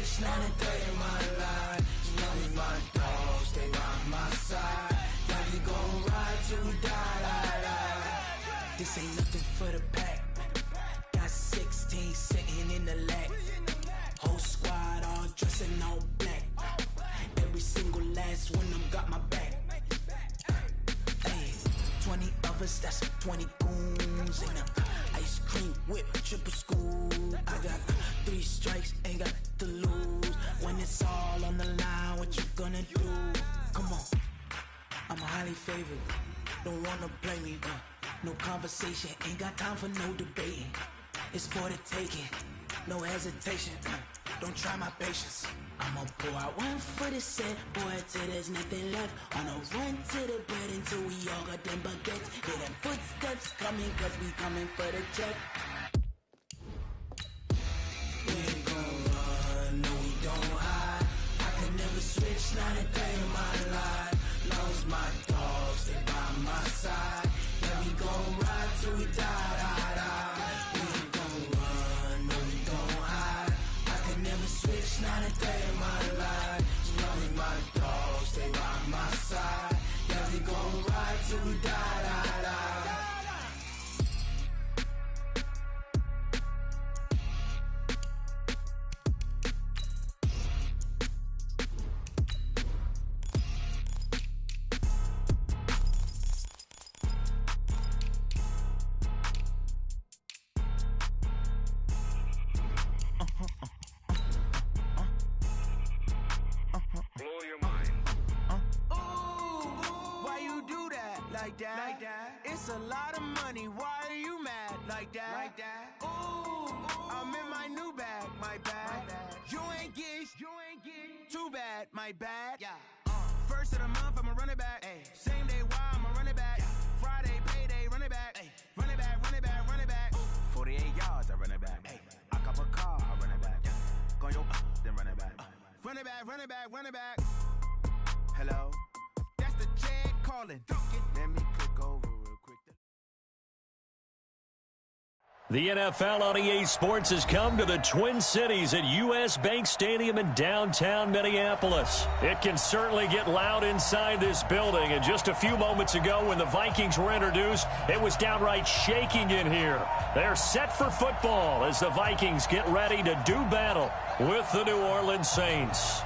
switch, not a day in my life. As long as my dogs stay by my side, yeah, we gon' ride till we die. This ain't nothing for the pack. Got 16 sitting in the lag. Whole squad all dressing all black. Every single last one of them got my back. Hey, 20 of us, that's 20 goons in them. Ice cream whip, triple scoop. I got 3 strikes, ain't got to lose. When it's all on the line, what you gonna do? Come on, I'm highly favored. Don't wanna play me, no conversation, ain't got time for no debating. It's for the taking, no hesitation. Don't try my patience. I'ma pour out one for the set, boy, till there's nothing left. On a run to the bread until we all got them baguettes. Hear them footsteps coming, cause we coming for the check. We ain't gon' run, no we don't hide. I can never switch, not a day in my life. Long as my dogs stay by my side, yeah, we gon' ride till we die. We ain't gon' run, no we don't hide. I can never switch, not a day in my life. As long as my dogs stay by my side, yeah, we gon' ride till we die. Like that. It's a lot of money. Why are you mad like that? Ooh, I'm in my new bag, my bad. You ain't get too bad, my bad. Yeah. First of the month, I'ma run it back. Ay. Same day, why I'ma run it back. Yeah. Friday, payday, run it back. Ay. Run it back, run it back, run it back. 48 yards, I run it back. Ay. I cop a car, I run it back. Yeah. Go yo, then run it back. Run it back, run it back, run it back. Hello? That's the Chad calling. Let me click over real quick. The NFL on EA Sports has come to the Twin Cities at US Bank Stadium in downtown Minneapolis. It can certainly get loud inside this building, and just a few moments ago when the Vikings were introduced, it was downright shaking in here. They're set for football as the Vikings get ready to do battle with the New Orleans Saints.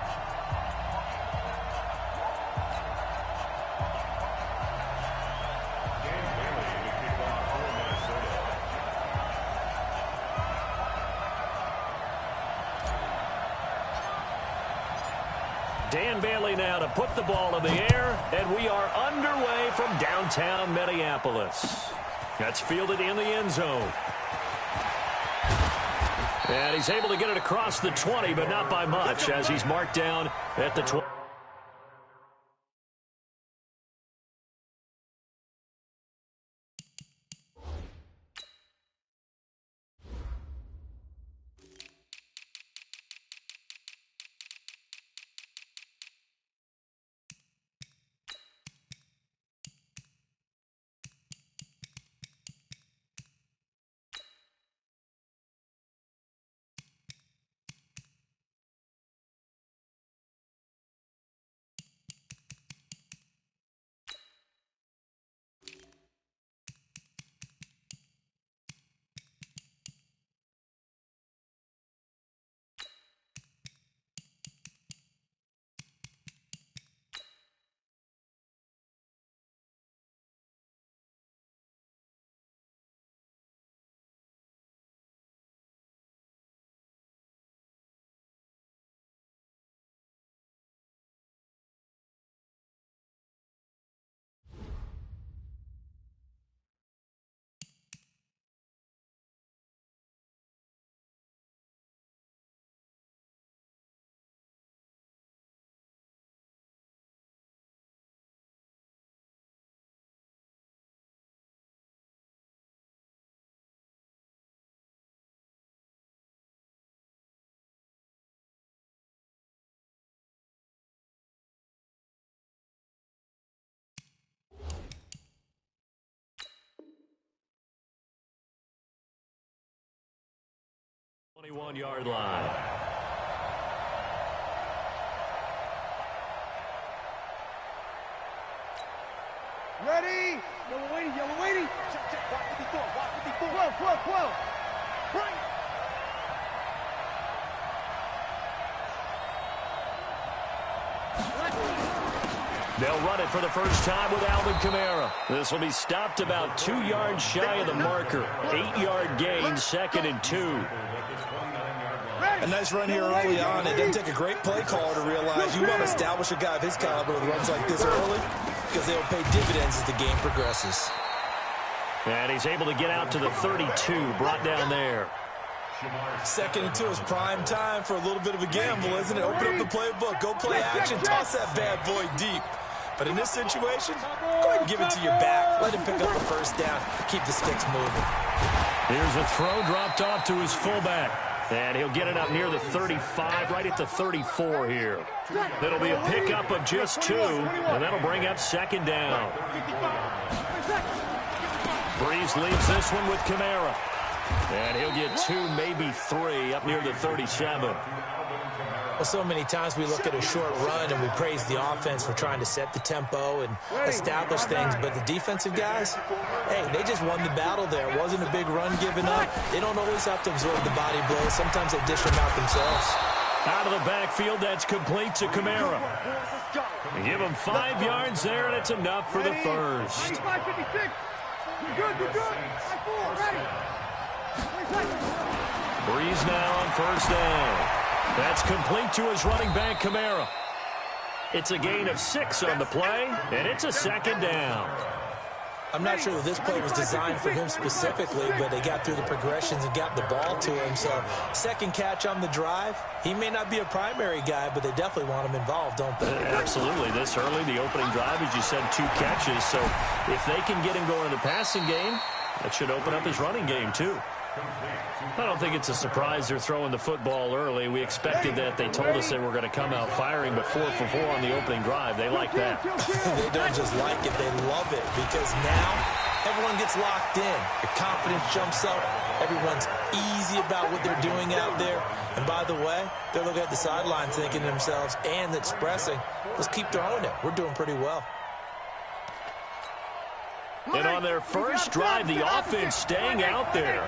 Dan Bailey now to put the ball in the air, and we are underway from downtown Minneapolis. That's fielded in the end zone. And he's able to get it across the 20, but not by much, as he's marked down at the 20. Yard line. Ready? Yo, we're waiting. Yo, we're waiting. Check. Watch 54. 12. Bring. They'll run it for the first time with Alvin Kamara. This will be stopped about 2 yards shy of the marker. 8-yard gain, 2nd and 2. A nice run here early on. It doesn't take a great play caller to realize you want to establish a guy of his caliber with runs like this early because they'll pay dividends as the game progresses. And he's able to get out to the 32, brought down there. 2nd and 2 is prime time for a little bit of a gamble, isn't it? Open up the playbook, go play action, toss that bad boy deep. But in this situation, go ahead and give it to your back. Let him pick up the first down. Keep the sticks moving. Here's a throw dropped off to his fullback. And he'll get it up near the 35, right at the 34 here. That'll be a pickup of just 2, and that'll bring up 2nd down. Breeze leads this one with Kamara. And he'll get 2, maybe 3, up near the 37. Well, so many times we look at a short run and we praise the offense for trying to set the tempo and establish things, but the defensive guys, hey, they just won the battle there. It wasn't a big run given up. They don't always have to absorb the body blows. Sometimes they dish them out themselves. Out of the backfield, that's complete to Kamara. Give him 5 yards there, and it's enough for the first. 55-56. You're good. Ready. Breeze now on first down. That's complete to his running back, Kamara. It's a gain of 6 on the play, and it's a 2nd down. I'm not sure that this play was designed for him specifically, but they got through the progressions and got the ball to him. So, 2nd catch on the drive. He may not be a primary guy, but they definitely want him involved, don't they? Absolutely. This early, the opening drive, as you said, 2 catches. So, if they can get him going in the passing game, that should open up his running game, too. I don't think it's a surprise they're throwing the football early. We expected that. They told us they were going to come out firing, but 4 for 4 on the opening drive. They like that. They don't just like it, they love it, because now everyone gets locked in. The confidence jumps up. Everyone's easy about what they're doing out there. And by the way, they're looking at the sideline thinking to themselves and expressing, let's keep throwing it. We're doing pretty well. And on their first drive, the offense staying out there.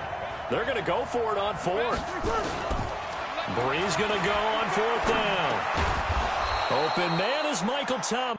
They're going to go for it on 4th. Breeze going to go on 4th down. Open man is Michael Thomas.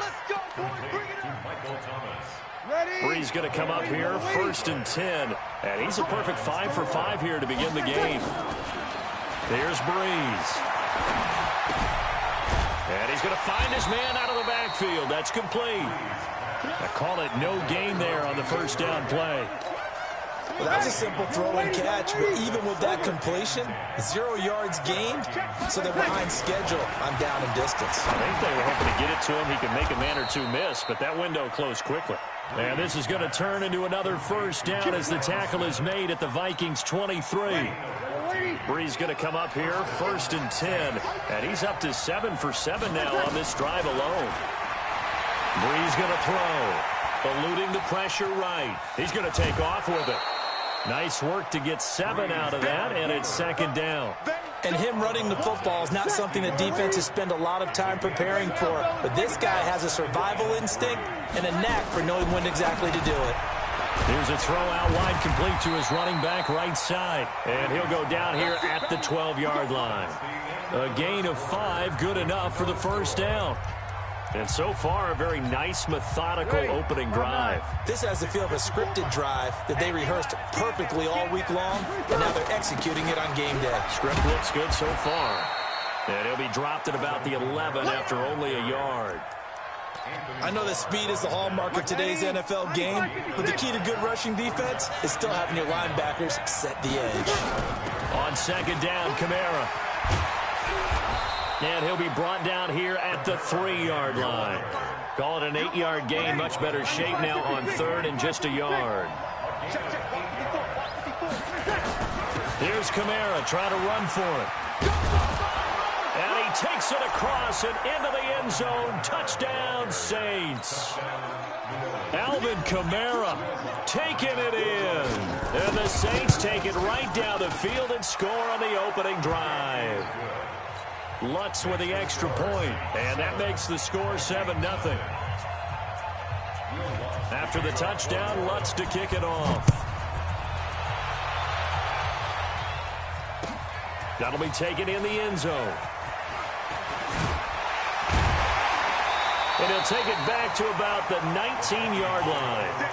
Let's go, boys. Bring it up. Ready? Breeze going to come up here, 1st and 10. And he's a perfect 5 for 5 here to begin the game. There's Breeze. And he's going to find his man out of the backfield. That's complete. I call it no gain there on the first down play. Well, that was a simple throw and catch, but even with that completion, 0 yards gained, so they're behind schedule on down and distance. I think they were hoping to get it to him. He could make a man or 2 miss, but that window closed quickly. And this is going to turn into another first down as the tackle is made at the Vikings 23. Breeze going to come up here, 1st and 10, and he's up to 7 for 7 now on this drive alone. Breeze going to throw, eluding the pressure right. He's going to take off with it. Nice work to get 7 out of that, and it's 2nd down. And him running the football is not something that defenses spend a lot of time preparing for. But this guy has a survival instinct and a knack for knowing when exactly to do it. Here's a throw out wide, complete to his running back right side. And he'll go down here at the 12-yard line. A gain of 5, good enough for the first down. And so far, a very nice, methodical opening drive. This has the feel of a scripted drive that they rehearsed perfectly all week long, and now they're executing it on game day. Script looks good so far. And he'll be dropped at about the 11 after only a yard. I know that speed is the hallmark of today's NFL game, but the key to good rushing defense is still having your linebackers set the edge. On 2nd down, Kamara. And he'll be brought down here at the 3-yard line. Call it an 8-yard gain. Much better shape now on 3rd and just a yard. Here's Kamara trying to run for it. And he takes it across and into the end zone. Touchdown, Saints. Alvin Kamara taking it in. And the Saints take it right down the field and score on the opening drive. Lutz with the extra point, and that makes the score 7-0. After the touchdown, Lutz to kick it off. That'll be taken in the end zone. And he'll take it back to about the 19-yard line.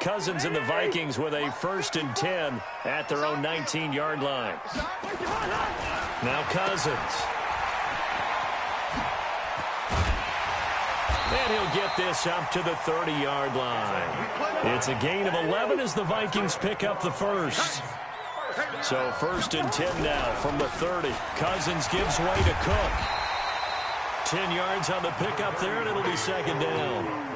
Cousins and the Vikings with a 1st and 10 at their own 19-yard line. Now Cousins. And he'll get this up to the 30-yard line. It's a gain of 11 as the Vikings pick up the first. So 1st and 10 now from the 30. Cousins gives way to Cook. 10 yards on the pickup there, and it'll be 2nd down.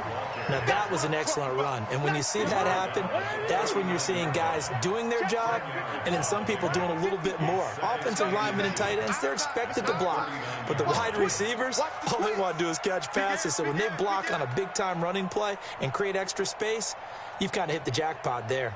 Now, that was an excellent run. And when you see that happen, that's when you're seeing guys doing their job and then some people doing a little bit more. Offensive linemen and tight ends, they're expected to block. But the wide receivers, all they want to do is catch passes. So when they block on a big-time running play and create extra space, you've kind of hit the jackpot there.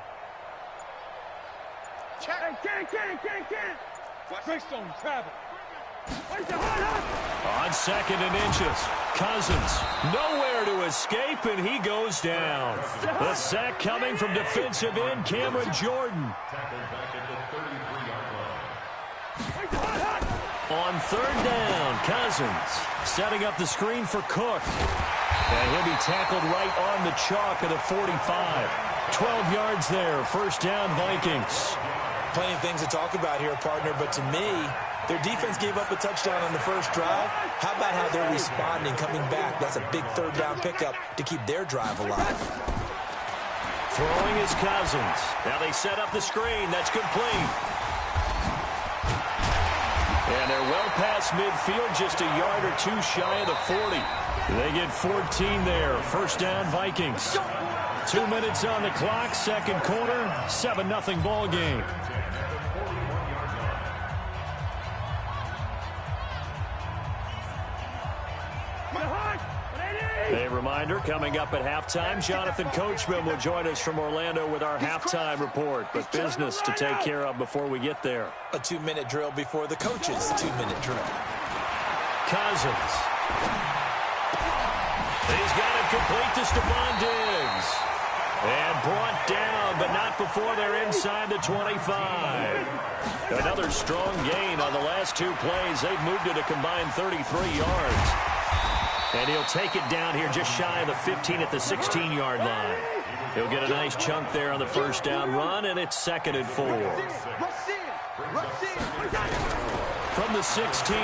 On 2nd and inches, Cousins nowhere to escape, and he goes down. The sack coming from defensive end Cameron Jordan. On 3rd down, Cousins setting up the screen for Cook. And he'll be tackled right on the chalk of the 45. 12 yards there, 1st down Vikings. Plenty of things to talk about here, partner, but to me, their defense gave up a touchdown on the first drive. How about how they're responding, coming back? That's a big 3rd down pickup to keep their drive alive. Throwing is Cousins. Now they set up the screen. That's complete. And they're well past midfield, just a yard or two shy of the 40. They get 14 there. 1st down Vikings. 2 minutes on the clock, 2nd quarter, 7-0 ball game. A reminder, coming up at halftime, Jonathan Coachman will join us from Orlando with our halftime report. But business to take care of before we get there. A 2-minute drill before the coach's 2-minute drill. Cousins. He's got it complete to Stephon Diggs. And brought down, but not before they're inside the 25. Another strong gain on the last 2 plays. They've moved it a combined 33 yards. And he'll take it down here just shy of the 15 at the 16-yard line. He'll get a nice chunk there on the 1st down run, and it's 2nd and 4. From the 16,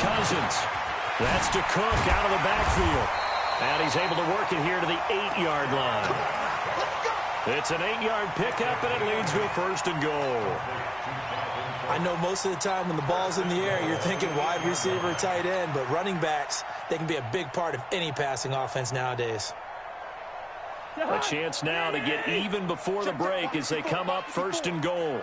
Cousins. That's to Cook out of the backfield. And he's able to work it here to the 8-yard line. It's an 8-yard pickup, and it leads to a 1st and goal. I know most of the time when the ball's in the air, you're thinking wide receiver, tight end, but running backs, they can be a big part of any passing offense nowadays. A chance now to get even before the break as they come up 1st and goal.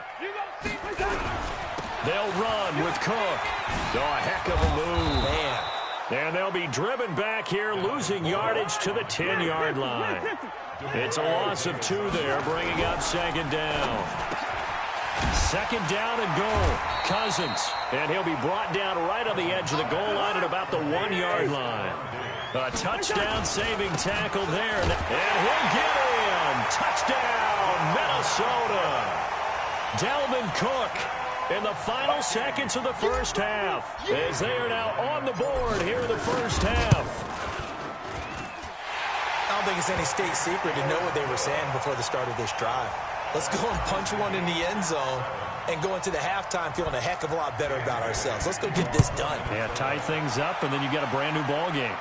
They'll run with Cook. Oh, a heck of a move. Man. And they'll be driven back here, losing yardage to the 10-yard line. It's a loss of 2 there, bringing up 2nd down. 2nd down and goal. Cousins. And he'll be brought down right on the edge of the goal line at about the 1-yard line. A touchdown-saving tackle there. And he'll get in. Touchdown, Minnesota. Dalvin Cook in the final seconds of the 1st half, as they are now on the board here in the 1st half. I don't think it's any state secret to know what they were saying before the start of this drive. Let's go and punch one in the end zone and go into the halftime feeling a heck of a lot better about ourselves. Let's go get this done. Yeah, tie things up, and then you got a brand new ball game.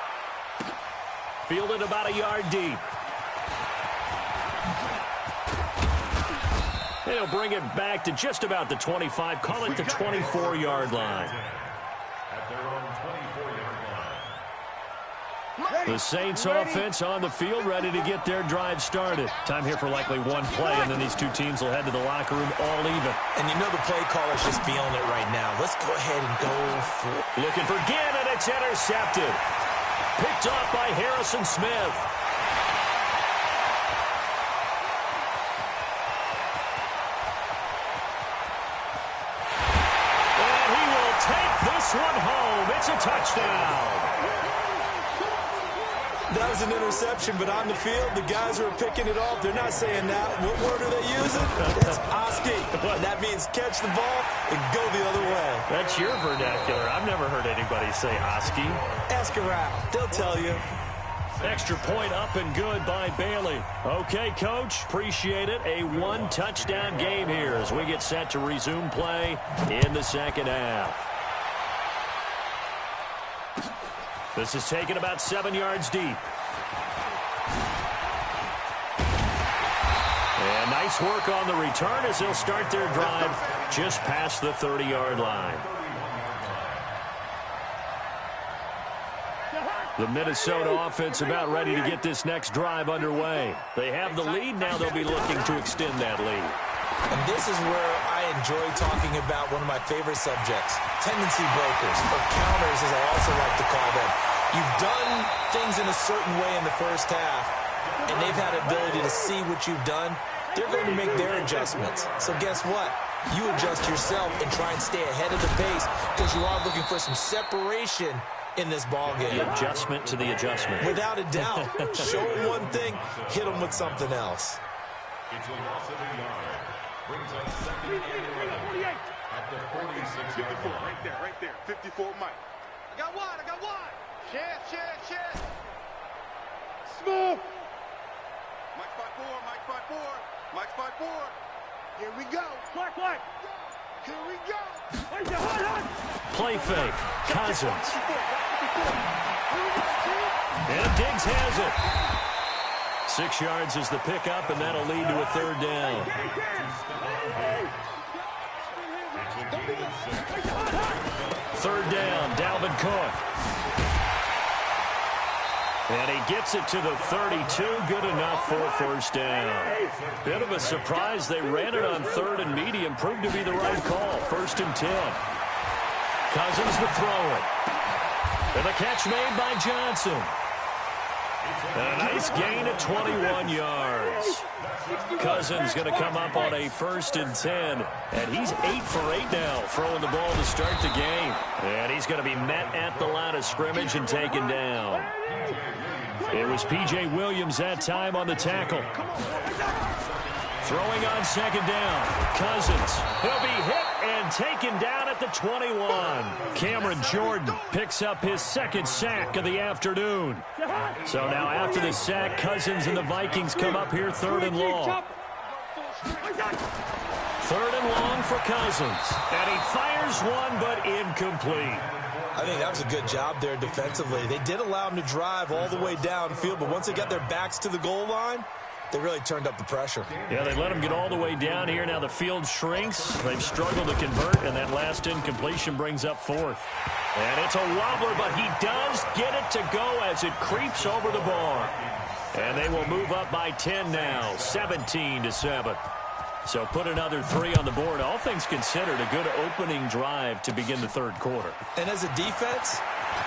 Fielded about a yard deep. And he'll bring it back to just about the 25. Call it the 24-yard line. The Saints offense on the field, ready to get their drive started. Time here for likely one play, and then these two teams will head to the locker room all even. And you know the play caller's just feeling it right now. Let's go ahead and go for it. Looking for Ginn, and it's intercepted. Picked off by Harrison Smith. And he will take this one home. It's a touchdown. That was an interception, but on the field, the guys who are picking it off, they're not saying that. What word are they using? It's Oski. And that means catch the ball and go the other way. That's your vernacular. I've never heard anybody say Oski. Ask around. They'll tell you. Extra point up and good by Bailey. Okay, Coach, appreciate it. A one-touchdown game here as we get set to resume play in the second half. This is taken about 7 yards deep. And nice work on the return as they'll start their drive just past the 30-yard line. The Minnesota offense about ready to get this next drive underway. They have the lead. Now they'll be looking to extend that lead. And this is where I enjoy talking about one of my favorite subjects, tendency breakers, or counters as I also like to call them. You've done things in a certain way in the first half, and they've had the ability to see what you've done. They're going to make their adjustments. So guess what? You adjust yourself and try and stay ahead of the pace because you are looking for some separation in this ballgame. The adjustment to the adjustment. Without a doubt. Show them one thing, hit them with something else. It's a loss of a yard. Brings up second and 11 at the 46-yard line. Right there. 54, Mike. I got one. Share. Smooth. Mike 5-4. Here we go. What? Here we go. Play fake. Cousins. And Diggs has it. 6 yards is the pickup, and that'll lead to a third down. Third down, Dalvin Cook. And he gets it to the 32, good enough for a first down. Bit of a surprise. They ran it on third and medium. Proved to be the right call. 1st and 10. Cousins to throw it. And the catch made by Johnson. And a nice gain of 21 yards. Cousins going to come up on a 1st and 10. And he's 8 for 8 now, throwing the ball to start the game. And he's going to be met at the line of scrimmage and taken down. It was P.J. Williams that time on the tackle. Throwing on 2nd down. Cousins. He'll be hit and taken down at the 21. Cameron Jordan picks up his 2nd sack of the afternoon. So now after the sack, Cousins and the Vikings come up here 3rd and long. 3rd and long for Cousins. And he fires one, but incomplete. I think that was a good job there defensively. They did allow him to drive all the way downfield, but once they got their backs to the goal line, they really turned up the pressure. Yeah, they let him get all the way down here. Now the field shrinks. They've struggled to convert, and that last incompletion brings up 4th. And it's a wobbler, but he does get it to go as it creeps over the bar. And they will move up by 10 now, 17-7. So put another 3 on the board. All things considered, a good opening drive to begin the 3rd quarter. And as a defense,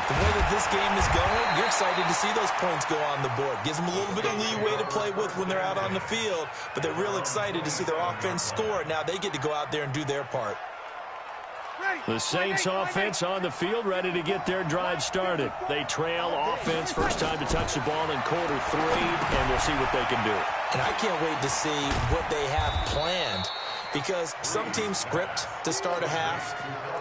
the way that this game is going, you're excited to see those points go on the board. Gives them a little bit of leeway to play with when they're out on the field, but they're real excited to see their offense score. Now they get to go out there and do their part. The Saints offense on the field, ready to get their drive started. They trail offense, first time to touch the ball in quarter 3, and we'll see what they can do. And I can't wait to see what they have planned, because some teams script to start a half.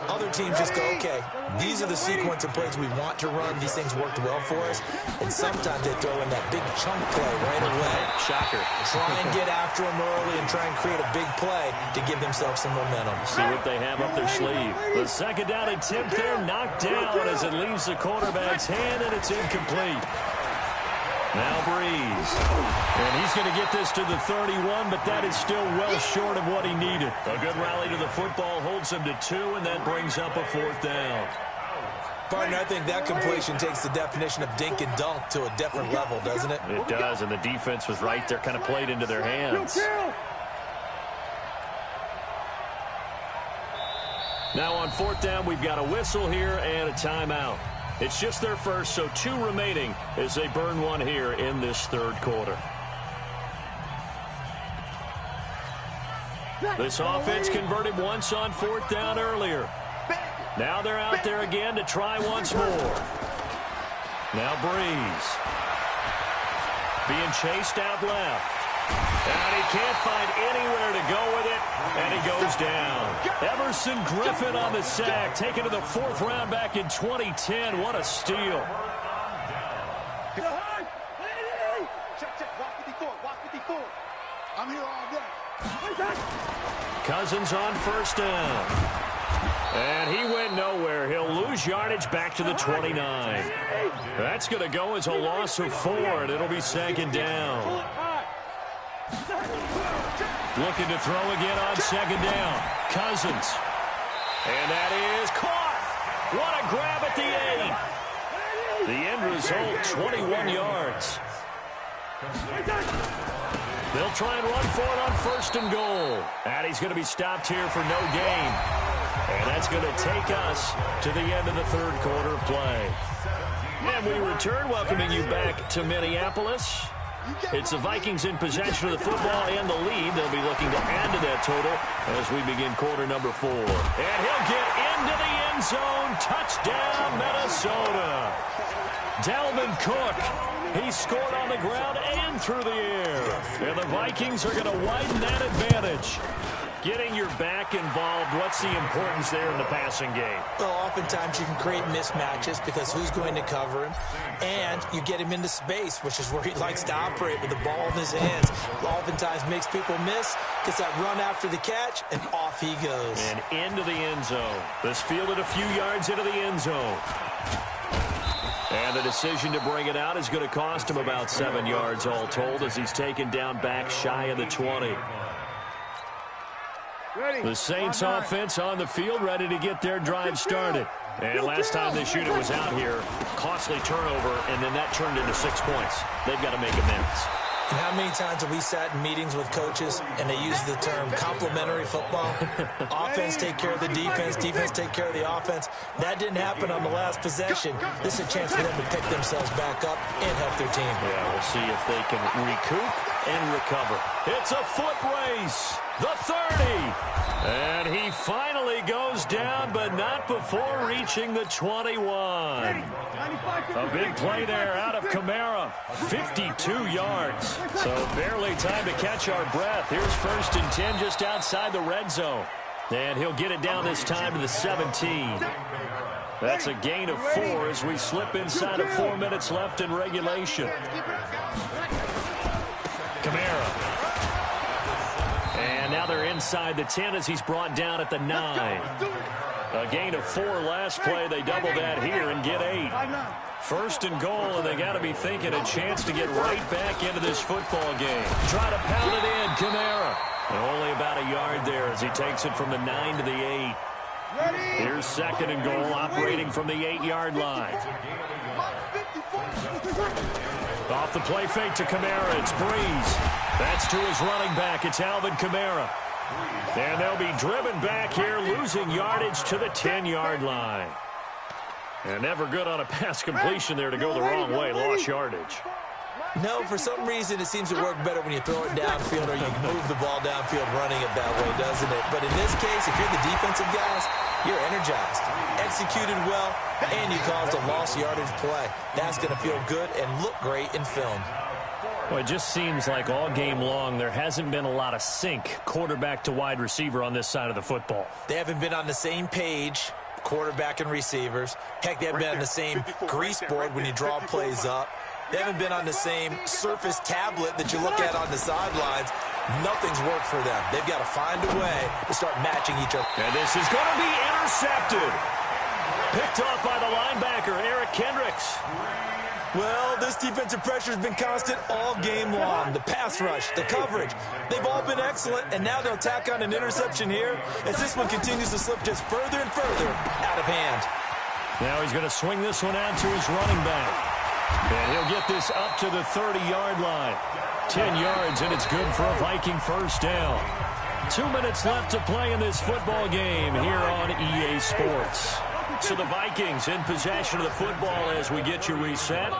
Other teams just go, okay, these are the sequence of plays we want to run. These things worked well for us. And sometimes they throw in that big chunk play right away. Shocker. Try and get after them early and try and create a big play to give themselves some momentum. See what they have up their sleeve. The 2nd down attempt there, knocked down as it leaves the quarterback's hand, and it's incomplete. Now Breeze. And he's going to get this to the 31, but that is still well short of what he needed. A good rally to the football holds him to 2, and that brings up a 4th down. Partner, I think that completion takes the definition of dink and dunk to a different level, doesn't it? It does, and the defense was right there, kind of played into their hands. Now on 4th down, we've got a whistle here and a timeout. It's just their first, so 2 remaining as they burn one here in this 3rd quarter. This offense converted once on 4th down earlier. Now they're out there again to try once more. Now Breeze. Being chased out left. And he can't find anywhere to go with it, and he goes down. Everson Griffin on the sack, taken to the 4th round back in 2010. What a steal. I'm here all day. Cousins on 1st down. And he went nowhere. He'll lose yardage back to the 29. That's going to go as a loss of 4, and it'll be 2nd down. Looking to throw again on 2nd down. Cousins. And that is caught. What a grab at the 8. The end result, 21 yards. They'll try and run for it on 1st and goal. And he's going to be stopped here for no gain. And that's going to take us to the end of the 3rd quarter play. And we return, welcoming you back to Minneapolis. It's the Vikings in possession of the football and the lead. They'll be looking to add to that total as we begin quarter number 4. And he'll get into the end zone. Touchdown, Minnesota. Dalvin Cook. He scored on the ground and through the air. And the Vikings are going to widen that advantage. Getting your back involved, what's the importance there in the passing game? Well, oftentimes you can create mismatches because who's going to cover him? And you get him into space, which is where he likes to operate with the ball in his hands. Oftentimes makes people miss, gets that run after the catch, and off he goes. And into the end zone. This fielded a few yards into the end zone. And the decision to bring it out is going to cost him about 7 yards all told as he's taken down back shy of the 20. The Saints offense on the field, ready to get their drive started. And last time this unit was out here, costly turnover, and then that turned into 6 points. They've got to make amends. And how many times have we sat in meetings with coaches and they use the term complementary football? Offense take care of the defense, defense take care of the offense. That didn't happen on the last possession. This is a chance for them to pick themselves back up and help their team. Yeah, we'll see if they can recoup and recover. It's a foot race. The 30. And he finally goes down, but not before reaching the 21. A big play there out of Kamara. 52 yards. So barely time to catch our breath. Here's 1st and 10 just outside the red zone. And he'll get it down this time to the 17. That's a gain of 4 as we slip inside of 4 minutes left in regulation. Kamara. And now they're inside the 10 as he's brought down at the 9. A gain of 4 last play. They double that here and get 8. 1st and goal, and they got to be thinking a chance to get right back into this football game. Try to pound it in, Kamara. And only about a yard there as he takes it from the 9 to the 8. Here's 2nd and goal, operating from the 8-yard line. Off the play fake to Kamara, it's Breeze. That's to his running back, it's Alvin Kamara. And they'll be driven back here, losing yardage to the 10-yard line. And never good on a pass completion there to go the wrong way, lost yardage. No, for some reason it seems to work better when you throw it downfield or you can move the ball downfield running it that way, doesn't it? But in this case, if you're the defensive guys, you're energized, executed well, and you caused a lost yardage play. That's going to feel good and look great in film. Well, it just seems like all game long there hasn't been a lot of sync quarterback to wide receiver on this side of the football. They haven't been on the same page, quarterback and receivers. Heck, they haven't been on the same grease board when you draw plays up. They haven't been on the same Surface tablet that you look at on the sidelines. Nothing's worked for them. They've got to find a way to start matching each other. And this is going to be intercepted. Picked off by the linebacker, Eric Kendricks. Well, this defensive pressure has been constant all game long. The pass rush, the coverage, they've all been excellent, and now they'll tack on an interception here as this one continues to slip just further and further out of hand. Now he's going to swing this one out to his running back. And he'll get this up to the 30-yard line. 10 yards, and it's good for a Viking first down. 2 minutes left to play in this football game here on EA Sports. So the Vikings in possession of the football as we get you reset.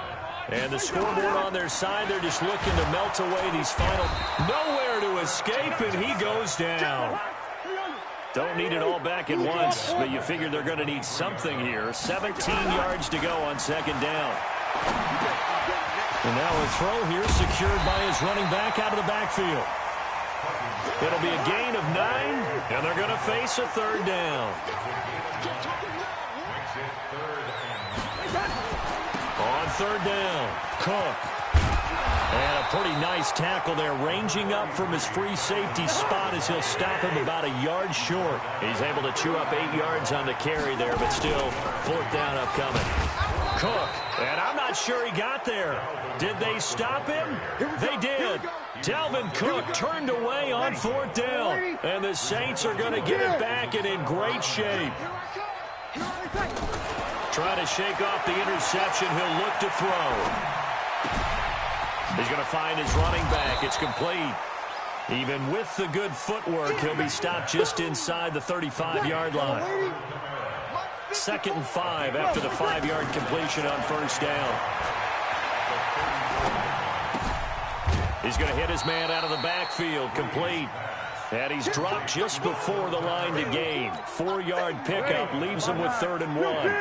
And the scoreboard on their side, they're just looking to melt away these final. Nowhere to escape, and he goes down. Don't need it all back at once, but you figure they're going to need something here. 17 yards to go on second down. And now a throw here secured by his running back out of the backfield. It'll be a gain of 9, and they're going to face a third down. On third down, Cook. And a pretty nice tackle there, ranging up from his free safety spot as he'll stop him about a yard short. He's able to chew up 8 yards on the carry there, but still fourth down upcoming. Cook, and I'm not sure he got there. Did they stop him? They did. Dalvin Cook turned away on fourth down, and the Saints are going to get it back and in great shape. Trying to shake off the interception. He'll look to throw. He's going to find his running back. It's complete. Even with the good footwork, he'll be stopped just inside the 35-yard line. 2nd and 5 after the 5-yard completion on first down. He's going to hit his man out of the backfield. Complete. And he's dropped just before the line to gain. 4-yard pickup leaves him with 3rd and 1.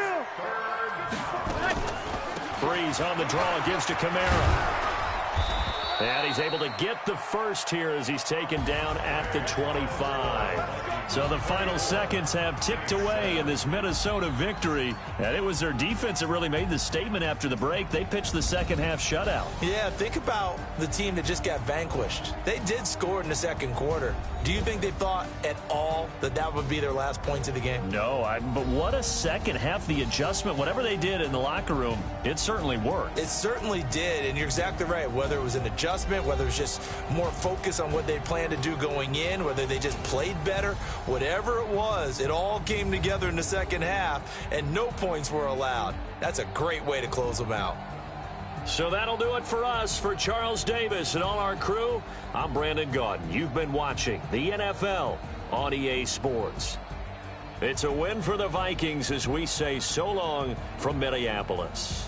Breeze on the draw, gives to Kamara. And he's able to get the first here as he's taken down at the 25. So the final seconds have ticked away in this Minnesota victory. And it was their defense that really made the statement after the break. They pitched the second-half shutout. Yeah, think about the team that just got vanquished. They did score in the second quarter. Do you think they thought at all that that would be their last points of the game? No, but what a second half. The adjustment, whatever they did in the locker room, it certainly worked. It certainly did, and you're exactly right. Whether it was an adjustment, whether it was just more focus on what they planned to do going in, whether they just played better, whatever it was, it all came together in the second half, and no points were allowed. That's a great way to close them out. So that'll do it for us. For Charles Davis and all our crew, I'm Brandon Gaudin. You've been watching the NFL on EA Sports. It's a win for the Vikings as we say so long from Minneapolis.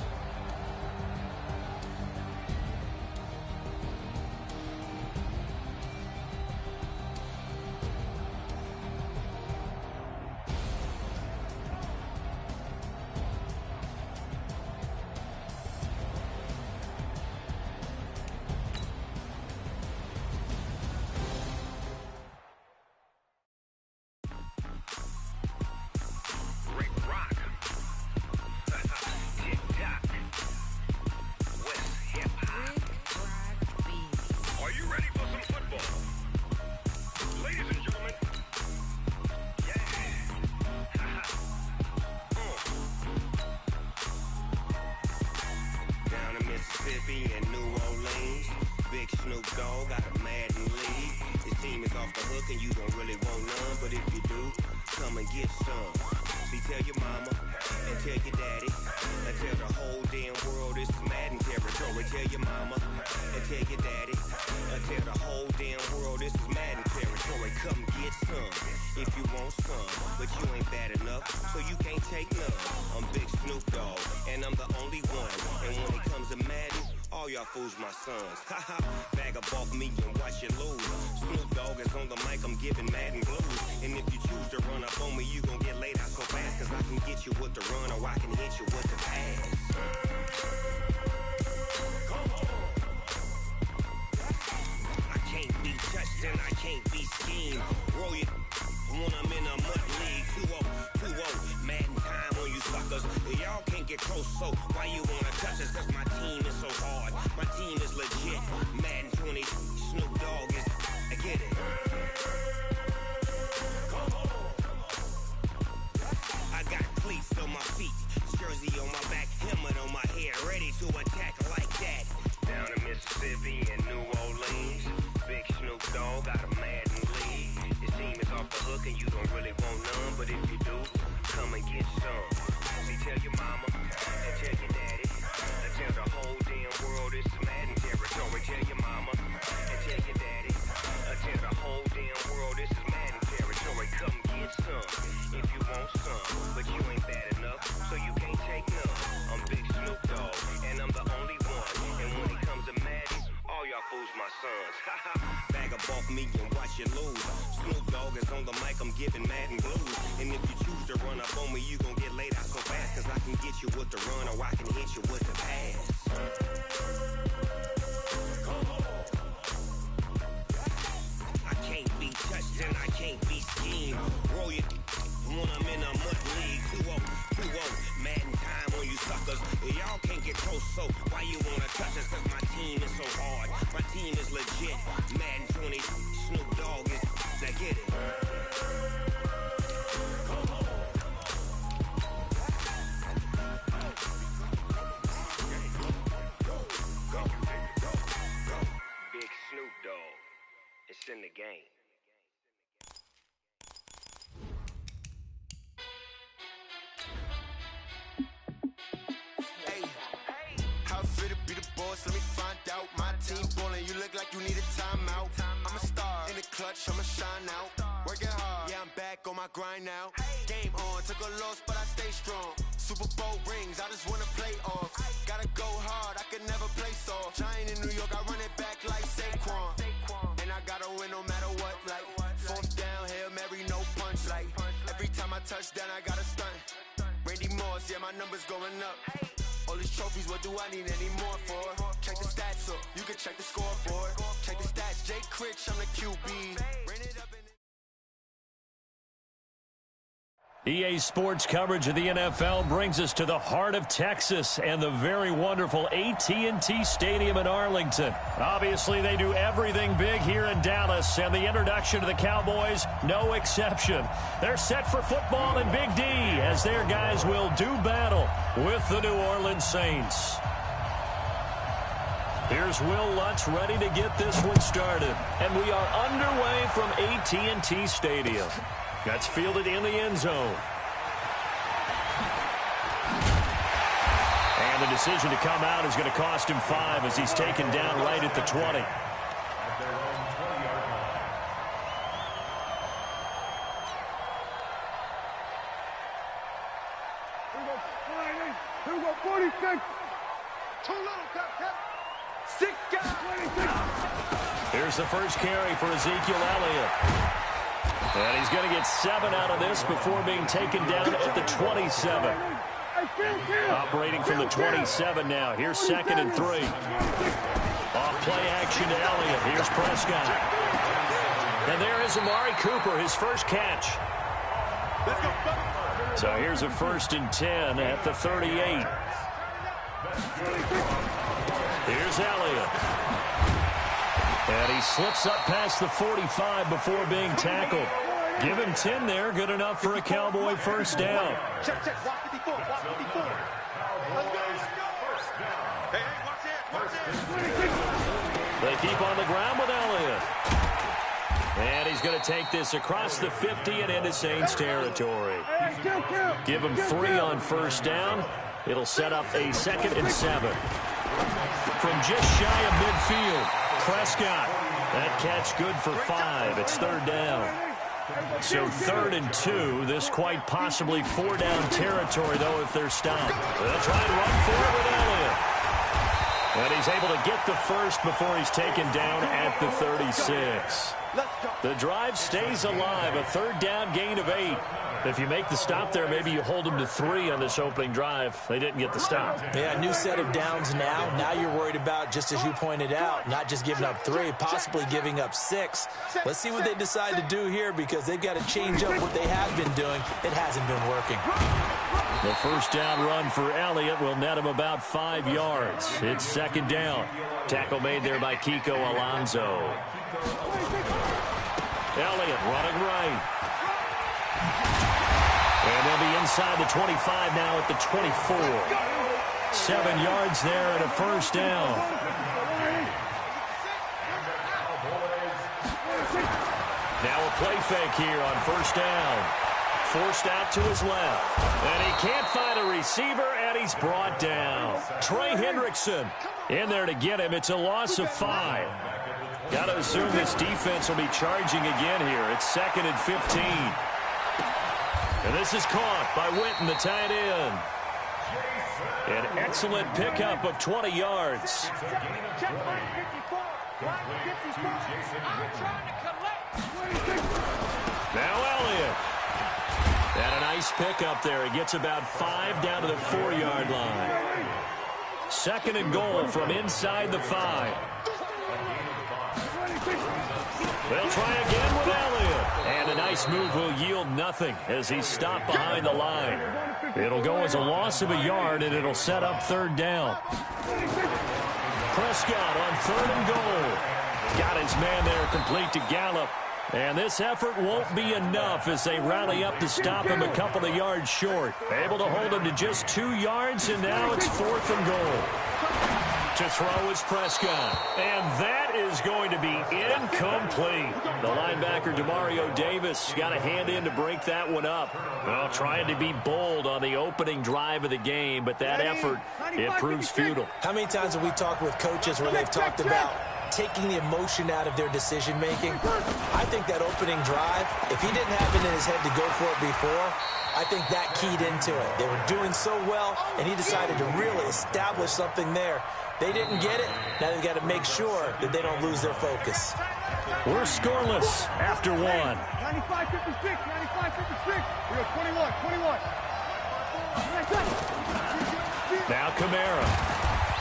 Bag up off me and watch you lose. Snoop Dogg is on the mic, I'm giving Madden blues. And if you choose to run up on me, you gon' get laid out so fast. Cause I can get you with the run or I can hit you with the pass. I can't be touched and I can't be schemed. Roll you when I'm in a mud league. 2-0, Madden time on you suckers. Y'all can't get close, so why you wanna touch us? Cause my team is so hard. My team is legit. Madden 20, Snoop Dogg is, I get it. I got cleats on my feet, jersey on my back, helmet on my head, ready to attack. dog got a Madden league. His team is off the hook and you don't really want none, but if you do, come and get some. See, tell your mama and tell your daddy and tell the whole damn world this is Madden territory. Tell your mama and tell your daddy and tell the whole damn world this is Madden territory. Come get some if you want some, but you ain't bad enough, so you can't take none. I'm Big Snoop Dogg, and I'm the only one. And when it comes to Madden, all y'all fools my sons. Bag up off me and watch you lose. Snoop Dogg is on the mic, I'm giving Madden blues. And if you choose to run up on me, you gon' get laid out so fast. Cause I can get you with the run or I can hit you with the pass. I can't be touched and I can't be schemed. Roll you when I'm in a mud league. 2-0, Madden time on you suckers. Y'all can't get close, so why you wanna touch us? Cause my team is so hard, my team is legit. Madden 20, Snoop Dogg is, I get it. Big Snoop Dogg, it's in the game. Let me find out. My team ballin', you look like you need a timeout. I'm a star in the clutch, I'ma shine out. Working hard, yeah, I'm back on my grind now. Game on, took a loss, but I stay strong. Super Bowl rings, I just wanna play off. Gotta go hard, I can never play soft. Giant in New York, I run it back like Saquon. And I gotta win no matter what, like fourth down, Hail Mary, no punch. Like every time I touch down, I gotta stunt. Randy Moss, yeah, my numbers going up. All these trophies, what do I need any more for? Check the stats up, you can check the scoreboard. Check the stats, Jay Critch, I'm the QB. Ran it up in EA Sports coverage of the NFL brings us to the heart of Texas and the very wonderful AT&T Stadium in Arlington. Obviously, they do everything big here in Dallas, and the introduction to the Cowboys, no exception. They're set for football in Big D as their guys will do battle with the New Orleans Saints. Here's Will Lutz ready to get this one started, and we are underway from AT&T Stadium. That's fielded in the end zone. And the decision to come out is going to cost him 5 as he's taken down right at the 20. Here we go, 46. Too low, Cap. 6 guys. 26. Here's the first carry for Ezekiel Elliott. And he's going to get 7 out of this before being taken down at the 27. Operating from the 27 now. Here's 2nd and 3. Off play action to Elliott. Here's Prescott. And there is Amari Cooper, his first catch. So here's a 1st and 10 at the 38. Here's Elliott. And he slips up past the 45 before being tackled. Give him 10 there. Good enough for a Cowboy first down. Check. Watch 54. Let's go. Hey, watch it. They keep on the ground with Elliott. And he's going to take this across the 50 and into Saints territory. Give him 3 on first down. It'll set up a 2nd and 7. From just shy of midfield, Prescott. That catch good for 5. It's 3rd down. So 3rd and 2. This quite possibly 4-down territory, though, if they're stopped. They'll try and run for it with Elliott. And he's able to get the first before he's taken down at the 36. The drive stays alive. A 3rd down gain of 8. If you make the stop there, maybe you hold them to 3 on this opening drive. They didn't get the stop. Yeah, new set of downs now. Now you're worried about, just as you pointed out, not just giving up 3, possibly giving up 6. Let's see what they decide to do here because they've got to change up what they have been doing. It hasn't been working. The first down run for Elliott will net him about 5 yards. It's 2nd down. Tackle made there by Kiko Alonso. Elliott running right. And they'll be inside the 25 now at the 24. 7 yards there and a first down. Now a play fake here on first down. Forced out to his left. And he can't find a receiver, and he's brought down. Trey Hendrickson in there to get him. It's a loss of 5. Got to assume this defense will be charging again here. It's 2nd and 15. And this is caught by Witten, the tight end. An excellent pickup of 20 yards. Now Elliott. And a nice pickup there. He gets about 5 down to the 4-yard line. 2nd and goal from inside the 5. They'll try again with Elliott. And a nice move will yield nothing as he's stopped behind the line. It'll go as a loss of a yard, and it'll set up 3rd down. Prescott on 3rd and goal. Got his man there complete to Gallup. And this effort won't be enough as they rally up to stop him a couple of yards short. Able to hold him to just 2 yards, and now it's 4th and goal. To throw is Prescott. And that is going to be incomplete. The linebacker, Demario Davis, got a hand in to break that one up. Well, trying to be bold on the opening drive of the game, but that effort, it proves futile. How many times have we talked with coaches where they've talked about taking the emotion out of their decision-making? I think that opening drive, if he didn't have it in his head to go for it before, I think that keyed into it. They were doing so well, and he decided to really establish something there. They didn't get it. Now they've got to make sure that they don't lose their focus. We're scoreless after 1. 95-56, 95-56. We are 21. Now Kamara.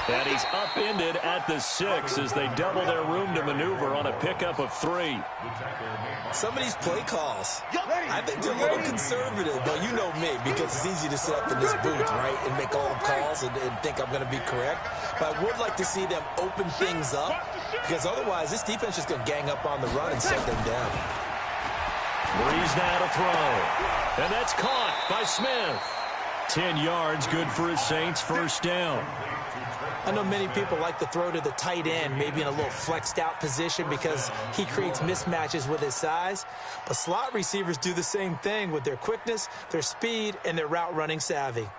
And he's upended at the 6 as they double their room to maneuver on a pickup of 3. Some of these play calls, I think they're a little conservative, but you know me, because it's easy to sit up in this booth, right, and make all calls and think I'm going to be correct. But I would like to see them open things up, because otherwise this defense is going to gang up on the run and shut them down. Breeze now to throw. And that's caught by Smith. 10 yards, good for his Saints, 1st down. I know many people like to throw to the tight end, maybe in a little flexed out position because he creates mismatches with his size. But slot receivers do the same thing with their quickness, their speed, and their route running savvy.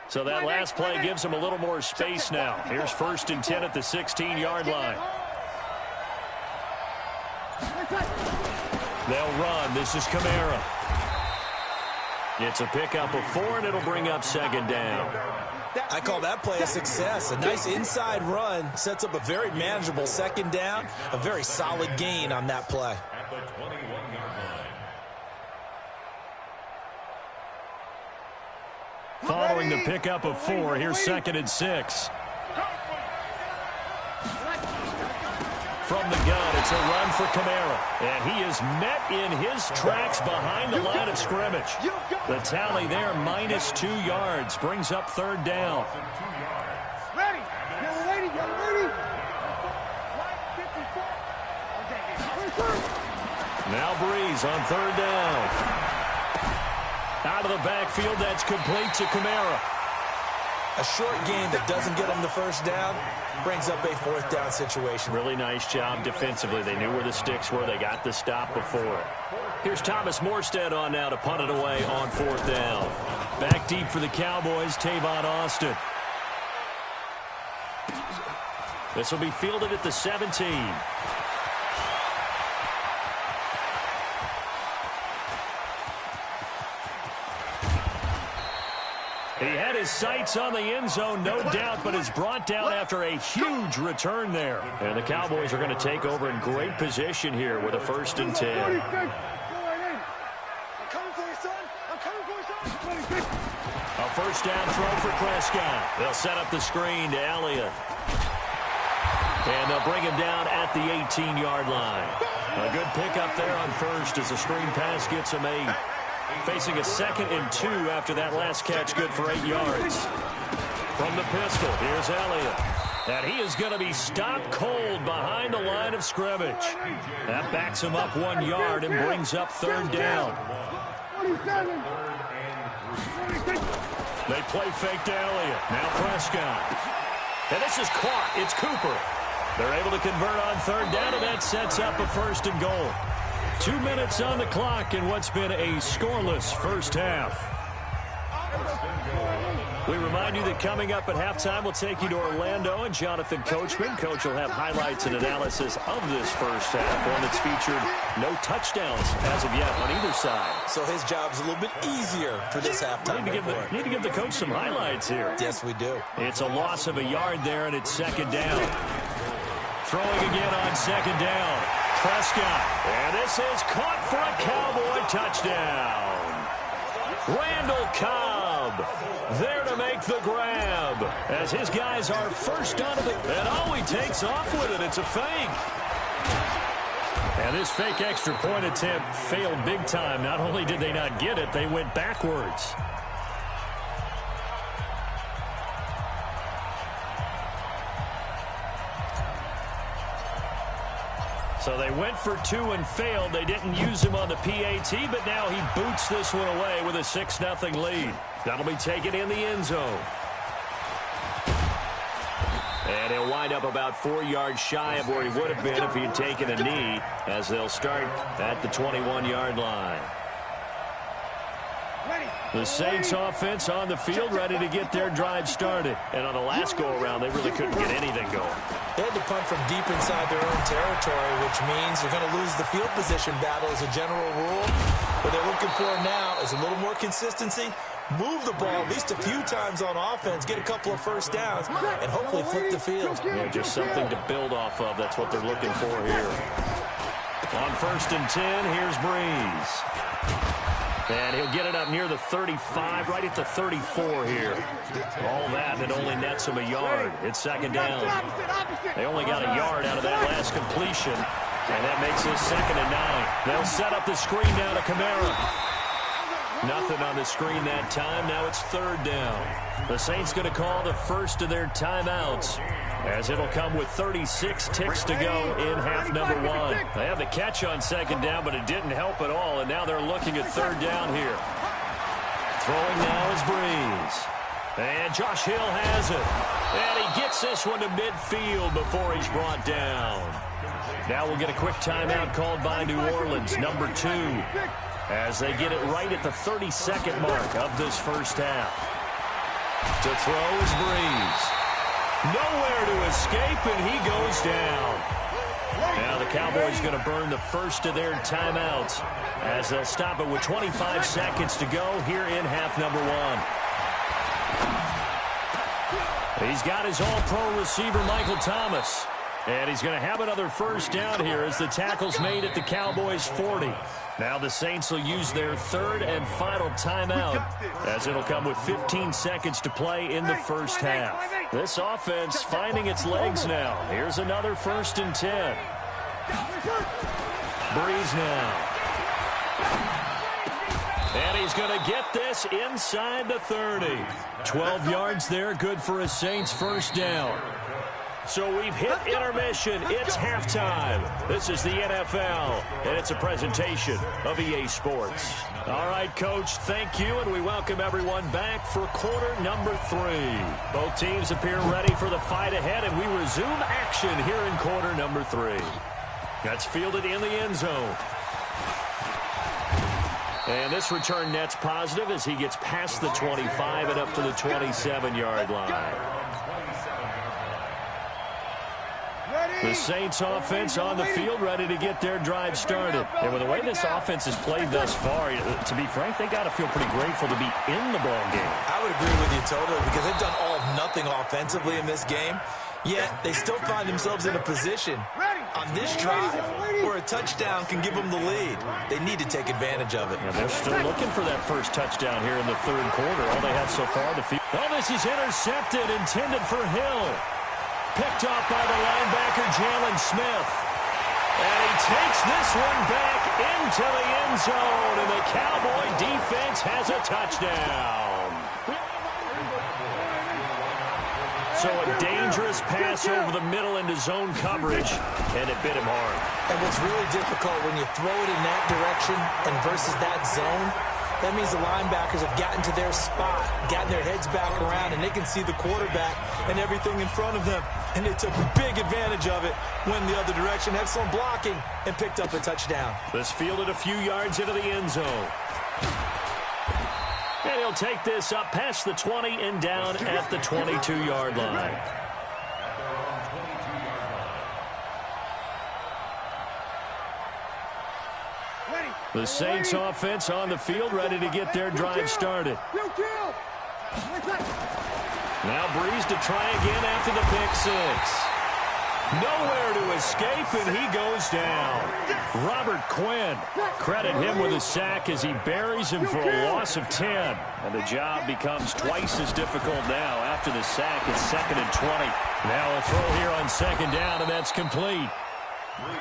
So that last play gives him a little more space now. Here's 1st and 10 at the 16-yard line. They'll run. This is Kamara. It's a pickup of 4, and it'll bring up 2nd down. I call that play a success. A nice inside run sets up a very manageable 2nd down. A very solid gain on that play. At the 21-yard line. Following the pickup of 4, here's 2nd and 6. From the gun, it's a run for Kamara. And he is met in his tracks behind the line of scrimmage. The tally there, -2 yards, brings up 3rd down. Ready. Now Breeze on 3rd down. Out of the backfield, that's complete to Kamara. A short gain that doesn't get him the 1st down brings up a 4th down situation. Really nice job defensively. They knew where the sticks were. They got the stop before it. Here's Thomas Morstead on now to punt it away on 4th down. Back deep for the Cowboys, Tavon Austin. This will be fielded at the 17. He had his sights on the end zone, no doubt, but is brought down after a huge return there. And the Cowboys are going to take over in great position here with a 1st and 10. I'm coming for you, son. A 1st down throw for Prescott. They'll set up the screen to Elliott. And they'll bring him down at the 18-yard line. A good pickup there on 1st as the screen pass gets him 8. Facing a 2nd and 2 after that last catch, good for 8 yards. From the pistol, here's Elliott. And he is going to be stopped cold behind the line of scrimmage. That backs him up 1 yard and brings up 3rd down. They play fake to Elliott. Now Prescott. And this is caught. It's Cooper. They're able to convert on third down, and that sets up a first and goal. 2 minutes on the clock in what's been a scoreless first half. We remind you that coming up at halftime, we'll take you to Orlando and Jonathan Coachman. Coach will have highlights and analysis of this first half, one that's featured no touchdowns as of yet on either side. So his job's a little bit easier for this halftime. Need to give the coach some highlights here. Yes, we do. It's a loss of a yard there, and it's second down. Throwing again on second down. Prescott. And this is caught for a Cowboy touchdown. Randall Cobb there to make the grab as his guys are first onto the... And oh, he takes off with it. It's a fake. And this fake extra point attempt failed big time. Not only did they not get it, they went backwards. So they went for two and failed. They didn't use him on the PAT, but now he boots this one away with a 6-0 lead. That'll be taken in the end zone. And he'll wind up about 4 yards shy of where he would have been if he had taken a knee, as they'll start at the 21-yard line. The Saints offense on the field, ready to get their drive started. And on the last go-around, they really couldn't get anything going. They had to punt from deep inside their own territory, which means they're going to lose the field position battle as a general rule. What they're looking for now is a little more consistency, move the ball at least a few times on offense, get a couple of first downs, and hopefully flip the field. Yeah, just something to build off of. That's what they're looking for here. On 1st and 10, here's Breeze. And he'll get it up near the 35, right at the 34 here. All that, and it only nets him a yard. It's second down. They only got a yard out of that last completion, and that makes it 2nd and 9. They'll set up the screen now to Kamara. Nothing on the screen that time. Now it's 3rd down. The Saints going to call the first of their timeouts, as it'll come with 36 ticks to go in half number 1. They had the catch on 2nd down, but it didn't help at all, and now they're looking at 3rd down here. Throwing now is Breeze. And Josh Hill has it. And he gets this one to midfield before he's brought down. Now we'll get a quick timeout called by New Orleans, number 2, as they get it right at the 32nd mark of this first half. To throw is Breeze. Nowhere to escape, and he goes down. Now the Cowboys going to burn the first of their timeouts, as they'll stop it with 25 seconds to go here in half number 1. He's got his all-pro receiver, Michael Thomas. And he's going to have another first down here as the tackle's made at the Cowboys' 40. Now the Saints will use their 3rd and final timeout, as it'll come with 15 seconds to play in the first half. This offense finding its legs now. Here's another 1st and 10. Breeze now. And he's going to get this inside the 30. 12 yards there, good for a Saints first down. So we've hit intermission. It's halftime. This is the NFL, and it's a presentation of EA Sports. All right, Coach, thank you, and we welcome everyone back for quarter number 3. Both teams appear ready for the fight ahead, and we resume action here in quarter number 3. That's fielded in the end zone. And this return net's positive as he gets past the 25 and up to the 27-yard line. The Saints offense on the field, ready to get their drive started. And with the way this offense has played thus far, to be frank, they got to feel pretty grateful to be in the ball game. I would agree with you totally, because they've done all of nothing offensively in this game, yet they still find themselves in a position on this drive where a touchdown can give them the lead. They need to take advantage of it. And they're still looking for that first touchdown here in the 3rd quarter. All they have so far, the field. Oh, this is intercepted, intended for Hill. Picked off by the linebacker, Jalen Smith. And he takes this one back into the end zone, and the Cowboy defense has a touchdown. So a dangerous pass over the middle into zone coverage, and it bit him hard. And what's really difficult when you throw it in that direction and versus that zone That means the linebackers have gotten to their spot, gotten their heads back around, and they can see the quarterback and everything in front of them. And they took big advantage of it, went the other direction, excellent blocking, and picked up a touchdown. This fielded a few yards into the end zone. And he'll take this up past the 20 and down at the 22-yard line. The Saints offense on the field, ready to get their drive started. Now Breeze to try again after the pick six. Nowhere to escape, and he goes down. Robert Quinn, credit him with a sack as he buries him for a loss of 10. And the job becomes twice as difficult now after the sack. It's 2nd and 20. Now a throw here on 2nd down, and that's complete.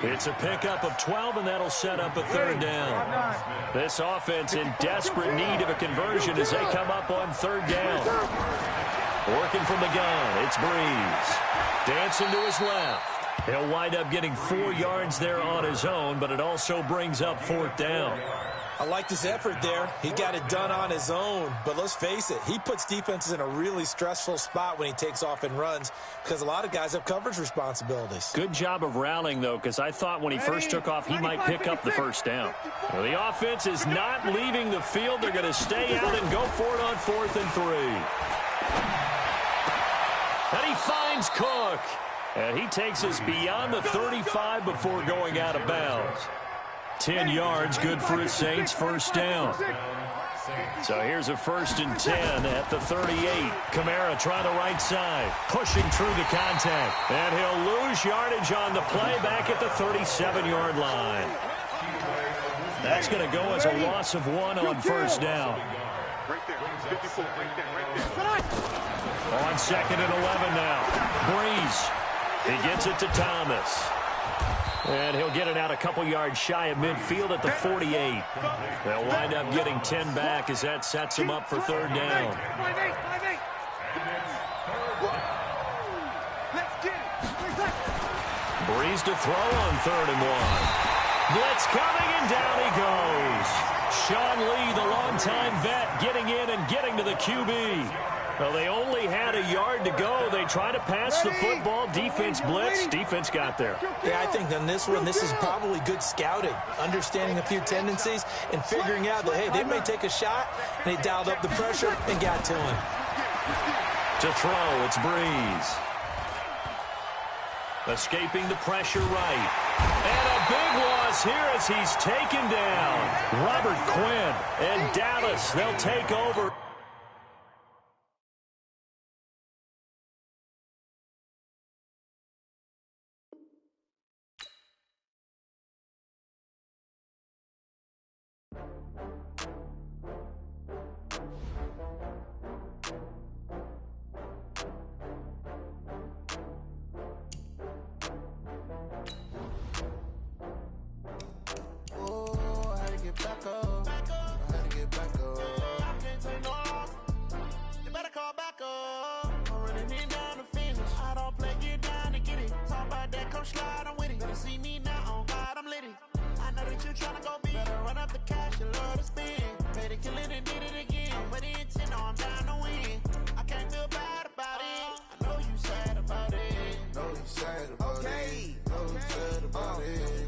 It's a pickup of 12, and that'll set up a 3rd down. This offense in desperate need of a conversion as they come up on 3rd down. Working from the gun, it's Breeze. Dancing to his left. He'll wind up getting 4 yards there on his own, but it also brings up 4th down. I like this effort there. He got it done on his own. But let's face it, he puts defenses in a really stressful spot when he takes off and runs because a lot of guys have coverage responsibilities. Good job of rallying, though, because I thought when he first took off, he might pick up the 1st down. Well, the offense is not leaving the field. They're going to stay out and go for it on 4th and 3. And he finds Cook. And he takes us beyond the 35 before going out of bounds. 10 yards, good for his Saints, 1st down. So here's a 1st and 10 at the 38. Kamara trying the right side, pushing through the contact. And he'll lose yardage on the play back at the 37-yard line. That's going to go as a loss of 1 on 1st down. On 2nd and 11 now. Breeze. He gets it to Thomas. And he'll get it out a couple yards shy of midfield at the 48. They'll wind up getting 10 back as that sets him up for 3rd down. Breeze to throw on 3rd and 1. Blitz coming, and down he goes. Sean Lee, the longtime vet, getting in and getting to the QB. Well, they only had a yard to go. They try to pass the football. Defense blitz. Defense got there. Yeah, I think on this one, this is probably good scouting, understanding a few tendencies and figuring out that, hey, they may take a shot, and they dialed up the pressure and got to him. To throw, it's Breeze. Escaping the pressure right. And a big loss here as he's taken down. Robert Quinn and Dallas, they'll take over.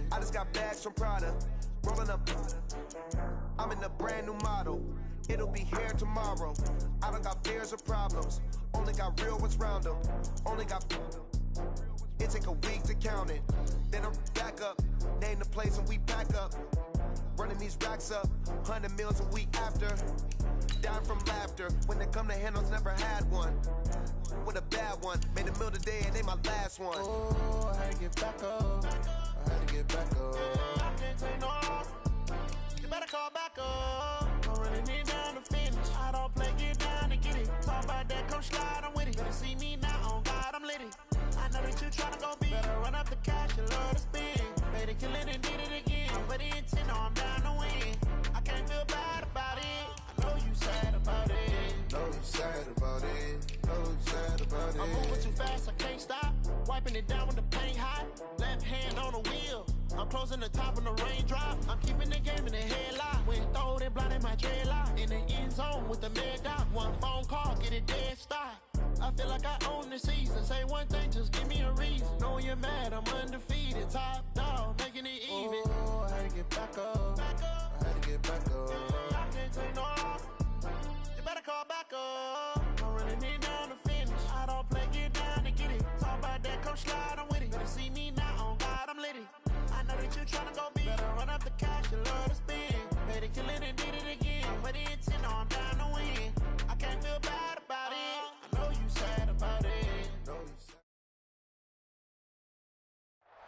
I just got bags from Prada, rolling up. I'm in a brand new model. It'll be here tomorrow. I don't got fears or problems. Only got real ones round them. Only got. It take a week to count it. Then I'm back up. Name the place and we pack up. Running these racks up. 100 meals a week after. Down from laughter. When they come to handles, never had one. With a bad one. Made a meal today and they my last one. Oh, I had to get back up. I had to get back up. I can't take no off. You better call back up. I'm running it down to finish. I don't play, get down to get it. Talk about that, come slide, I'm with it. Better see me now, on God, I'm lit it. I know that you tryna go big. Better run up the cash, you love to spin. Made it, kill it, and did it again. But the intent, no, I'm down to win. I can't feel bad about it. I know you sad about it. Know you sad about it. Know you sad about it. I'm moving too fast, I can't stop. Wiping it down with the paint hot. Left hand on the wheel. I'm closing the top on the raindrop. I'm keeping the game in the headlock. Went throwed and blinded my dreadlock. In the end zone with the mad dot. One phone call, get it dead stop. I feel like I own the season. Say one thing, just give me a reason. Know you're mad, I'm undefeated. Top dog, making it even. Oh, I had to get back up. I had to get back up. I can't take no loss. You better call back up. I'm running it down to finish. I don't play, get down to get it. Talk about that, come slide, I'm with it. Better see me now, on God, I'm litty. I know that you're trying to go big. Better run up the cash, you love to spend. Made it, kill it, and did it again. But the intent, no, I'm down to win. I can't feel bad about it. I know you sad about it.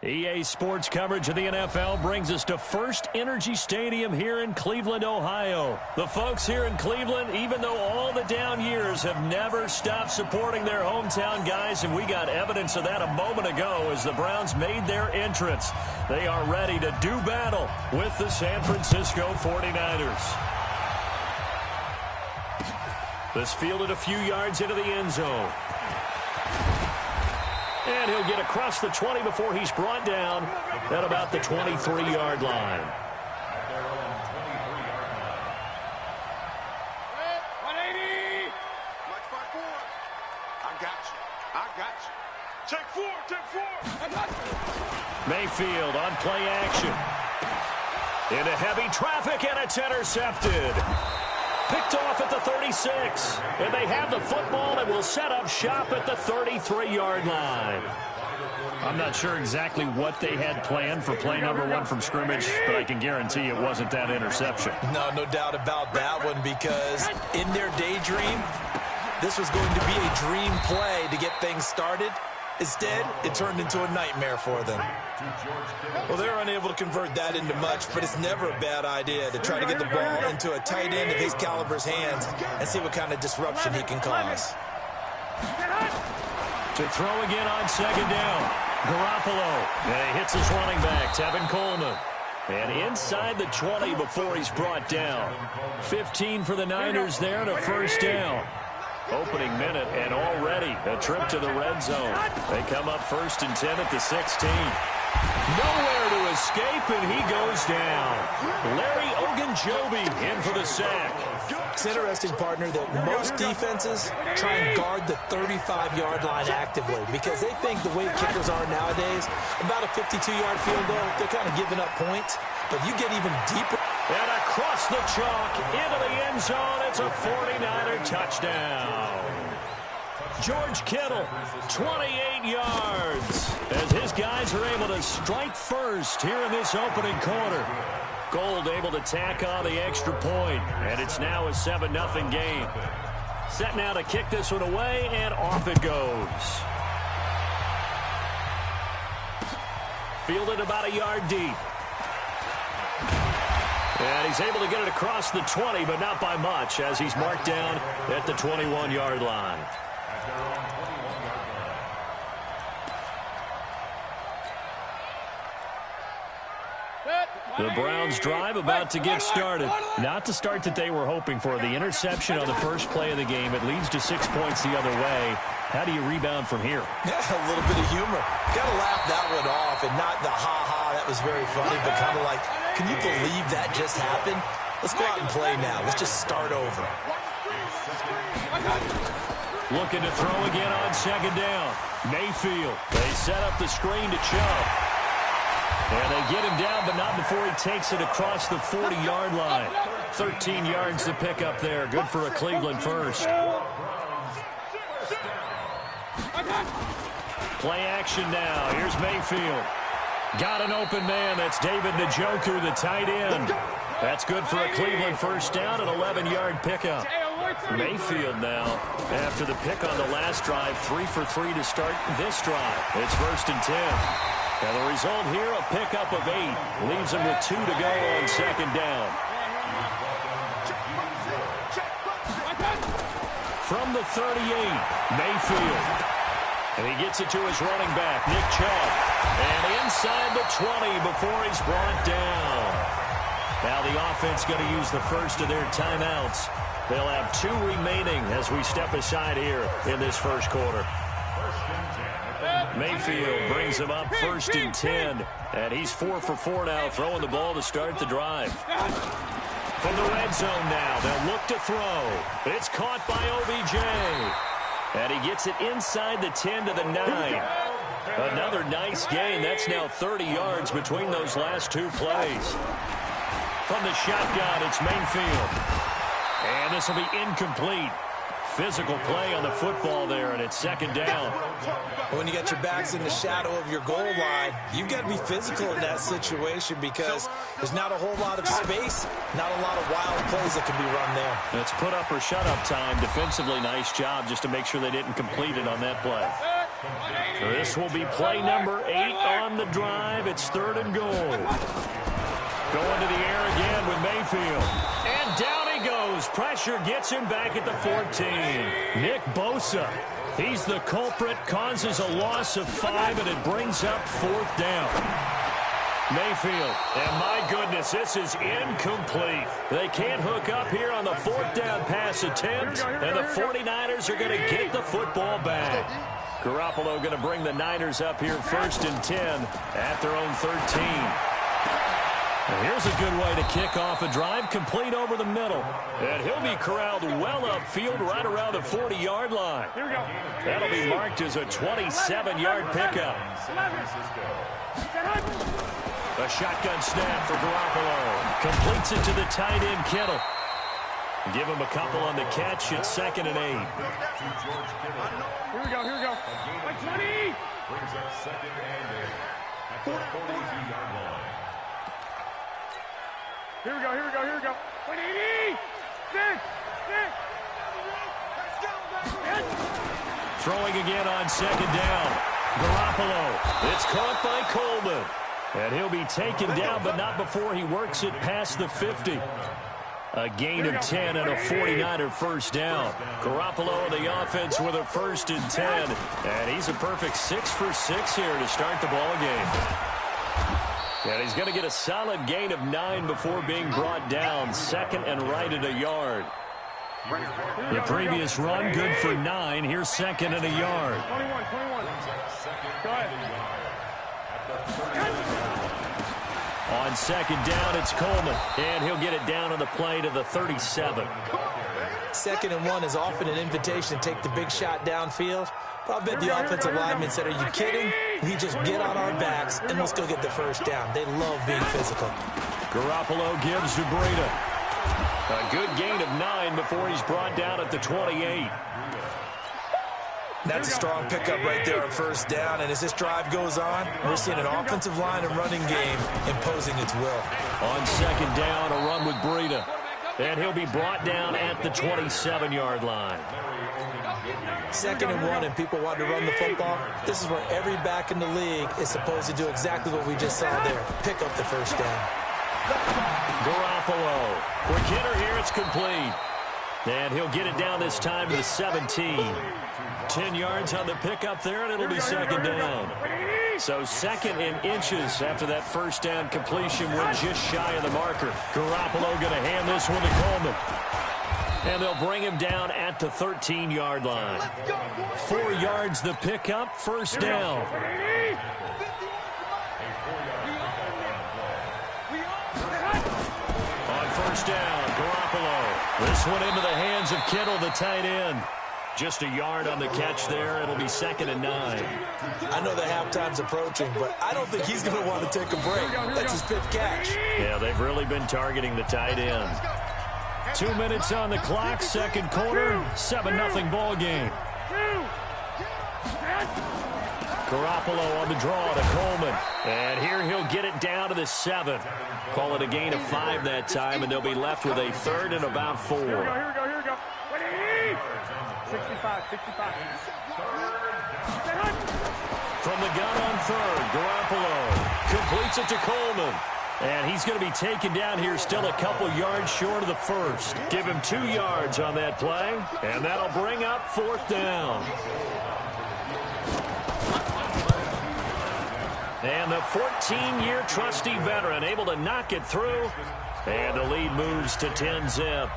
EA Sports coverage of the NFL brings us to First Energy Stadium here in Cleveland, Ohio. The folks here in Cleveland, even though all the down years, have never stopped supporting their hometown guys, and we got evidence of that a moment ago as the Browns made their entrance. They are ready to do battle with the San Francisco 49ers. This fielded a few yards into the end zone. And he'll get across the 20 before he's brought down at about the 23-yard line. 180. Like 5-4. I got you. Take four. I got you. Mayfield on play action. Into heavy traffic, and it's intercepted. Picked off at the 36, and they have the football and will set up shop at the 33-yard line. I'm not sure exactly what they had planned for play number one from scrimmage, but I can guarantee it wasn't that interception. No doubt about that one, because in their daydream, this was going to be a dream play to get things started. Instead, it turned into a nightmare for them. Well, they're unable to convert that into much, but it's never a bad idea to try to get the ball into a tight end of his caliber's hands and see what kind of disruption he can cause. To throw again on second down, Garoppolo. And he hits his running back, Tevin Coleman. And inside the 20 before he's brought down. 15 for the Niners there and a first down. Opening minute, and already a trip to the red zone. They come up 1st and 10 at the 16. Nowhere to escape, and he goes down. Larry Ogunjobi in for the sack. It's interesting, partner, that most defenses try and guard the 35-yard line actively because they think the way kickers are nowadays, about a 52-yard field goal, they're kind of giving up points. But you get even deeper. And across the chalk, into the end zone, it's a 49er touchdown. George Kittle, 28 yards, as his guys are able to strike first here in this opening quarter. Gold able to tack on the extra point, and it's now a 7-0 game. Set now to kick this one away, and off it goes. Fielded about a yard deep. And he's able to get it across the 20, but not by much, as he's marked down at the 21-yard line. The Browns drive about to get started. Not the start that they were hoping for. The interception on the first play of the game. It leads to 6 points the other way. How do you rebound from here? Yeah, a little bit of humor. Got to laugh that one off, and not the ha-ha, that was very funny, but kind of like, can you believe that just happened? Let's go out and play now. Let's just start over. Looking to throw again on second down. Mayfield. They set up the screen to Chubb. And they get him down, but not before he takes it across the 40-yard line. 13 yards to pick up there. Good for a Cleveland first. Play action now. Here's Mayfield. Got an open man. That's David Njoku, the tight end. That's good for a Cleveland first down, an 11-yard pickup. Mayfield now, after the pick on the last drive, 3 for 3 to start this drive. It's 1st and 10. And the result here, a pickup of 8. Leaves him with 2 to go on second down. From the 38, Mayfield. And he gets it to his running back, Nick Chubb. And inside the 20 before he's brought down. Now the offense going to use the first of their timeouts. They'll have 2 remaining as we step aside here in this first quarter. 1st and 10. Mayfield brings him up 1st and 10. And he's 4 for 4 now, throwing the ball to start the drive. From the red zone now, they'll look to throw. It's caught by OBJ. And he gets it inside the 10 to the 9. Another nice gain. That's now 30 yards between those last two plays. From the shotgun, it's Mayfield. And this will be incomplete. Physical play on the football there, and it's 2nd down. When you got your backs in the shadow of your goal line, you've got to be physical in that situation because there's not a whole lot of space, not a lot of wild plays that can be run there. It's put up or shut up time. Defensively, nice job just to make sure they didn't complete it on that play. This will be play number 8 on the drive. It's 3rd and goal. Going to the air again with Mayfield. And down he goes. Pressure gets him back at the 14. Nick Bosa, he's the culprit, causes a loss of 5, and it brings up 4th down. Mayfield, and my goodness, this is incomplete. They can't hook up here on the 4th down pass attempt, and the 49ers are going to get the football back. Garoppolo going to bring the Niners up here 1st and 10 at their own 13. And here's a good way to kick off a drive, complete over the middle. And he'll be corralled well upfield right around the 40-yard line. Here we go. That'll be marked as a 27-yard pickup. A shotgun snap for Garoppolo. Completes it to the tight end, Kittle. Give him a couple on the catch. It's 2nd and 8. Here we go, here we go. Like 20! Brings up 2nd and 8 at the 42-yard line. Here we go, here we go, here we go. 180! 6! Throwing again on 2nd down. Garoppolo. It's caught by Coleman. And he'll be taken down, but not before he works it past the 50. A gain of 10 and a 49er 1st down. Garoppolo and the offense with a 1st and 10. And he's a perfect 6 for 6 here to start the ball game. And he's going to get a solid gain of 9 before being brought down. 2nd and right at a yard. The previous run good for 9. Here's 2nd and a yard. 21. Go ahead. On 2nd down, it's Coleman. And he'll get it down on the play to the 37. 2nd and 1 is often an invitation to take the big shot downfield. But I bet the offensive lineman said, are you kidding? We just get on our backs and let's go get the 1st down. They love being physical. Garoppolo gives to Breida. A good gain of 9 before he's brought down at the 28. That's a strong pickup right there on 1st down. And as this drive goes on, we're seeing an offensive line and running game imposing its will. On 2nd down, a run with Breida. And he'll be brought down at the 27-yard line. 2nd and 1, and people want to run the football. This is where every back in the league is supposed to do exactly what we just saw there. Pick up the 1st down. Garoppolo. Quick hitter here, it's complete. And he'll get it down this time to the 17. 10 yards on the pickup there, and it'll be 2nd down. So 2nd in inches after that 1st down completion. We're just shy of the marker. Garoppolo going to hand this one to Coleman. And they'll bring him down at the 13-yard line. 4 yards the pickup, 1st down. On 1st down, Garoppolo. This one into the hands of Kittle, the tight end. Just a yard on the catch there. It'll be 2nd and 9. I know the halftime's approaching, but I don't think he's going to want to take a break. That's his 5th catch. Yeah, they've really been targeting the tight end. 2 minutes on the clock, 2nd quarter, 7-0 ball game. Garoppolo on the draw to Coleman. And here he'll get it down to the 7. Call it a gain of 5 that time, and they'll be left with a 3rd and about 4. Here we go. 65. From the gun on 3rd, Garoppolo completes it to Coleman. And he's going to be taken down here still a couple yards short of the 1st. Give him 2 yards on that play, and that'll bring up 4th down. And the 14-year trusty veteran able to knock it through. And the lead moves to 10-zip.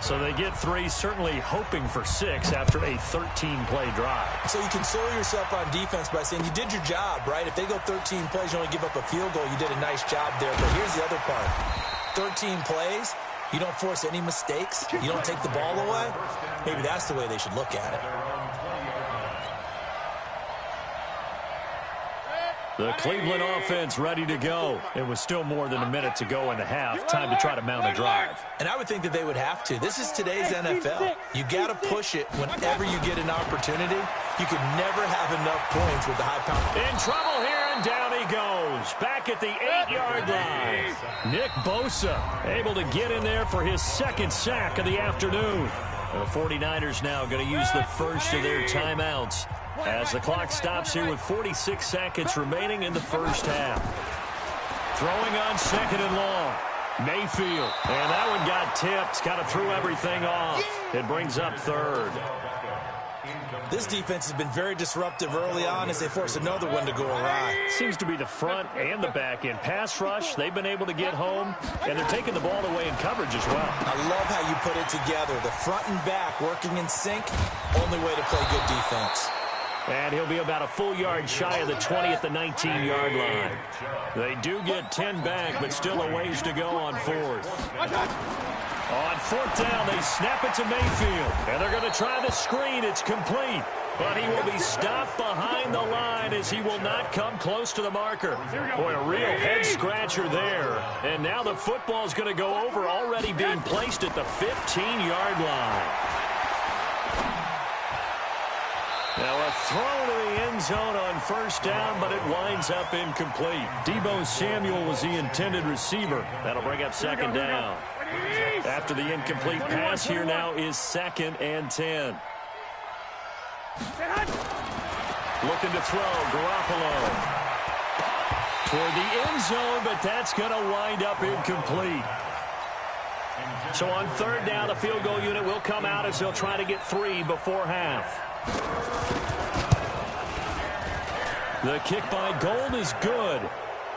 So they get 3, certainly hoping for 6 after a 13-play drive. So you console yourself on defense by saying you did your job, right? If they go 13 plays, you only give up a field goal, you did a nice job there. But here's the other part. 13 plays, you don't force any mistakes, you don't take the ball away. Maybe that's the way they should look at it. The Cleveland offense ready to go. It was still more than a minute to go in the half. Time to try to mount a drive. And I would think that they would have to. This is today's NFL. You got to push it whenever you get an opportunity. You could never have enough points with the high power. In trouble here, and down he goes. Back at the 8-yard line. Nick Bosa able to get in there for his second sack of the afternoon. The 49ers now going to use the first of their timeouts as the clock stops here with 46 seconds remaining in the first half. Throwing on 2nd and long. Mayfield. And that one got tipped. Kind of threw everything off. It brings up 3rd. This defense has been very disruptive early on as they force another one to go awry. Seems to be the front and the back end. Pass rush, they've been able to get home, and they're taking the ball away in coverage as well. I love how you put it together. The front and back working in sync, only way to play good defense. And he'll be about a full yard shy of the 20 at the 19-yard line. They do get 10 back, but still a ways to go on 4th. On 4th down, they snap it to Mayfield. And they're going to try the screen. It's complete. But he will be stopped behind the line as he will not come close to the marker. Boy, a real head-scratcher there. And now the football is going to go over, already being placed at the 15-yard line. Now a throw to the end zone on 1st down, but it winds up incomplete. Deebo Samuel was the intended receiver. That'll bring up 2nd down. After the incomplete pass, here now is 2nd and 10. Looking to throw, Garoppolo. Toward the end zone, but that's going to wind up incomplete. So on 3rd down, the field goal unit will come out as they'll try to get 3 before half. The kick by Gold is good.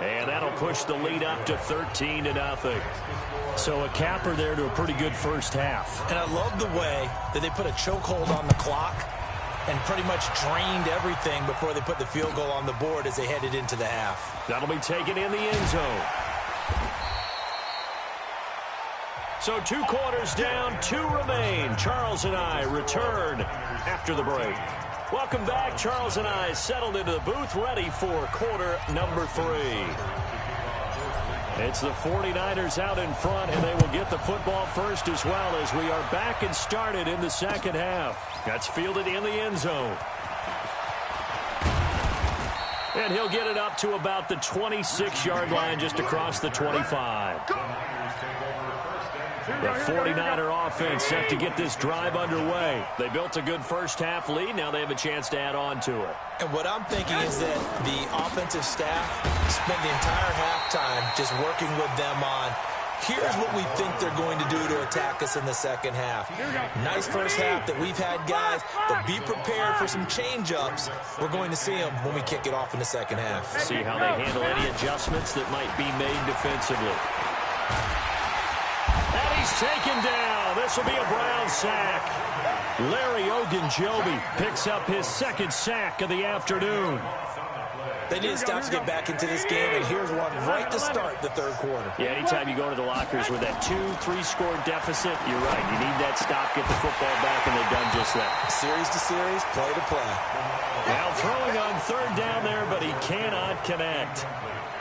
And that'll push the lead up to 13-0. So a capper there to a pretty good first half. And I love the way that they put a chokehold on the clock and pretty much drained everything before they put the field goal on the board as they headed into the half. That'll be taken in the end zone. So 2 quarters down, 2 remain. Charles and I return after the break. Welcome back. Charles and I settled into the booth, ready for quarter number 3. It's the 49ers out in front, and they will get the football first as well as we are back and started in the second half. That's fielded in the end zone. And he'll get it up to about the 26-yard line, just across the 25. The 49er offense set to get this drive underway. They built a good first half lead. Now they have a chance to add on to it. And what I'm thinking is that the offensive staff spent the entire halftime just working with them on, here's what we think they're going to do to attack us in the second half. Nice first half that we've had, guys, but be prepared for some change-ups. We're going to see them when we kick it off in the second half. See how they handle any adjustments that might be made defensively. And he's taken down. This will be a Brown sack. Larry Ogunjobi picks up his second sack of the afternoon. They need to stop to get back into this game, and here's one right to start the third quarter. Yeah, anytime you go to the lockers with that 2-3 score deficit, you're right. You need that stop, get the football back, and they've done just that. Series to series, play to play. Now throwing on 3rd down there, but he cannot connect.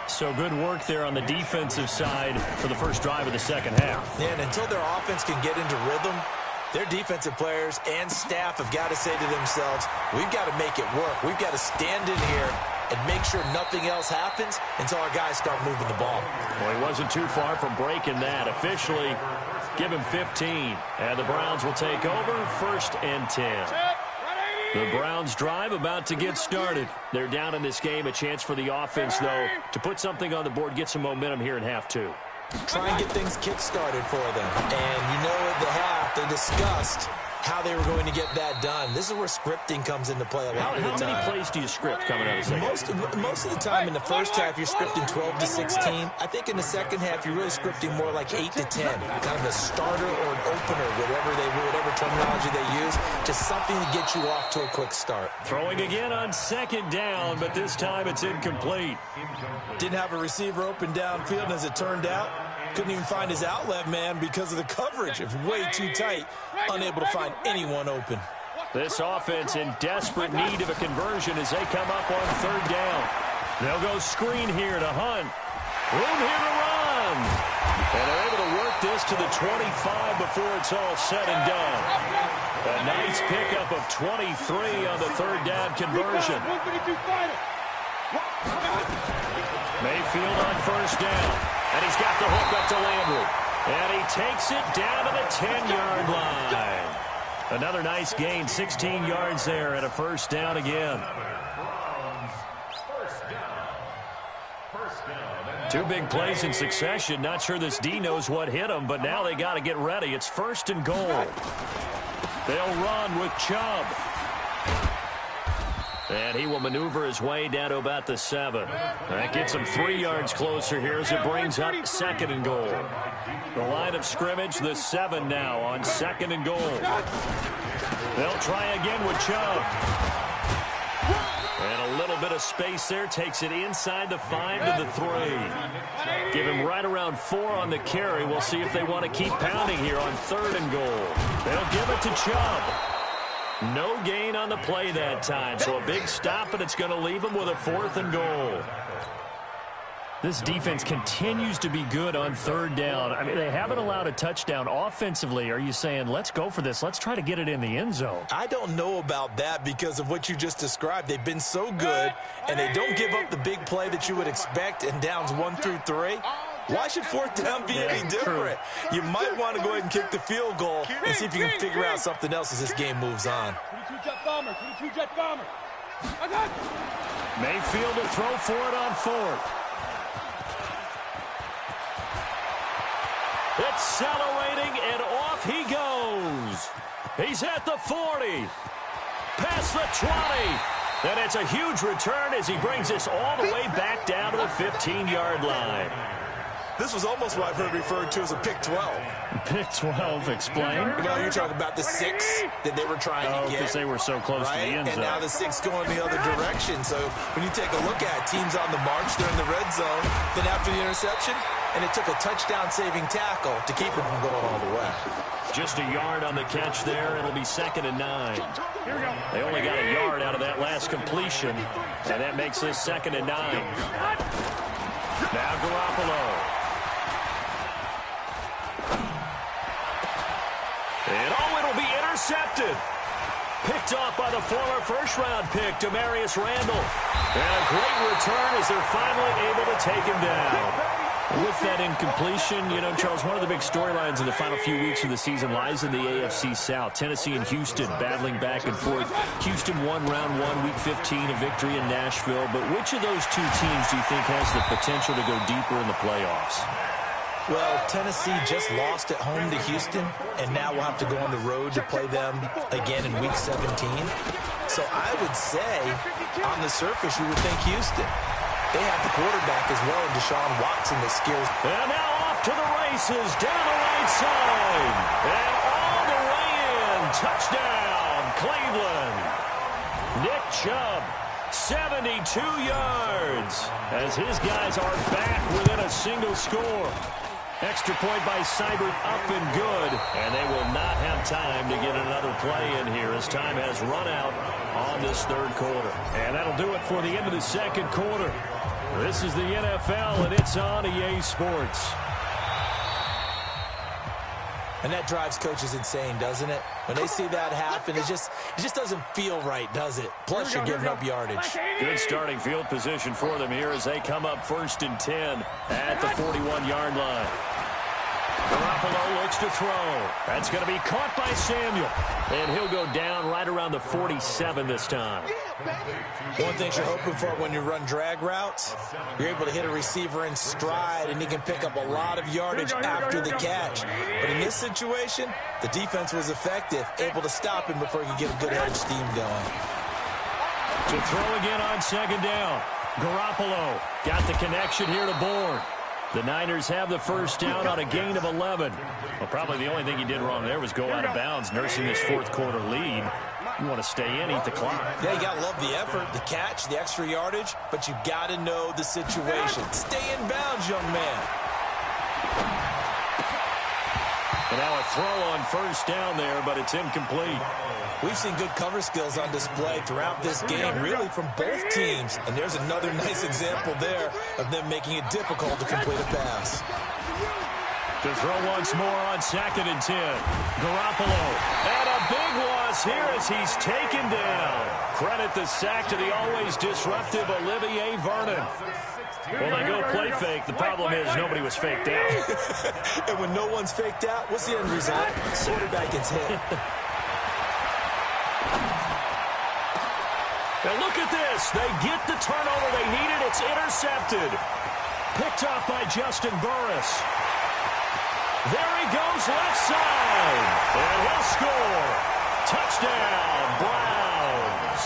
So good work there on the defensive side for the first drive of the second half. Yeah, and until their offense can get into rhythm, their defensive players and staff have got to say to themselves, we've got to make it work. We've got to stand in here and make sure nothing else happens until our guys start moving the ball. Well, he wasn't too far from breaking that. Officially, give him 15. And the Browns will take over, 1st and 10. The Browns drive about to get started. They're down in this game. A chance for the offense, though, to put something on the board, get some momentum here in half 2. Try and get things kick-started for them. And you know at the half, they discussed how they were going to get that done. This is where scripting comes into play a lot of the time. How many plays do you script coming out of the second? Most of the time in the first half, you're scripting 12 to 16. I think in the second half, you're really scripting more like 8 to 10. Kind of a starter or an opener, whatever terminology they use. Just something to get you off to a quick start. Throwing again on second down, but this time it's incomplete. Didn't have a receiver open downfield, and as it turned out, couldn't even find his outlet man because of the coverage. It was way too tight, unable to find anyone open. This offense in desperate need of a conversion as they come up on third down. They'll go screen here to Hunt. Room here to run. And they're able to work this to the 25 before it's all said and done. A nice pickup of 23 on the third down conversion. Mayfield on first down. And he's got the hook up to Landry. And he takes it down to the 10-yard line. Another nice gain, 16 yards there and a first down again. Two big plays in succession. Not sure this D knows what hit him, but now they got to get ready. It's first and goal. They'll run with Chubb. And he will maneuver his way down to about the 7. That gets him 3 yards closer here as it brings up second and goal. The line of scrimmage, the 7 now on second and goal. They'll try again with Chubb. And a little bit of space there, takes it inside the 5 to the 3. Give him right around 4 on the carry. We'll see if they want to keep pounding here on third and goal. They'll give it to Chubb. No gain on the play that time, so a big stop, and it's going to leave them with a 4th and goal. This defense continues to be good on third down. I mean, they haven't allowed a touchdown offensively. Are you saying, let's go for this? Let's try to get it in the end zone. I don't know about that because of what you just described. They've been so good, and they don't give up the big play that you would expect in downs 1 through 3. Why should fourth down be any different? You might want to go ahead and kick the field goal and see if you can figure out something else as this game moves on. 22-jet bomber, 22-jet bomber. Mayfield to throw for it on 4th. Accelerating, and off he goes. He's at the 40. Past the 20. And it's a huge return as he brings us all the way back down to the 15-yard line. This was almost what I've heard referred to as a pick 12. Pick 12, explain. Well, you're talking about the 6 that they were trying to get. Because they were so close to the end zone. And now the 6 going the other direction. So when you take a look at teams on the march, they're in the red zone. Then after the interception, and it took a touchdown-saving tackle to keep them from going all the way. Just a yard on the catch there. It'll be 2nd and 9. They only got a yard out of that last completion, and that makes this 2nd and 9. Now Garoppolo. And it'll be intercepted. Picked off by the former first-round pick, Demarius Randall. And a great return as they're finally able to take him down. With that incompletion, Charles, one of the big storylines in the final few weeks of the season lies in the AFC South. Tennessee and Houston battling back and forth. Houston won round 1, week 15, a victory in Nashville. But which of those two teams do you think has the potential to go deeper in the playoffs? Well, Tennessee just lost at home to Houston, and now we'll have to go on the road to play them again in week 17. So I would say, on the surface, you would think Houston. They have the quarterback as well, and Deshaun Watson that scares. And now off to the races, down the right side. And all the way in. Touchdown, Cleveland. Nick Chubb, 72 yards, as his guys are back within a single score. Extra point by Seibert, up and good. And they will not have time to get another play in here as time has run out on this third quarter. And that'll do it for the end of the second quarter. This is the NFL, and it's on EA Sports. And that drives coaches insane, doesn't it? When they see that happen, it just doesn't feel right, does it? Plus, you're giving up yardage. Good starting field position for them here as they come up 1st and 10 at the 41-yard line. Garoppolo looks to throw. That's going to be caught by Samuel. And he'll go down right around the 47 this time. One thing you're hoping for when you run drag routes, you're able to hit a receiver in stride, and he can pick up a lot of yardage after the catch. But in this situation, the defense was effective, able to stop him before he could get a good head of steam going. To throw again on second down. Garoppolo got the connection here to Bourne. The Niners have the first down on a gain of 11. Well, probably the only thing he did wrong there was go out of bounds, nursing this fourth quarter lead. You want to stay in, eat the clock. Yeah, you got to love the effort, the catch, the extra yardage, but you got to know the situation. Stay in bounds, young man. And now a throw on first down there, but it's incomplete. We've seen good cover skills on display throughout this game, really from both teams. And there's another nice example there of them making it difficult to complete a pass. To throw once more on 2nd and 10. Garoppolo. And a big loss here as he's taken down. Credit the sack to the always disruptive Olivier Vernon. Well, they go play fake. The problem is nobody was faked out. And when no one's faked out, what's the end result? Quarterback gets hit. Now look at this. They get the turnover they needed. It's intercepted. Picked up by Justin Burris. There he goes left side. And he'll score. Touchdown, Browns.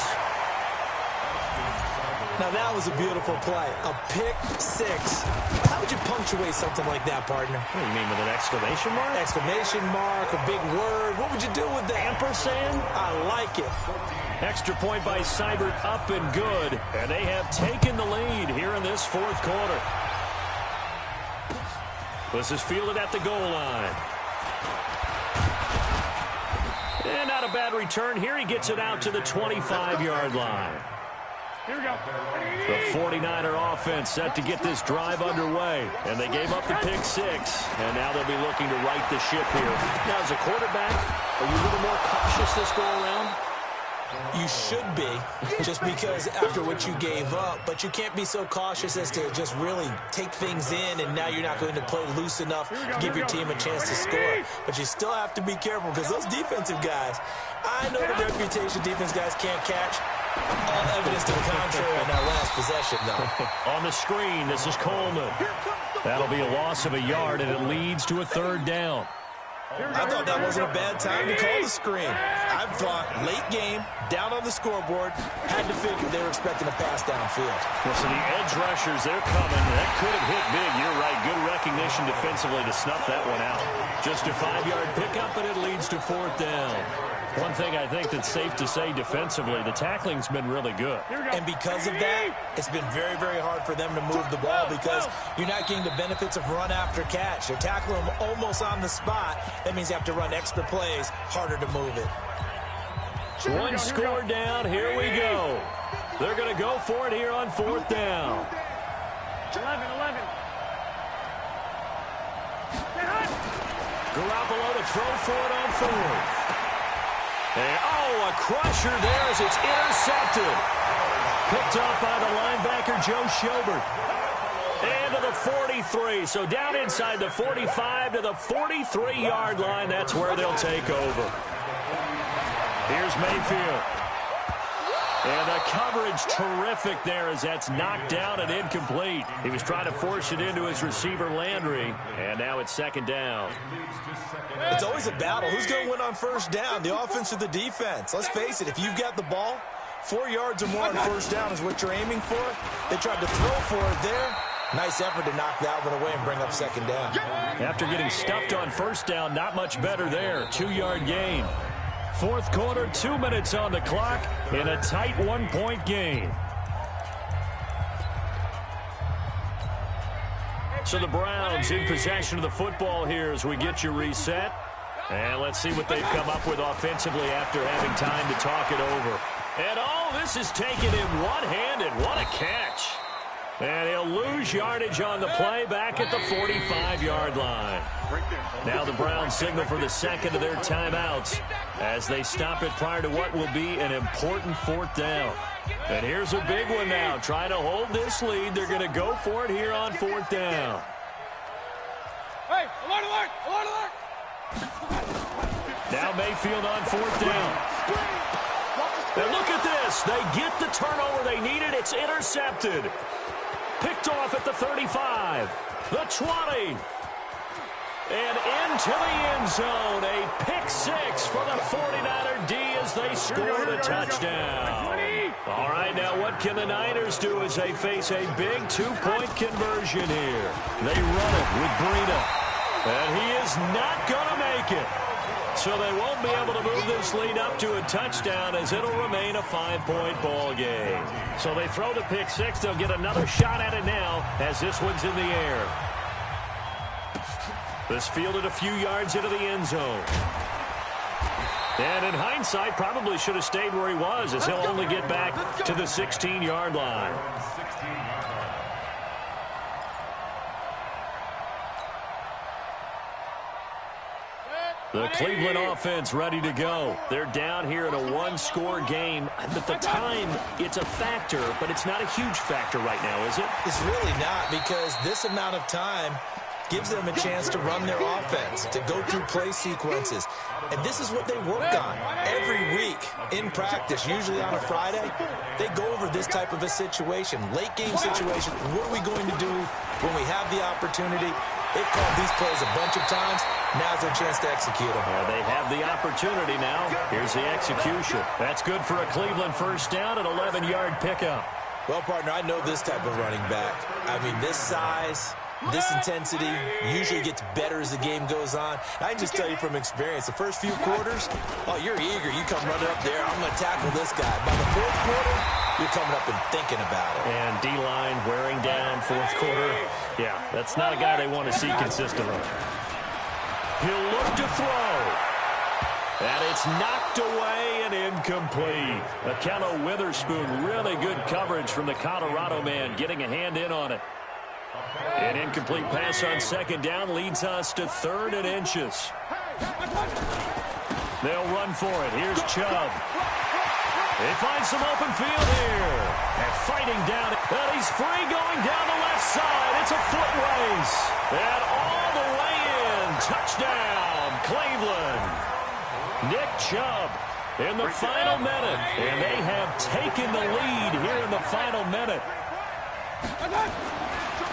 Now that was a beautiful play. A pick six. How would you punctuate something like that, partner? What do you mean, with an exclamation mark? Exclamation mark, a big word. What would you do with that? Ampersand? I like it. Extra point by Seibert, up and good. And they have taken the lead here in this fourth quarter. This is fielded at the goal line. And not a bad return here. He gets it out to the 25-yard line. Here we go. The 49er offense set to get this drive underway. And they gave up the pick six. And now they'll be looking to right the ship here. Now, as a quarterback, are you a little more cautious this go around? You should be, just because after what you gave up. But you can't be so cautious as to just really take things in, and now you're not going to play loose enough to give your team a chance to score. But you still have to be careful, because those defensive guys, I know the reputation defense guys can't catch. All evidence to the contrary in that last possession, though. On the screen, this is Coleman. That'll be a loss of a yard, and it leads to a third down. I thought that wasn't a bad time to call the screen. I thought late game, down on the scoreboard, had to figure they were expecting a pass downfield. Well, so the edge rushers, they're coming. That could have hit big. You're right. Good recognition defensively to snuff that one out. Just a 5-yard pickup, and it leads to fourth down. One thing I think that's safe to say defensively, the tackling's been really good. And because of that, it's been very, very hard for them to move the ball, because you're not getting the benefits of run after catch. They're tackling them almost on the spot. That means you have to run extra plays, harder to move it. One score down. Here we go. They're going to go for it here on fourth down. 11. Garoppolo to throw for it on fourth. And, a crusher there as it's intercepted. Picked up by the linebacker, Joe Schobert. And to the 43. So down inside the 45 to the 43-yard line. That's where they'll take over. Here's Mayfield. And the coverage terrific there as that's knocked down and incomplete. He was trying to force it into his receiver, Landry. And now it's second down. It's always a battle. Who's going to win on first down, the offense or the defense? Let's face it, if you've got the ball, 4 yards or more on first down is what you're aiming for. They tried to throw for it there. Nice effort to knock that one away and bring up second down. After getting stuffed on first down, not much better there. 2-yard gain. Fourth quarter, 2 minutes on the clock in a tight 1-point game. So the Browns in possession of the football here as we get you reset. And let's see what they've come up with offensively after having time to talk it over. And this is taken in one-handed. What a catch. And he'll lose yardage on the play back at the 45-yard line. Now the Browns signal for the second of their timeouts as they stop it prior to what will be an important fourth down. And here's a big one now. Trying to hold this lead. They're going to go for it here on fourth down. Hey, alert! Now Mayfield on 4th down. And look at this. They get the turnover they needed. It's intercepted. Picked off at the 35. The 20. And into the end zone. A pick 6 for the 49er D as they scored a touchdown. All right, now what can the Niners do as they face a big 2-point conversion here? They run it with Breida. And he is not going to make it. So they won't be able to move this lead up to a touchdown as it'll remain a 5-point ball game. So they throw the pick 6. They'll get another shot at it now as this one's in the air. This fielded a few yards into the end zone. And in hindsight, probably should have stayed where he was as he'll only get back to the 16-yard line. The Cleveland offense ready to go. They're down here in a one-score game. At the time, it's a factor, but it's not a huge factor right now, is it? It's really not, because this amount of time gives them a chance to run their offense, to go through play sequences. And this is what they work on every week in practice, usually on a Friday. They go over this type of a situation, late-game situation. What are we going to do when we have the opportunity? They've called these plays a bunch of times. Now's their chance to execute them. Well, they have the opportunity now. Here's the execution. That's good for a Cleveland first down, an 11-yard pickup. Well, partner, I know this type of running back. I mean, this size, this intensity usually gets better as the game goes on. I can just tell you from experience, the first few quarters, oh, you're eager. You come running up there. I'm going to tackle this guy. By the fourth quarter, you're coming up and thinking about it. And D-line wearing down fourth quarter. Yeah, that's not a guy they want to see consistently. He'll look to throw. And it's knocked away and incomplete. Akello Witherspoon, really good coverage from the Colorado man, getting a hand in on it. An incomplete pass on second down leads us to 3rd and inches. They'll run for it. Here's Chubb. They find some open field here. And fighting down. And he's free going down the left side. It's a foot race. And all the way in. Touchdown, Cleveland. Nick Chubb in the final minute. And they have taken the lead here in the final minute.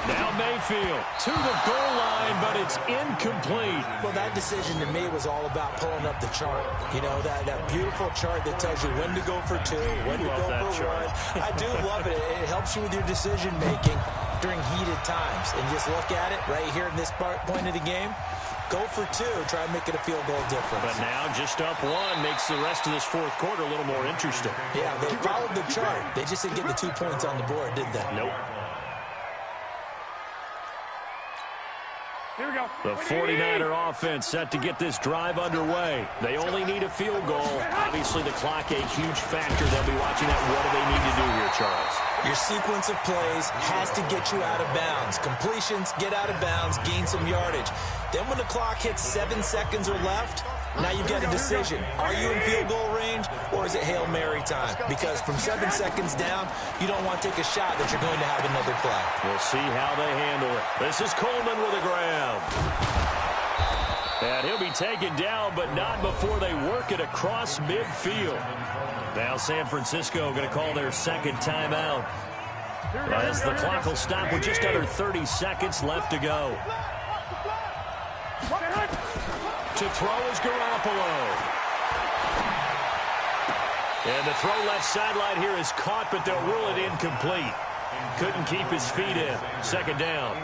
Now Mayfield to the goal line, but it's incomplete. Well, that decision to me was all about pulling up the chart. You know, that beautiful chart that tells you when to go for 2, when to go for 1. I do love it. It helps you with your decision-making during heated times. And just look at it right here in this point of the game. Go for 2. Try and make it a field goal difference. But now just up 1 makes the rest of this fourth quarter a little more interesting. Yeah, they followed the chart. They just didn't get the 2 points on the board, did they? Nope. Here we go. The 49er offense set to get this drive underway. They only need a field goal. Obviously, the clock a huge factor. They'll be watching that. What do they need to do here, Charles? Your sequence of plays has to get you out of bounds. Completions, get out of bounds, gain some yardage. Then when the clock hits 7 seconds or left, now you've got a decision. Are you in field goal range, or is it Hail Mary time? Because from 7 seconds down, you don't want to take a shot that you're going to have another play. We'll see how they handle it. This is Coleman with a grab. And he'll be taken down, but not before they work it across midfield. Now San Francisco going to call their second timeout, as the clock will stop with just under 30 seconds left to go. To throw is Garoppolo. And the throw left sideline here is caught, but they'll rule it incomplete. Couldn't keep his feet in. Second down.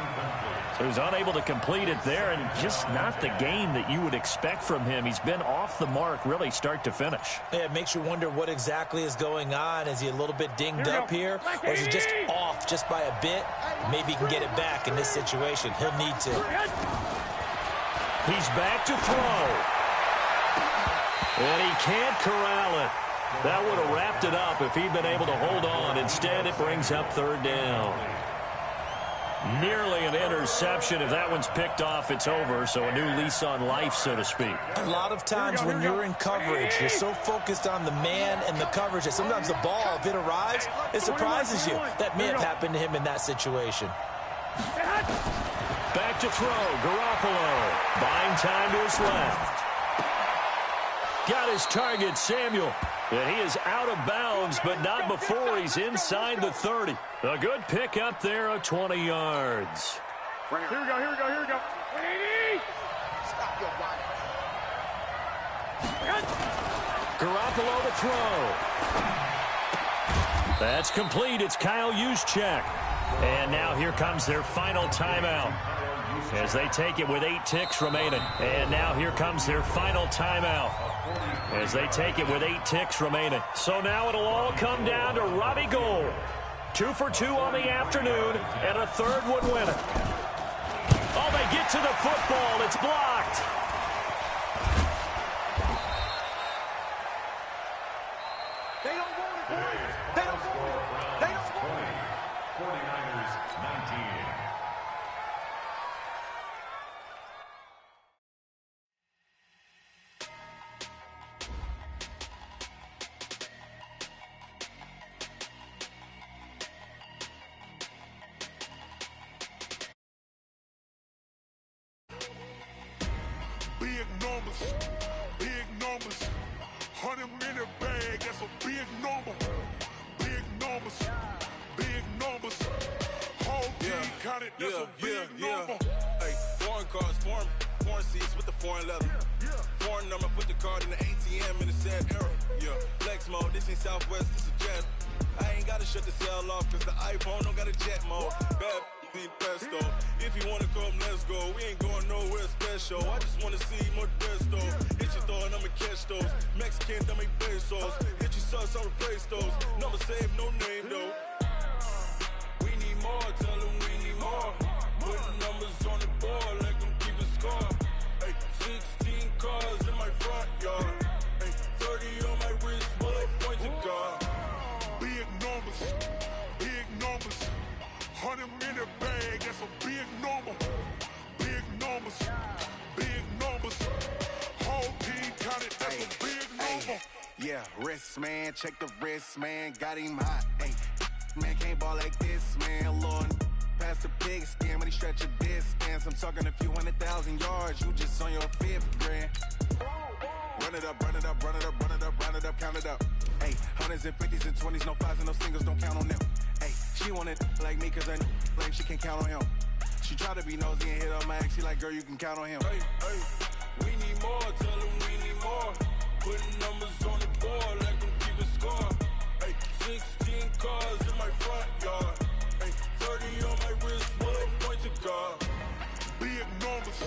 So he's unable to complete it there, and just not the game that you would expect from him. He's been off the mark really start to finish. Yeah, it makes you wonder what exactly is going on. Is he a little bit dinged up here, or is he just off just by a bit? Maybe he can get it back in this situation. He'll need to. He's back to throw. And he can't corral it. That would have wrapped it up if he'd been able to hold on. Instead, it brings up 3rd down. Nearly an interception. If that one's picked off, it's over. So a new lease on life, so to speak. A lot of times when you're in coverage, you're so focused on the man and the coverage that sometimes the ball, if it arrives, it surprises you. That may have happened to him in that situation. Back to throw. Garoppolo. Buying time to his left. Got his target, Samuel. And he is out of bounds, but not before he's inside the 30. A good pick up there of 20 yards. Here we go, here we go, here we go. Stop your body. Garoppolo to throw. That's complete. It's Kyle Juszczyk. And now here comes their final timeout as they take it with 8 ticks remaining. And now here comes their final timeout as they take it with 8 ticks remaining. So now it'll all come down to Robbie Gould. 2 for 2 on the afternoon, and a third would win it. Oh, they get to the football. It's blocked. They don't want it, boys. They don't want it. They don't want it. 49ers 19. Big numbers, big numbers. 100-minute bag, that's a big number. Big numbers, big numbers. Whole team counted, that's a big number. Hey, foreign cars, foreign seats with the foreign leather. Foreign number, put the card in the ATM in the sad era. Yeah, flex mode, this ain't Southwest, this is jet. I ain't gotta shut the cell off, cause the iPhone don't got a jet mode. Bad need pesto. If you wanna come, let's go. We ain't going nowhere special. I just wanna see more desto. Hit your throw and I'ma catch those. Mexican, I make pesos. Hit your sauce, I'll replace those. Number save, no name though. We need more, tell them we need more. Putting numbers on the board, let them keep a score. Hey, 16 cars in my front yard. Hey, 30 on my wrist, bullet point to God. Big numbers, big numbers. 100-minute bag, that's a big number. Big numbers, big numbers. Whole team counted, that's a big number. Yeah, wrist man, check the wrist man, got him hot. Hey, man can't ball like this, man. Lord, past the pig skin when he stretch a distance. I'm talking a few 100,000 yards, you just on your 5th grand. Run it up, run it up, run it up, run it up, run it up, count it up. Hey, 100s and 50s and 20s, no 5s and no singles, don't count on them. Hey, she wanted like me cause I blame she can't count on him. She tried to be nosy and hit up my ex, she like, girl, you can count on him. Hey, hey, we need more, tell them we need more. Putting numbers on the board, let them keep a score. Hey, 16 cars in my front yard. Hey, 30 on my wrist, bullet point to God. Big numbers,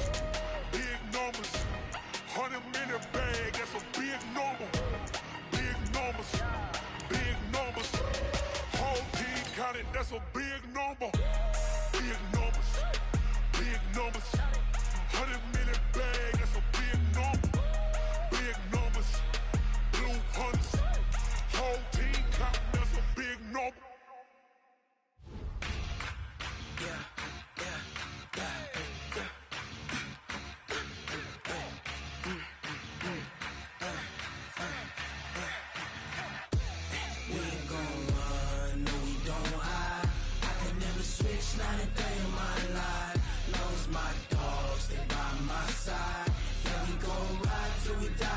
big numbers. 100-minute bag, that's a big number. Big numbers, big numbers. Whole team counted, that's a big number. Big numbers, big numbers. 100-minute bag, that's a big number. Big numbers, blue hunters. Whole team counting, that's a big number. Not a day in my life. Long as my dogs stay by my side. Yeah, we gon' ride till we die.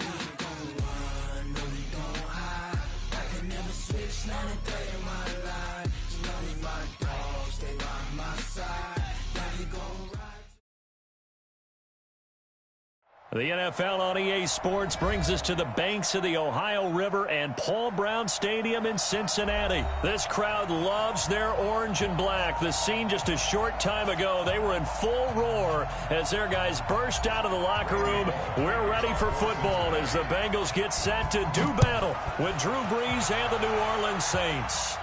We ain't gon' run, no we don't hide. I can never switch, not a day in my life. As long as my dogs stay by my side. Yeah, we gon' ride. The NFL on EA Sports brings us to the banks of the Ohio River and Paul Brown Stadium in Cincinnati. This crowd loves their orange and black. The scene just a short time ago, they were in full roar as their guys burst out of the locker room. We're ready for football as the Bengals get set to do battle with Drew Brees and the New Orleans Saints.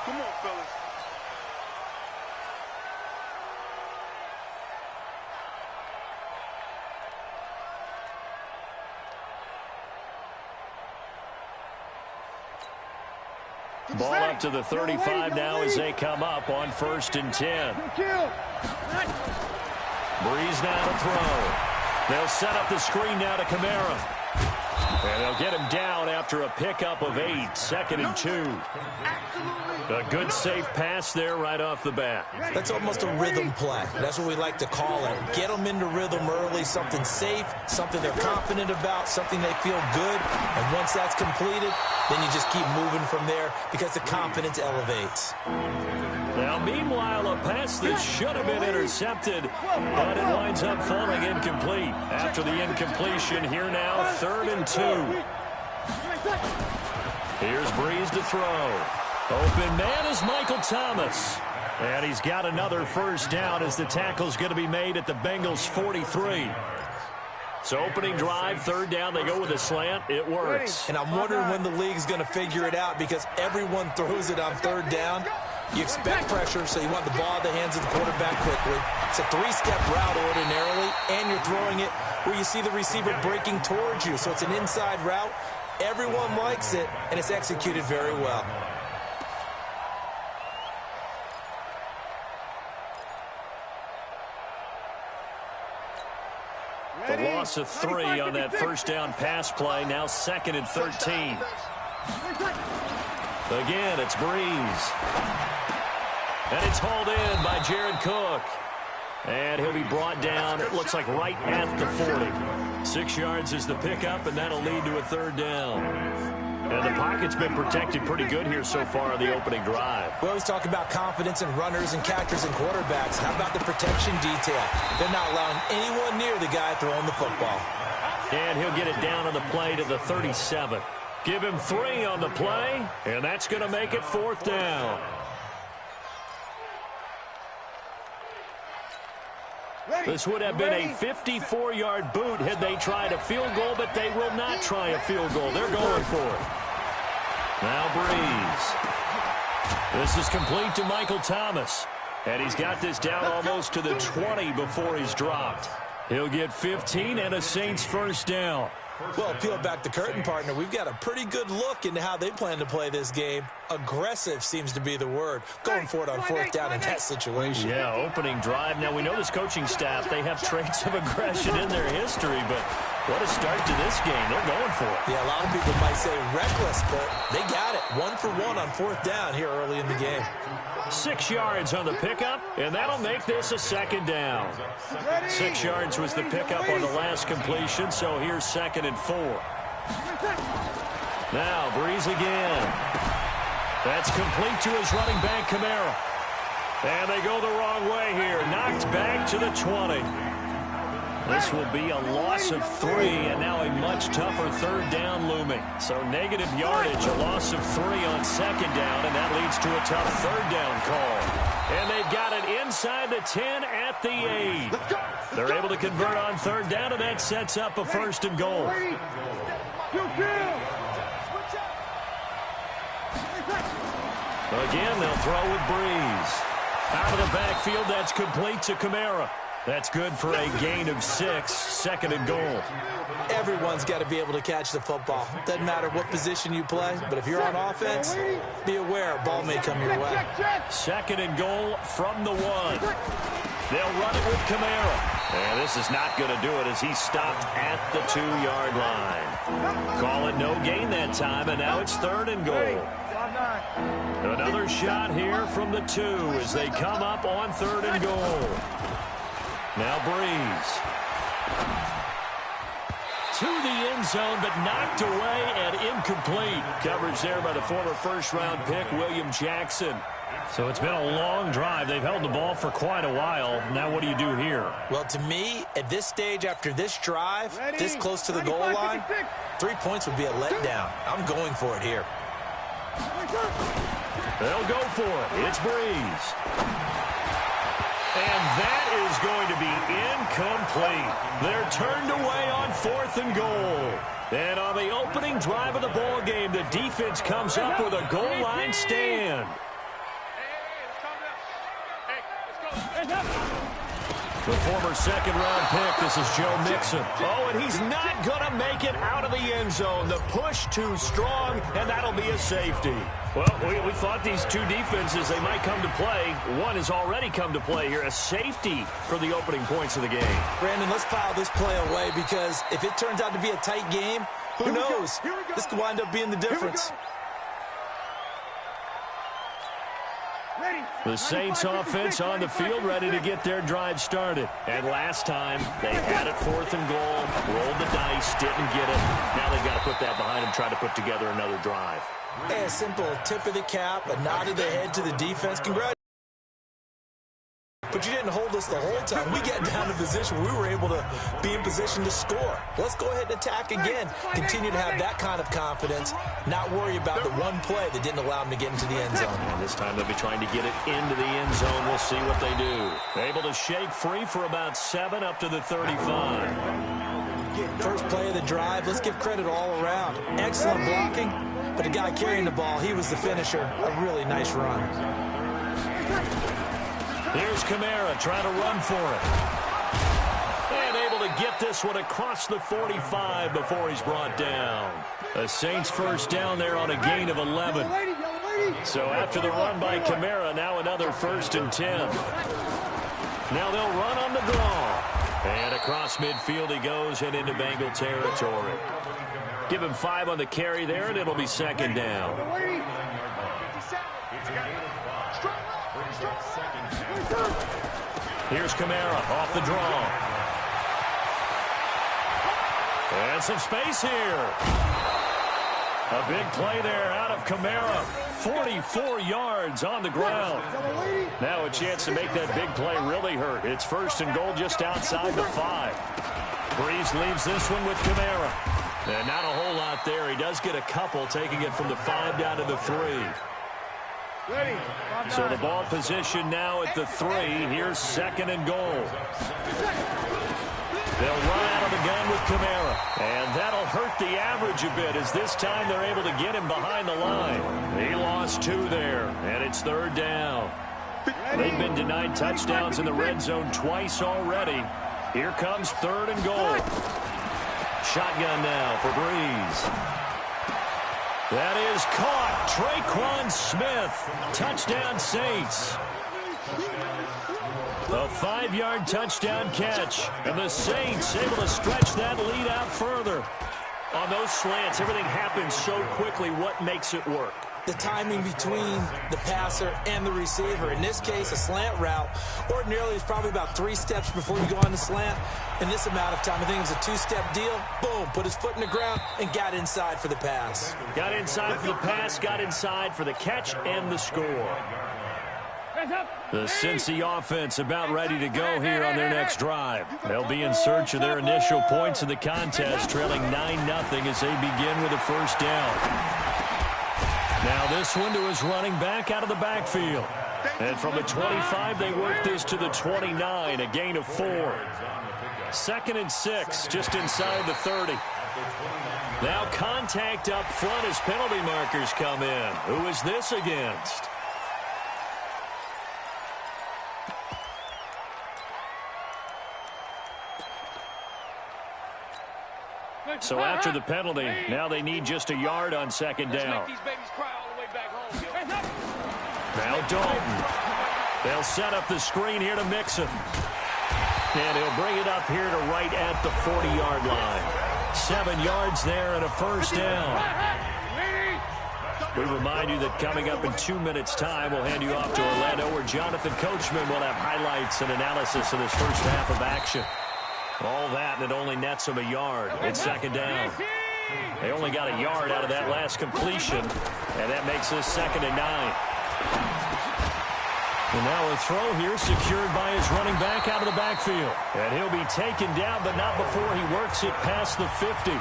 Come on, fellas. Ball up to the 35 now as they come up on 1st and 10. Brees now to throw. They'll set up the screen now to Kamara. And they'll get him down after a pickup of 8, 2nd and 2. A good safe pass there right off the bat. That's almost a rhythm play. That's what we like to call it. Get them into rhythm early, something safe, something they're confident about, something they feel good. And once that's completed, then you just keep moving from there because the confidence elevates. Now, meanwhile, a pass that should have been intercepted, but it winds up falling incomplete. After the incompletion, here now, 3rd and 2. Here's Breeze to throw. Open man is Michael Thomas. And he's got another first down as the tackle's going to be made at the Bengals' 43. So opening drive, 3rd down, they go with a slant. It works. And I'm wondering when the league's going to figure it out because everyone throws it on 3rd down. You expect pressure, so you want the ball in the hands of the quarterback quickly. It's a 3-step route ordinarily, and you're throwing it where you see the receiver breaking towards you. So it's an inside route. Everyone likes it, and it's executed very well. The loss of 3 on that first down pass play. Now 2nd and 13. Again, it's Breeze. And it's hauled in by Jared Cook. And he'll be brought down, it looks like right at the 40. 6 yards is the pickup, and that'll lead to a 3rd down. And the pocket's been protected pretty good here so far on the opening drive. We always talk about confidence in runners and catchers and quarterbacks. How about the protection detail? They're not allowing anyone near the guy throwing the football. And he'll get it down on the play to the 37. Give him 3 on the play, and that's going to make it 4th down. This would have been a 54-yard boot had they tried a field goal, but they will not try a field goal. They're going for it. Now Breeze. This is complete to Michael Thomas. And he's got this down almost to the 20 before he's dropped. He'll get 15 and a Saints first down. Well, peel back the curtain, partner. We've got a pretty good look into how they plan to play this game. Aggressive seems to be the word. Going for it on 4th down in that situation. Yeah, opening drive. Now, we know this coaching staff, they have traits of aggression in their history, but what a start to this game. They're going for it. Yeah, a lot of people might say reckless, but they got it. 1 for 1 on 4th down here early in the game. 6 yards on the pickup, and that'll make this a 2nd down. 6 yards was the pickup on the last completion, so here's 2nd and 4. Now, Breeze again. That's complete to his running back, Kamara. And they go the wrong way here. Knocked back to the 20. This will be a loss of 3, and now a much tougher 3rd down looming. So negative yardage, a loss of 3 on 2nd down, and that leads to a tough 3rd down call. And they've got it inside the 10 at the 8. They're able to convert on 3rd down, and that sets up a 1st and goal. Again, they'll throw with Breeze. Out of the backfield, that's complete to Kamara. That's good for a gain of 6, 2nd and goal. Everyone's got to be able to catch the football. Doesn't matter what position you play, but if you're on offense, be aware a ball may come your way. 2nd and goal from the 1. They'll run it with Kamara. And this is not going to do it as he's stopped at the 2-yard line. Call it no gain that time, and now it's 3rd and goal. Another shot here from the 2 as they come up on 3rd and goal. Now Breeze. To the end zone, but knocked away and incomplete. Coverage there by the former first-round pick, William Jackson. So it's been a long drive. They've held the ball for quite a while. Now what do you do here? Well, to me, at this stage, after this drive, this close to the goal line, 3 points would be a letdown. I'm going for it here. They'll go for it. It's Breeze. And that is going to be incomplete. They're turned away on 4th and goal. And on the opening drive of the ball game, the defense comes up with a goal line stand. The former second-round pick, this is Joe Mixon. Oh, and he's not going to make it out of the end zone. The push too strong, and that'll be a safety. Well, we thought these two defenses, they might come to play. One has already come to play here, a safety for the opening points of the game. Brandon, let's file this play away because if it turns out to be a tight game, Who knows? This could wind up being the difference. The Saints offense on the field, ready to get their drive started. And last time, they had it 4th and goal, rolled the dice, didn't get it. Now they've got to put that behind them, try to put together another drive. Hey, a simple tip of the cap, a nod of the head to the defense. Congratulations. But you didn't hold us the whole time. We got down to position where we were able to be in position to score. Let's go ahead and attack again. Continue to have that kind of confidence, not worry about the one play that didn't allow them to get into the end zone. And this time they'll be trying to get it into the end zone. We'll see what they do. Able to shake free for about 7 up to the 35. First play of the drive. Let's give credit all around. Excellent blocking, but the guy carrying the ball, he was the finisher. A really nice run. Here's Kamara trying to run for it. And able to get this one across the 45 before he's brought down. The Saints first down there on a gain of 11. So after the run by Kamara, now another 1st and 10. Now they'll run on the draw. And across midfield he goes and into Bengal territory. Give him 5 on the carry there, and it'll be 2nd down. Here's Kamara off the draw. And some space here. A big play there out of Kamara. 44 yards on the ground. Now a chance to make that big play really hurt. It's 1st and goal just outside the 5. Breeze leaves this one with Kamara. And not a whole lot there. He does get a couple, taking it from the 5 down to the 3. So the ball position now at the 3. Here's 2nd and goal. They'll run out of the gun with Kamara. And that'll hurt the average a bit, as this time they're able to get him behind the line. He lost 2 there, and it's 3rd down. They've been denied touchdowns in the red zone twice already. Here comes 3rd and goal. Shotgun now for Breeze. That is caught. Traquan Smith. Touchdown Saints. A 5-yard touchdown catch. And the Saints able to stretch that lead out further. On those slants, everything happens so quickly. What makes it work? The timing between the passer and the receiver. In this case, a slant route ordinarily is probably about 3 steps before you go on the slant. In this amount of time, I think it was a 2-step deal. Boom, put his foot in the ground and got inside for the pass. Got inside for the pass, got inside for the catch and the score. The Cincy offense about ready to go here on their next drive. They'll be in search of their initial points of the contest, trailing 9-0 as they begin with a 1st down. Now this one to his running back out of the backfield. And from the 25, they work this to the 29, a gain of 4. 2nd and 6, just inside the 30. Now contact up front as penalty markers come in. Who is this against? So after the penalty, now they need just a yard on 2nd down. Now Dalton. They'll set up the screen here to Mixon. And he'll bring it up here to right at the 40-yard line. 7 yards there and a 1st down. We remind you that coming up in 2 minutes' time, we'll hand you off to Orlando, where Jonathan Coachman will have highlights and analysis of this first half of action. All that, and it only nets them a yard. It's 2nd down. They only got a yard out of that last completion, and that makes this 2nd and 9. And now a throw here secured by his running back out of the backfield. And he'll be taken down, but not before he works it past the 50.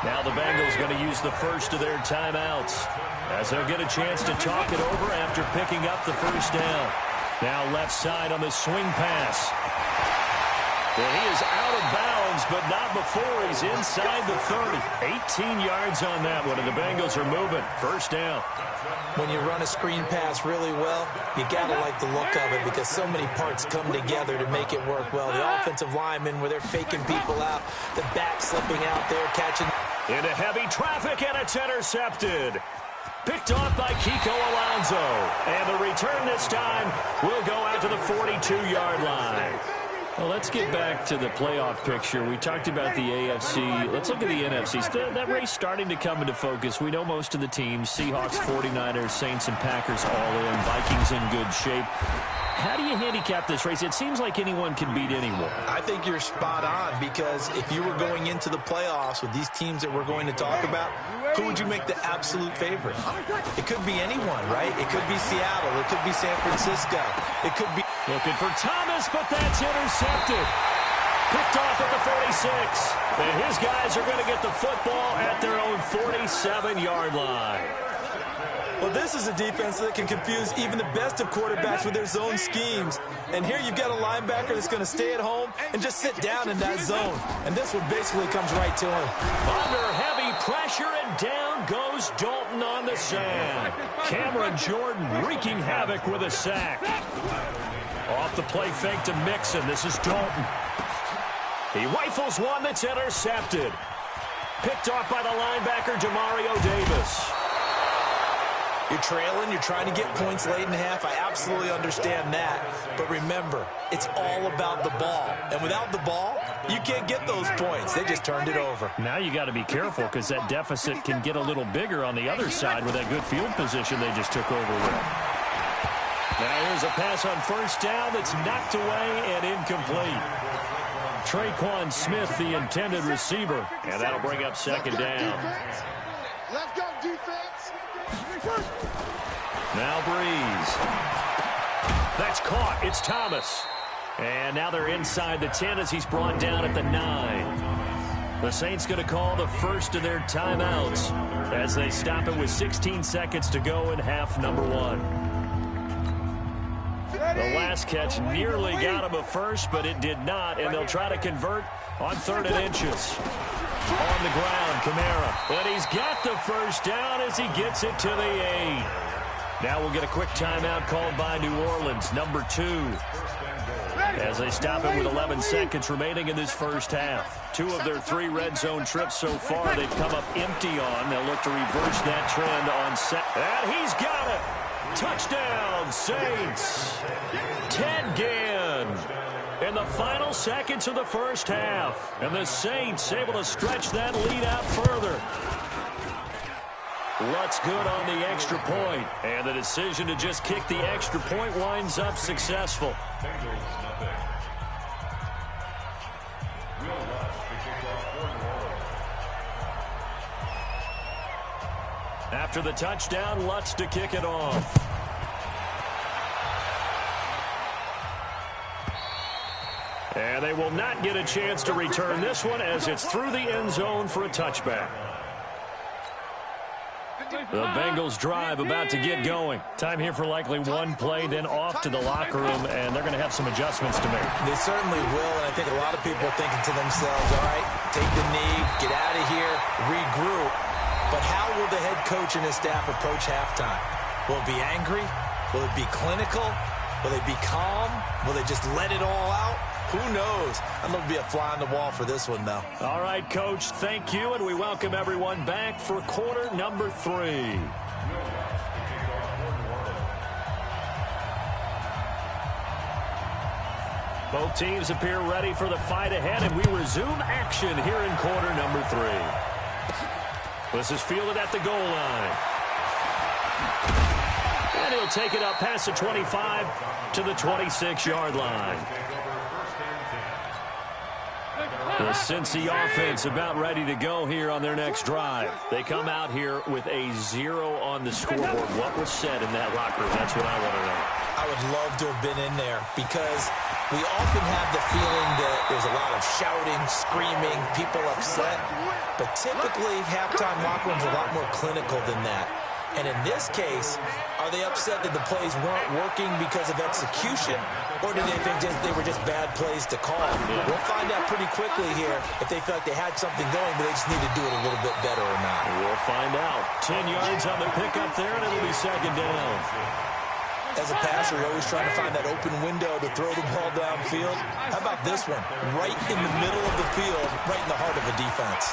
Now the Bengals going to use the first of their timeouts, as they'll get a chance to talk it over after picking up the 1st down. Now left side on the swing pass. Well, he is out of bounds, but not before he's inside the 30. 18 yards on that one, and the Bengals are moving. 1st down. When you run a screen pass really well, you got to like the look of it, because so many parts come together to make it work well. The offensive linemen, where they're faking people out, the back slipping out there, catching. Into heavy traffic, and it's intercepted. Picked off by Kiko Alonso. And the return this time will go out to the 42-yard line. Well, let's get back to the playoff picture. We talked about the AFC. Let's look at the NFC. That race starting to come into focus. We know most of the teams, Seahawks, 49ers, Saints, and Packers all in. Vikings in good shape. How do you handicap this race? It seems like anyone can beat anyone. I think you're spot on, because if you were going into the playoffs with these teams that we're going to talk about, who would you make the absolute favorite? It could be anyone, right? It could be Seattle. It could be San Francisco. It could be... Looking for Thomas, but that's intercepted. Picked off at the 46. And his guys are going to get the football at their own 47-yard line. Well, this is a defense that can confuse even the best of quarterbacks with their zone schemes. And here you've got a linebacker that's going to stay at home and just sit down in that zone. And this one basically comes right to him. Under heavy pressure, and down goes Dalton on the sand. Cameron Jordan wreaking havoc with a sack. Off the play fake to Mixon. This is Dalton. He rifles one that's intercepted. Picked off by the linebacker, Demario Davis. You're trailing, you're trying to get points late in half. I absolutely understand that. But remember, it's all about the ball. And without the ball, you can't get those points. They just turned it over. Now you got to be careful, because that deficit can get a little bigger on the other side with that good field position they just took over with. Now here's a pass on first down that's knocked away and incomplete. Traquan Smith, the intended receiver, and that'll bring up second down. Let's go, defense. Now Breeze. That's caught. It's Thomas. And now they're inside the 10 as he's brought down at the 9. The Saints going to call the first of their timeouts as they stop it with 16 seconds to go in half number 1. The last catch nearly got him a first, but it did not, and they'll try to convert on 3rd and inches. On the ground, Kamara. And he's got the first down as he gets it to the 8. Now we'll get a quick timeout called by New Orleans, number 2. As they stop it with 11 seconds remaining in this first half. 2 of their 3 red zone trips so far they've come up empty on. They'll look to reverse that trend on set. And he's got it. Touchdown, Saints. Ted Ginn in the final seconds of the first half. And the Saints able to stretch that lead out further. Lutz good on the extra point. And the decision to just kick the extra point winds up successful. After the touchdown, Lutz to kick it off. And they will not get a chance to return this one as it's through the end zone for a touchback. The Bengals drive about to get going. Time here for likely one play, then off to the locker room, and they're going to have some adjustments to make. They certainly will, and I think a lot of people are thinking to themselves, all right, take the knee, get out of here, regroup. But how will the head coach and his staff approach halftime? Will it be angry? Will it be clinical? Will they be calm? Will they just let it all out? Who knows? I'm going to be a fly on the wall for this one, though. All right, Coach, thank you, and we welcome everyone back for quarter number 3. Both teams appear ready for the fight ahead, and we resume action here in quarter number 3. This is fielded at the goal line. And he'll take it up past the 25 to the 26-yard line. The Cincy offense about ready to go here on their next drive. They come out here with a 0 on the scoreboard. What was said in that locker room? That's what I want to know. I would love to have been in there because we often have the feeling that there's a lot of shouting, screaming, people upset. But typically, halftime locker rooms are a lot more clinical than that. And in this case, are they upset that the plays weren't working because of execution? Or do they think they were just bad plays to call? We'll find out pretty quickly here if they feel like they had something going, but they just need to do it a little bit better or not. We'll find out. 10 yards on the pickup there, and it'll be second down. As a passer, you're always trying to find that open window to throw the ball downfield. How about this one? Right in the middle of the field, right in the heart of a defense.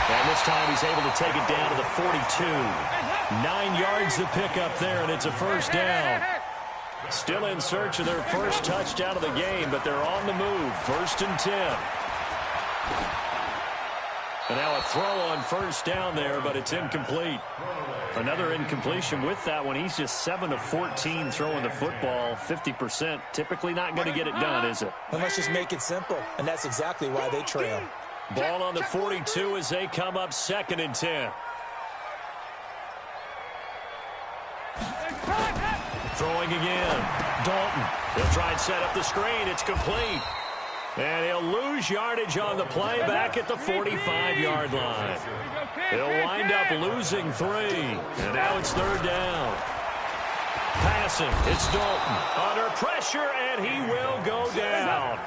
And this time he's able to take it down to the 42. 9 yards to pick up there, and it's a first down. Still in search of their first touchdown of the game, but they're on the move. 1st and 10. And now a throw on first down there, but it's incomplete. Another incompletion with that one. He's just 7 of 14 throwing the football, 50%. Typically not going to get it done, is it? And let's just make it simple, and that's exactly why they trail. Ball on the 42 as they come up 2nd and 10. Throwing again. Dalton. He'll try and set up the screen. It's complete. And he'll lose yardage on the play back at the 45-yard line. He'll wind up losing 3. And now it's 3rd down. Passing. It's Dalton. Under pressure, and he will go down.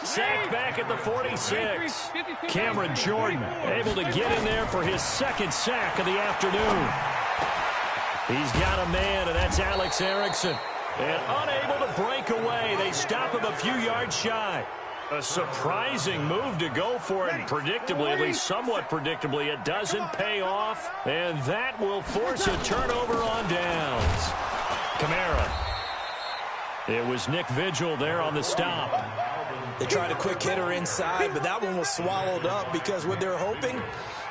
Sacked back at the 46. Cameron Jordan able to get in there for his 2nd sack of the afternoon. He's got a man, and that's Alex Erickson. And unable to break away. They stop him a few yards shy. A surprising move to go for it, and predictably, at least somewhat predictably, it doesn't pay off, and that will force a turnover on downs. Kamara. It was Nick Vigil there on the stop. They tried a quick hitter inside, but that one was swallowed up because what they're hoping,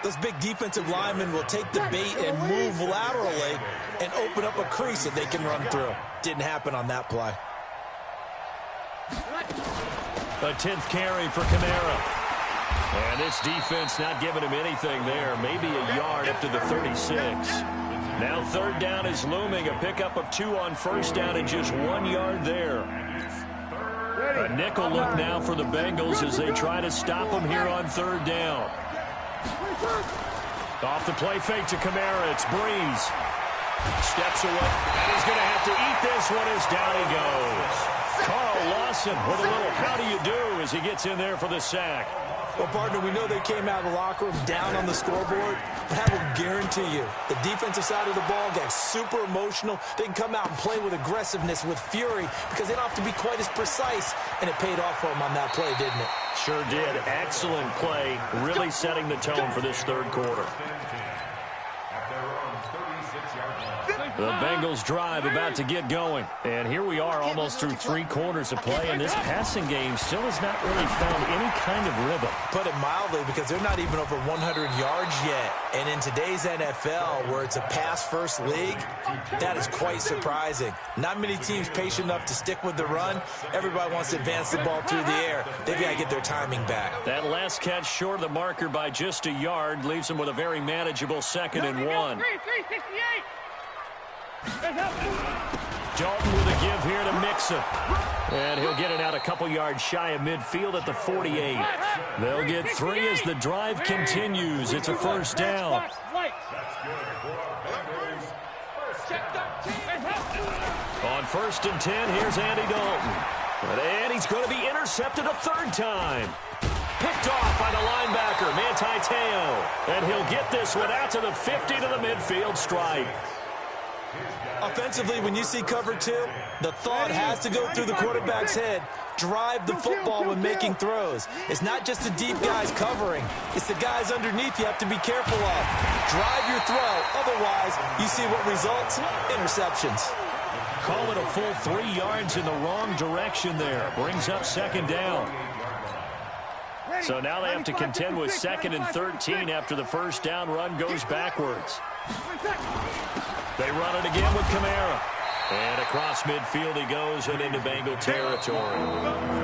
those big defensive linemen will take the bait and move laterally and open up a crease that they can run through. Didn't happen on that play. A 10th carry for Kamara. And this defense not giving him anything there. Maybe a yard up to the 36. Now 3rd down is looming. A pickup of 2 on first down and just 1 yard there. A nickel look now for the Bengals as they try to stop him here on 3rd down. Off the play fake to Kamara. It's Breeze. Steps away. And he's going to have to eat this one as down he goes. Carl Lawson with a little how do you do as he gets in there for the sack. Well, partner, we know they came out of the locker room down on the scoreboard, but I will guarantee you the defensive side of the ball got super emotional. They can come out and play with aggressiveness, with fury, because they don't have to be quite as precise, and it paid off for them on that play, didn't it? Sure did. Excellent play, really setting the tone for this 3rd quarter. The Bengals drive about to get going. And here we are almost through 3 quarters of play, and this passing game still has not really found any kind of rhythm. Put it mildly, because they're not even over 100 yards yet. And in today's NFL, where it's a pass-first league, that is quite surprising. Not many teams patient enough to stick with the run. Everybody wants to advance the ball through the air. They've got to get their timing back. That last catch short of the marker by just a yard leaves them with a very manageable 2nd and 1. 368. Dalton with a give here to Mixon. And he'll get it out a couple yards shy of midfield at the 48. They'll get 3 as the drive continues. It's a 1st down. On 1st and 10, here's Andy Dalton. And he's going to be intercepted a 3rd time. Picked off by the linebacker, Manti Te'o. And he'll get this one out to the 50 to the midfield stripe. Offensively, when you see cover 2, the thought has to go through the quarterback's head. Drive the football when making throws. It's not just the deep guys covering. It's the guys underneath you have to be careful of. Drive your throw. Otherwise, you see what results? Interceptions. Call it a full 3 yards in the wrong direction there. Brings up 2nd down. So now they have to contend with 2nd and 13 after the 1st down run goes backwards. They run it again with Kamara. And across midfield he goes and into Bengal territory.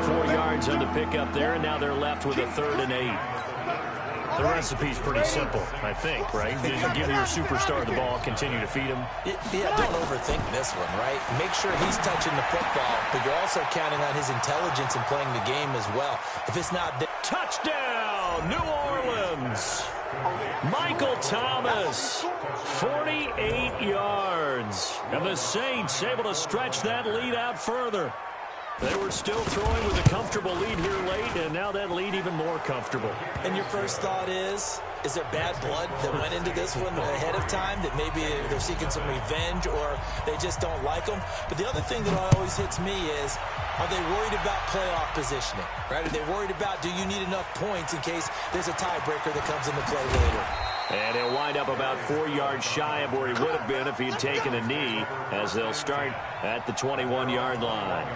4 yards on the pickup there, and now they're left with a 3rd and 8. The recipe's pretty simple, I think, right? You give your superstar the ball, continue to feed him. Yeah, don't overthink this one, right? Make sure he's touching the football, but you're also counting on his intelligence in playing the game as well. If it's not there... Touchdown, New Orleans! Michael Thomas, 48 yards. And the Saints able to stretch that lead out further. They were still throwing with a comfortable lead here late, and now that lead even more comfortable. And your first thought is there bad blood that went into this one ahead of time, that maybe they're seeking some revenge or they just don't like them? But the other thing that always hits me is, are they worried about playoff positioning, right? Are they worried about, do you need enough points in case there's a tiebreaker that comes into play later? And he'll wind up about 4 yards shy of where he would have been if he had taken a knee, as they'll start at the 21-yard line.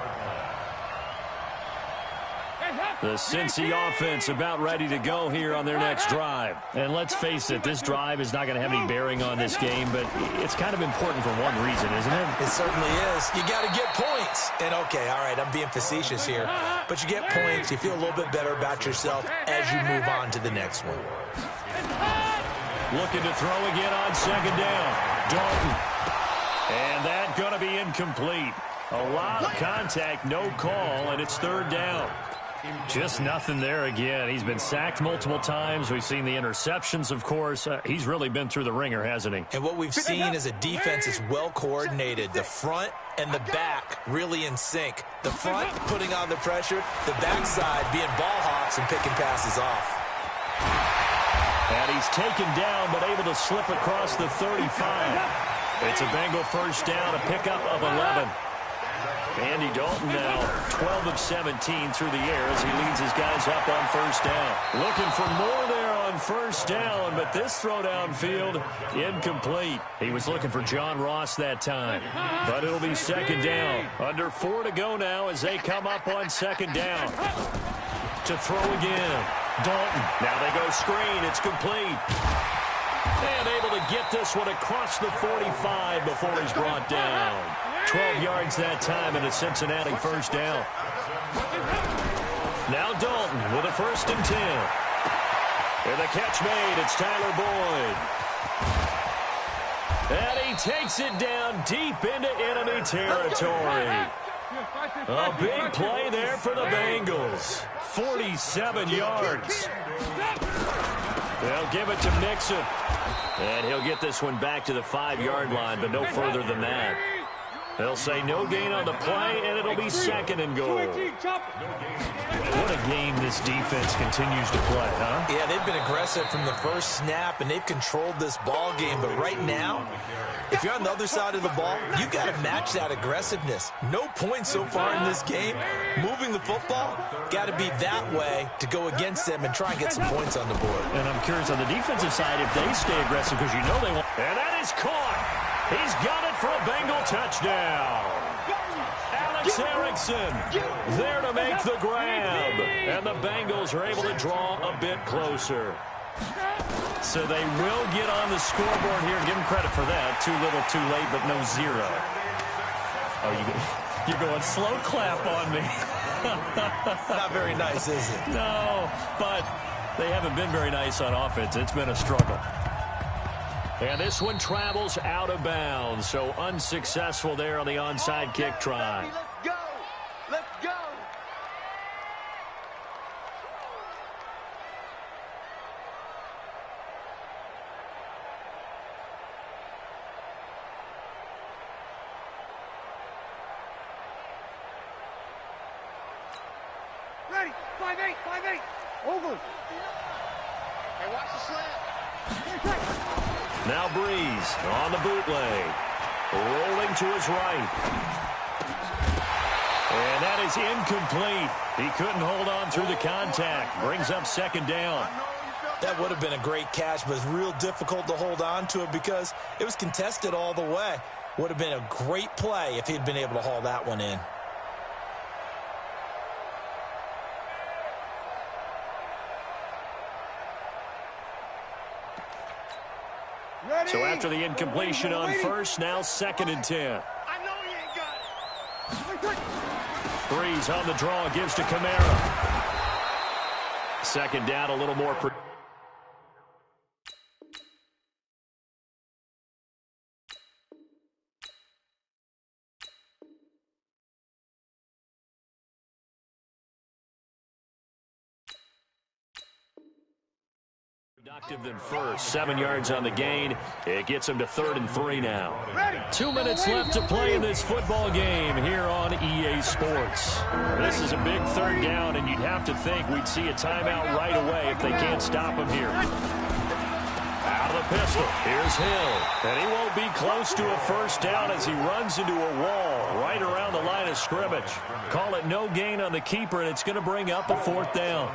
The Cincy offense about ready to go here on their next drive. And let's face it, this drive is not going to have any bearing on this game, but it's kind of important for one reason, isn't it? It certainly is. You got to get points. And, okay, all right, I'm being facetious here, but you get points, you feel a little bit better about yourself as you move on to the next one. Looking to throw again on second down. Dalton. And that's going to be incomplete. A lot of contact, no call, and it's third down. Just nothing there again. He's been sacked multiple times. We've seen the interceptions, of course. He's really been through the ringer, hasn't he? And what we've seen is a defense is well coordinated. The front and the back really in sync. The front putting on the pressure, the backside being ball hawks and picking passes off. And he's taken down but able to slip across the 35. It's a Bengal first down, a pickup of 11. Andy Dalton now 12 of 17 through the air as he leads his guys up on first down. Looking for more there on first down, but this throw downfield incomplete. He was looking for John Ross that time, but it'll be second down. Under 4 to go now as they come up on second down. To throw again. Dalton. Now they go screen. It's complete. And able to get this one across the 45 before he's brought down. 12 yards that time and a Cincinnati first down. Now Dalton with a 1st and 10. And the catch made. It's Tyler Boyd. And he takes it down deep into enemy territory. A big play there for the Bengals. 47 yards. They'll give it to Mixon. And he'll get this one back to the 5-yard line, but no further than that. They'll say no gain on the play, and it'll be second and goal. What a game this defense continues to play, huh? Yeah, they've been aggressive from the first snap, and they've controlled this ball game. But right now, if you're on the other side of the ball, you've got to match that aggressiveness. No points so far in this game. Moving the football, got to be that way to go against them and try and get some points on the board. And I'm curious on the defensive side if they stay aggressive, because you know they won't. And that is caught. He's got it for a Bengal touchdown. Alex Erickson there to make the grab. And the Bengals are able to draw a bit closer. So they will get on the scoreboard here. Give them credit for that. Too little, too late, but no zero. Oh, you're going slow clap on me. Not very nice, is it? No, but they haven't been very nice on offense. It's been a struggle. And this one travels out of bounds, so unsuccessful there on the onside kick try. Let's go! Let's go! Ready! 5-8! 5-8! Over! Hey, watch the slant! Now Breeze on the bootleg. Rolling to his right. And that is incomplete. He couldn't hold on through the contact. Brings up second down. That would have been a great catch, but it's real difficult to hold on to it because it was contested all the way. Would have been a great play if he'd been able to haul that one in. So after the incompletion on first, now 2nd and 10. I know you ain't got it. Breeze on the draw, gives to Kamara. Second down, a little more. Productive than first. 7 yards on the gain. It gets him to 3rd and 3 now. 2 minutes left to play in this football game here on EA Sports. This is a big 3rd down, and you'd have to think we'd see a timeout right away if they can't stop him here. Out of the pistol. Here's Hill. And he won't be close to a first down as he runs into a wall right around the line of scrimmage. Call it no gain on the keeper, and it's going to bring up a 4th down.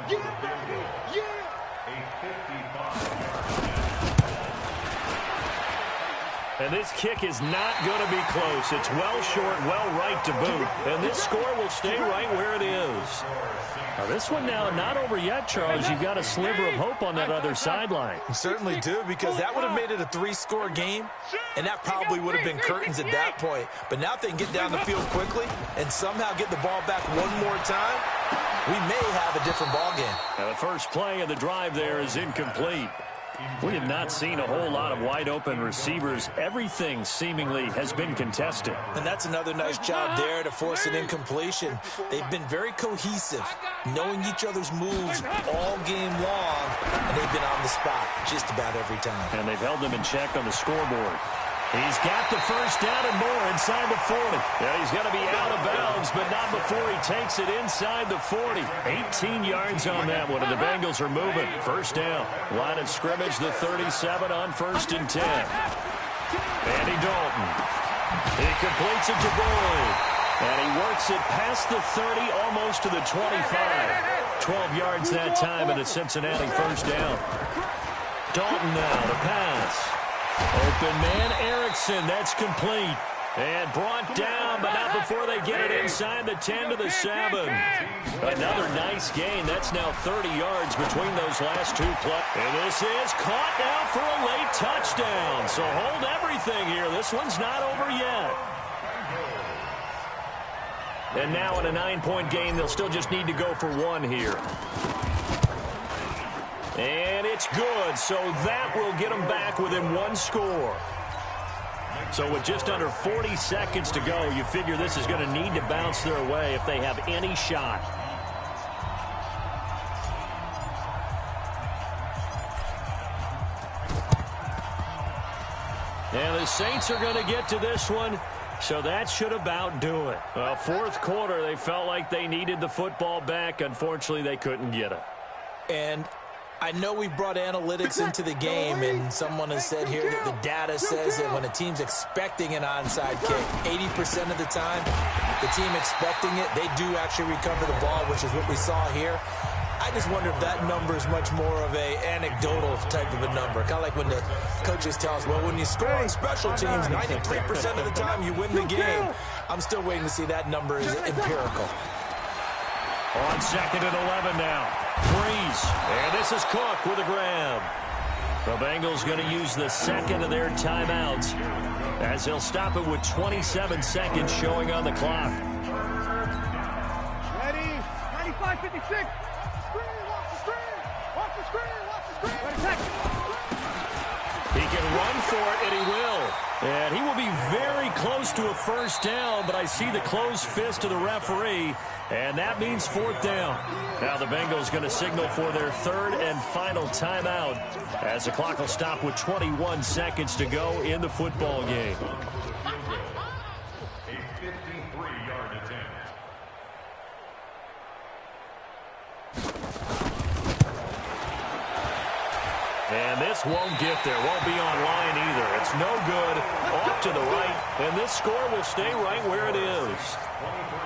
And this kick is not going to be close. It's well short, well right to boot. And this score will stay right where it is. Now this one now not over yet, Charles. You've got a sliver of hope on that other sideline. You certainly do, because that would have made it a 3-score game, and that probably would have been curtains at that point. But now if they can get down the field quickly and somehow get the ball back one more time, we may have a different ball game. Now the first play of the drive there is incomplete. We have not seen a whole lot of wide-open receivers. Everything seemingly has been contested. And that's another nice job there to force an incompletion. They've been very cohesive, knowing each other's moves all game long, and they've been on the spot just about every time. And they've held them in check on the scoreboard. He's got the first down and more inside the 40. Yeah, he's going to be out of bounds, but not before he takes it inside the 40. 18 yards on that one, and the Bengals are moving. First down. Line of scrimmage, the 37 on 1st and 10. Andy Dalton. He completes it to Boyd. And he works it past the 30, almost to the 25. 12 yards that time, and a Cincinnati first down. Dalton now, the pass. Open man, Erickson. That's complete. And brought down, but not before they get it inside the 10 to the 7. Another nice gain. That's now 30 yards between those last two plays. And this is caught now for a late touchdown. So hold everything here. This one's not over yet. And now in a 9-point game, they'll still just need to go for one here. And it's good, so that will get them back within one score. So with just under 40 seconds to go, you figure this is going to need to bounce their way if they have any shot. And the Saints are going to get to this one, so that should about do it. Well, fourth quarter, they felt like they needed the football back. Unfortunately, they couldn't get it. And I know we've brought analytics into the game, and someone has said here that the data says that when a team's expecting an onside kick, 80% of the time, the team expecting it, they do actually recover the ball, which is what we saw here. I just wonder if that number is much more of a anecdotal type of a number. Kind of like when the coaches tell us, well, when you score on special teams, 93% of the time you win the game. I'm still waiting to see that number is empirical. On 2nd and 11 now. Breeze. And this is Cook with a grab. The Bengals going to use the second of their timeouts as they'll stop it with 27 seconds showing on the clock. Ready? 95-56. Watch the screen. Watch the screen. Watch the screen. He can run for it, and he will. And he will be very close to a first down, but I see the closed fist of the referee, and that means fourth down. Now the Bengals going to signal for their third and final timeout as the clock will stop with 21 seconds to go in the football game. A 53-yard attempt. And this won't get there, won't be online either. It's no good, off to the right, and this score will stay right where it is.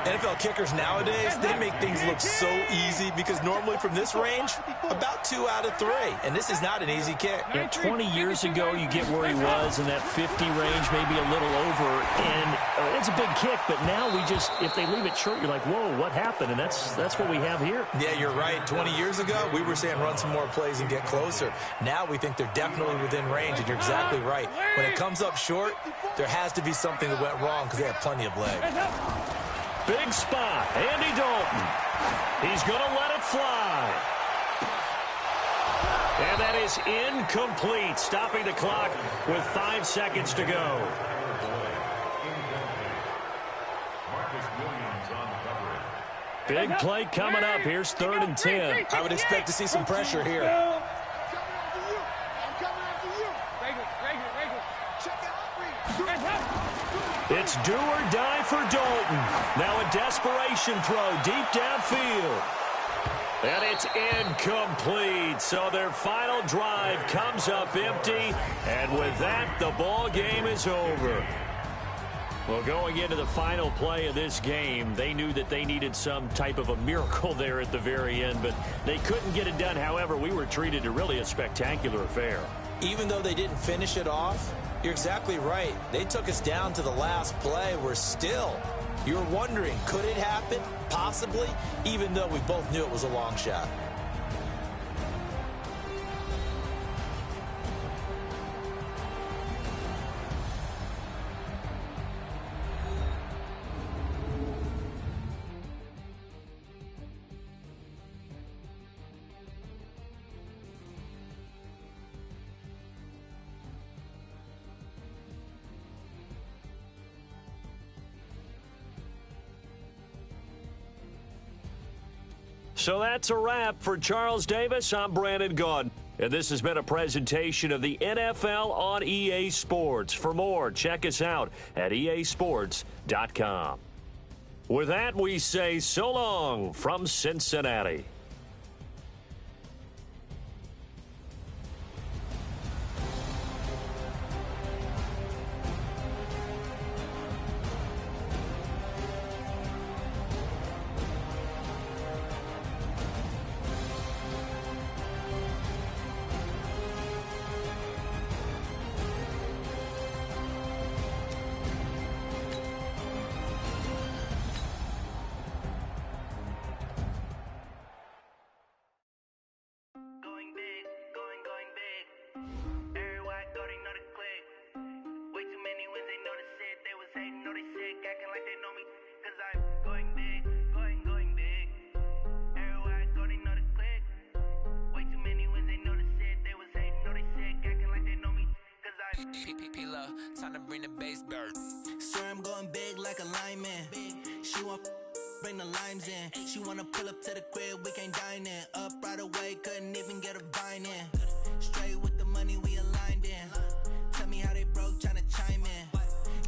NFL kickers nowadays, they make things look so easy because normally from this range, about 2 out of 3. And this is not an easy kick. Yeah, 20 years ago, you get where he was in that 50 range, maybe a little over. And it's a big kick, but now we just, if they leave it short, you're like, whoa, what happened? And that's what we have here. Yeah, you're right. 20 years ago, we were saying run some more plays and get closer. Now we think they're definitely within range, and you're exactly right. When it comes up short, there has to be something that went wrong because they have plenty of legs. Big spot, Andy Dalton. He's going to let it fly. And that is incomplete, stopping the clock with 5 seconds to go. Big play coming up. Here's 3rd and 10. I would expect to see some pressure here. It's do or die for Dalton. Now a desperation throw deep downfield. And it's incomplete. So their final drive comes up empty. And with that, the ball game is over. Well, going into the final play of this game, they knew that they needed some type of a miracle there at the very end, but they couldn't get it done. However, we were treated to really a spectacular affair. even though they didn't finish it off, you're exactly right. They took us down to the last play. We're still, you're wondering, could it happen? Possibly, even though we both knew it was a long shot. So that's a wrap for Charles Davis. I'm Brandon Gaudin. And this has been a presentation of the NFL on EA Sports. For more, check us out at easports.com. With that, we say so long from Cincinnati. Time to bring the bass bird. Swear I'm going big like a lineman. She want bring the limes in. She wanna pull up to the crib, we can't dine in. Up right away, couldn't even get a vine in. Straight with the money we aligned in. Tell me how they broke, tryna chime in.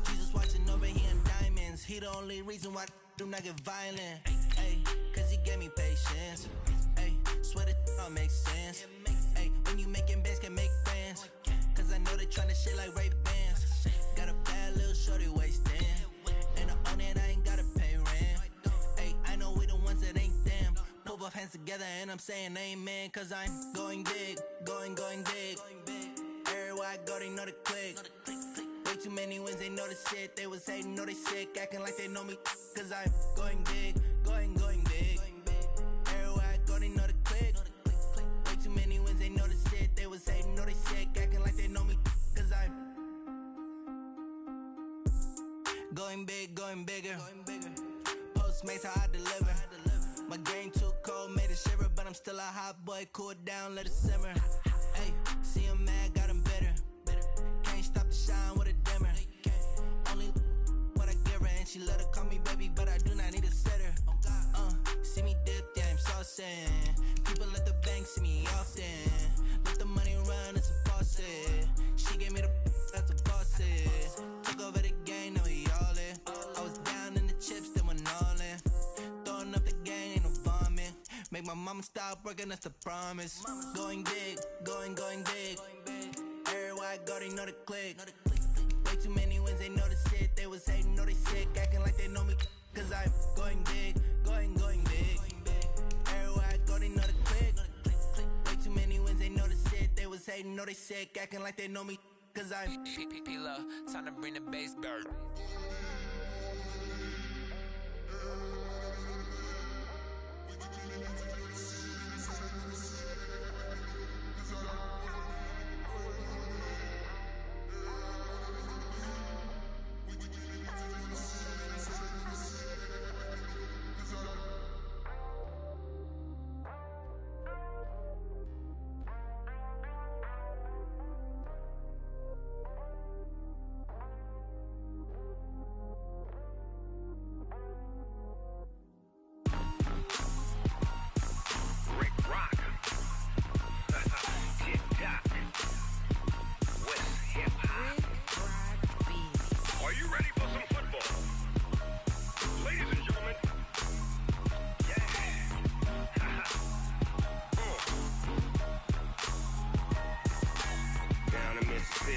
Jesus watching over here in diamonds. He the only reason why I do not get violent. Ay, cause he gave me patience. Ay, swear that all makes sense. Ay, when you making bands can make friends. Cause I know they tryna shit like Ray Bans. Got a bad little shorty wasting. And I own it, I ain't gotta pay rent. Ay, I know we the ones that ain't them. Pull both hands together and I'm saying amen. Cause I'm going big, going big. Everywhere I go, they know the click. Way too many wins, they know the shit. They was hating, know they sick, acting like they know me. Cause I'm going big, going big. Everywhere I go, they know the click. Way too many wins, they know the shit. They was hating, know they sick, acting like they know me. Cause I'm going big, going bigger. Postmates how I deliver. My game too cold, made it shiver. But I'm still a hot boy, cool it down, let it simmer. Hey, see him mad, got him bitter. Can't stop the shine with a dimmer. Only what I give her, and she let her call me baby, but I do not need a sitter. See me dip, yeah, I'm saucing. People at the bank see me often. Let the money run, it's a faucet. She gave me the that's a faucet. Took over the game, now we all in. I was down in the chips, then went all in. Throwing up the gang, ain't no vomit. Make my mama stop working, that's the promise. Going big, going big. Everywhere I go, they know the click. Way too many wins, they know the shit. They was hating, know they sick, acting like they know me. Cause I'm going big, going big. Everywhere I go, they know the click. Way too many wins, they know the shit. They was hating, know they sick, acting like they know me. Cause I'm P-P-P-Love, time to bring the bass bird.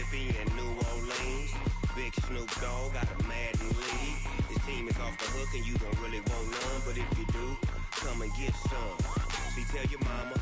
And New Orleans, Big Snoop Dogg got a Madden league. His team is off the hook and you don't really want none, but if you do, come and get some. See, tell your mama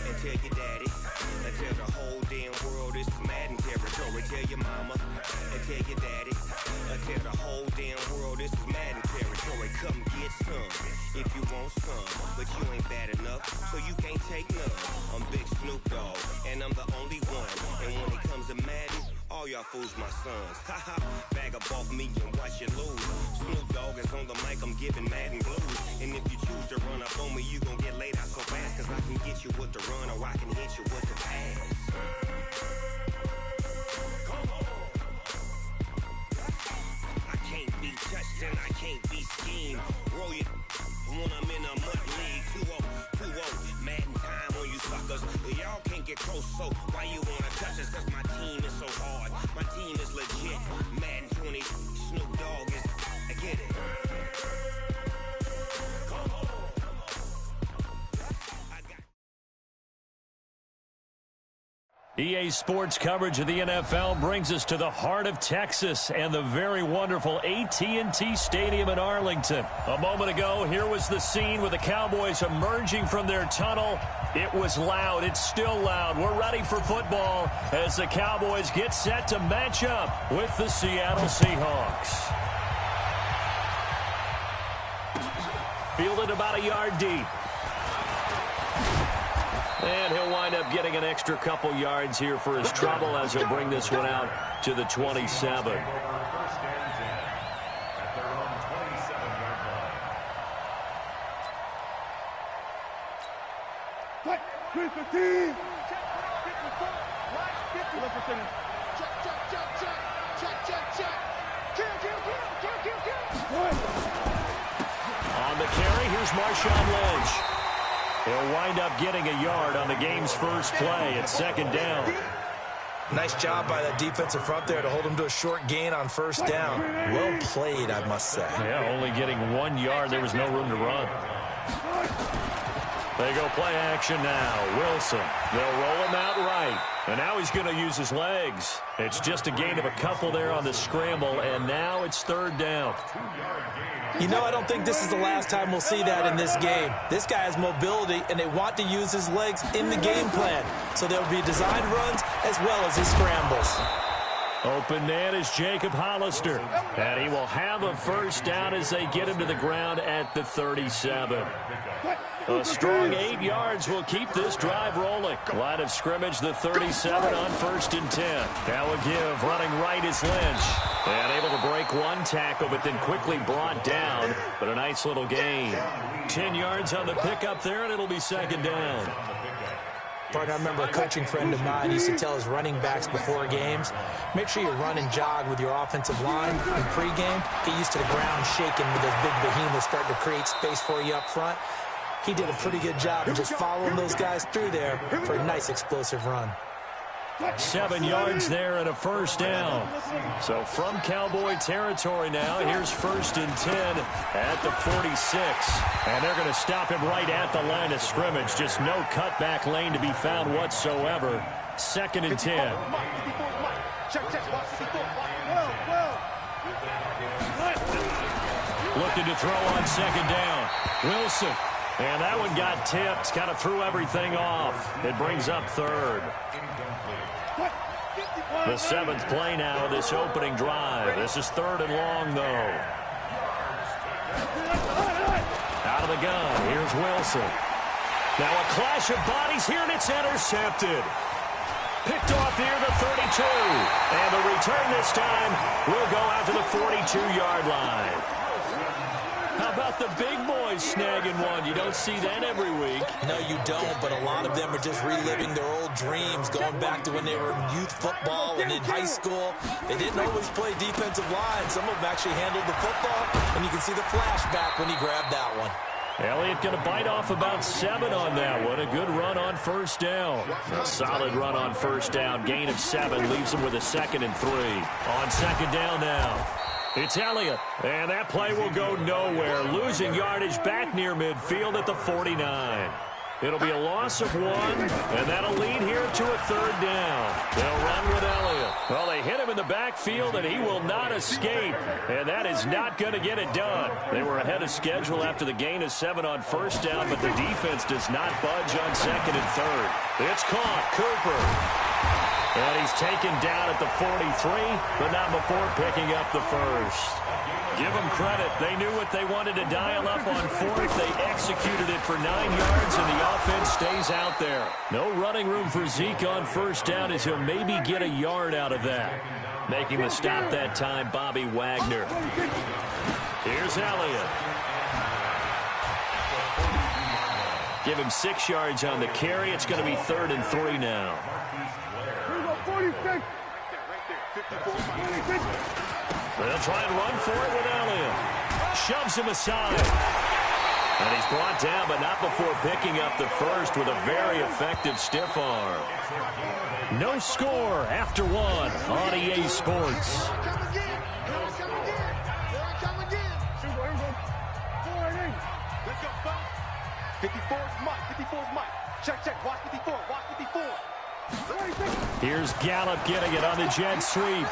and tell your daddy and tell the whole damn world this is Madden territory. Tell your mama and tell your daddy and tell the whole damn world this is Madden territory. Come get some if you want some, but you ain't bad enough, so you can't take none. I'm Big Snoop Dogg, and I'm the only one. And when it comes to Madden, all y'all fools my sons. Haha, bag up off me and watch you lose. Snoop Dogg is on the mic, I'm giving Madden blues. And if you choose to run up on me, you gon' get laid out so fast, cause I can get you with the run or I can hit you with the pass. I can't be touched and I can't be schemed. Roll you when I'm in a mud league. 2-0, Madden time on you suckers. Y'all can't get close, so why you wanna touch us? Cause my team is so hard. My team is legit. Madden 20, Snoop Dogg is, I get it. EA Sports coverage of the NFL brings us to the heart of Texas and the very wonderful AT&T Stadium in Arlington. A moment ago, here was the scene with the Cowboys emerging from their tunnel. It was loud. It's still loud. We're ready for football as the Cowboys get set to match up with the Seattle Seahawks. Fielded about a yard deep. And he'll wind up getting an extra couple yards here for his trouble as he'll bring this one out to the 27. First and 10 at their own 27-yard line. Check, 315. Check, 54, right, 50. Check. Kill. On the carry, here's Marshawn Lynch. He'll wind up getting a yard on the game's first play at second down. Nice job by that defensive front there to hold him to a short gain on first down. Well played, I must say. Yeah, only getting 1 yard. There was no room to run. They go play action now. Wilson. They'll roll him out right. And now he's going to use his legs. It's just a gain of a couple there on the scramble, and now it's third down. You know, I don't think this is the last time we'll see that in this game. This guy has mobility, and they want to use his legs in the game plan. So there'll be designed runs as well as his scrambles. Open man is Jacob Hollister. And he will have a first down as they get him to the ground at the 37. A strong 8 yards will keep this drive rolling. Line of scrimmage, the 37 on first and 10. Now a give, running right is Lynch. And able to break one tackle, but then quickly brought down. But a nice little gain. 10 yards on the pickup there, and it'll be second down. Partner, I remember a coaching friend of mine used to tell his running backs before games, make sure you run and jog with your offensive line in pregame. Get used to the ground shaking with those big behemoths starting to create space for you up front. He did a pretty good job of just following those guys through there for a nice explosive run. 7 yards there and a first down. So from Cowboy territory now, here's first and 10 at the 46. And they're going to stop him right at the line of scrimmage. Just no cutback lane to be found whatsoever. Second and 10. Looking to throw on second down. Wilson. And that one got tipped. Kind of threw everything off. It brings up third. The 7th play now of this opening drive. This is third and long, though. Out of the gun. Here's Wilson. Now a clash of bodies here, and it's intercepted. Picked off near the 32. And the return this time will go out to the 42-yard line. How about the big boys snagging one? You don't see that every week. No, you don't, but a lot of them are just reliving their old dreams, going back to when they were in youth football and in high school. They didn't always play defensive line. Some of them actually handled the football, and you can see the flashback when he grabbed that one. Elliott going to bite off about 7 on that one. A good run on first down. A solid run on first down. Gain of 7 leaves him with a second and 3. On second down now. It's Elliott, and that play will go nowhere. Losing yardage back near midfield at the 49. It'll be a loss of 1, and that'll lead here to a third down. They'll run with Elliott. Well, they hit him in the backfield, and he will not escape. And that is not going to get it done. They were ahead of schedule after the gain of 7 on first down, but the defense does not budge on second and third. It's caught. Cooper. And he's taken down at the 43, but not before picking up the first. Give them credit. They knew what they wanted to dial up on fourth. They executed it for 9 yards, and the offense stays out there. No running room for Zeke on first down as he'll maybe get a yard out of that. Making the stop that time, Bobby Wagner. Here's Elliott. Give him 6 yards on the carry. It's going to be 3rd and 3 now. They'll try and run for it with Elliott. Shoves him aside. And he's brought down, but not before picking up the first with a very effective stiff arm. No score after 1 on EA Sports. Let's go, 54's Mike. 54's Mike. Check. Watch 54. Watch 54. Here's Gallup getting it on the jet sweep.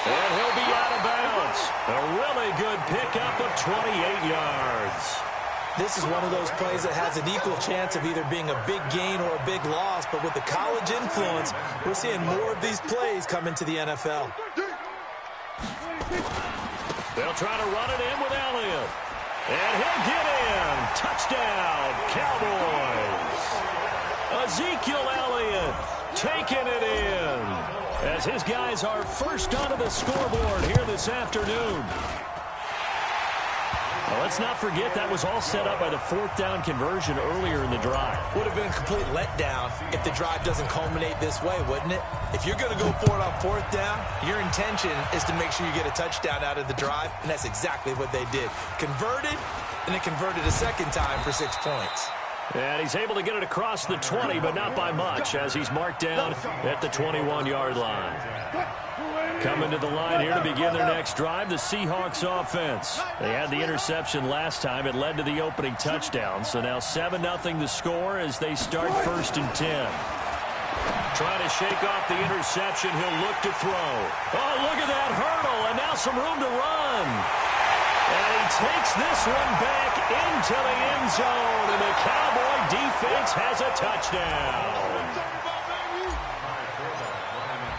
And he'll be out of bounds. A really good pickup of 28 yards. This is one of those plays that has an equal chance of either being a big gain or a big loss, but with the college influence, we're seeing more of these plays come into the NFL. They'll try to run it in with Elliott. And he'll get in. Touchdown, Cowboys. Ezekiel Elliott taking it in as his guys are first onto the scoreboard here this afternoon. Well, let's not forget that was all set up by the 4th down conversion earlier in the drive. Would have been a complete letdown if the drive doesn't culminate this way, wouldn't it? If you're going to go for it on 4th down, your intention is to make sure you get a touchdown out of the drive, and that's exactly what they did. Converted, and it converted a second time for 6 points. And he's able to get it across the 20, but not by much, as he's marked down at the 21-yard line. Coming to the line here to begin their next drive, the Seahawks offense. They had the interception last time. It led to the opening touchdown. So now 7-0 the score as they start 1st and 10. Trying to shake off the interception. He'll look to throw. Oh, look at that hurdle, and now some room to run. And he takes this one back into the end zone, and the Cowboy defense has a touchdown.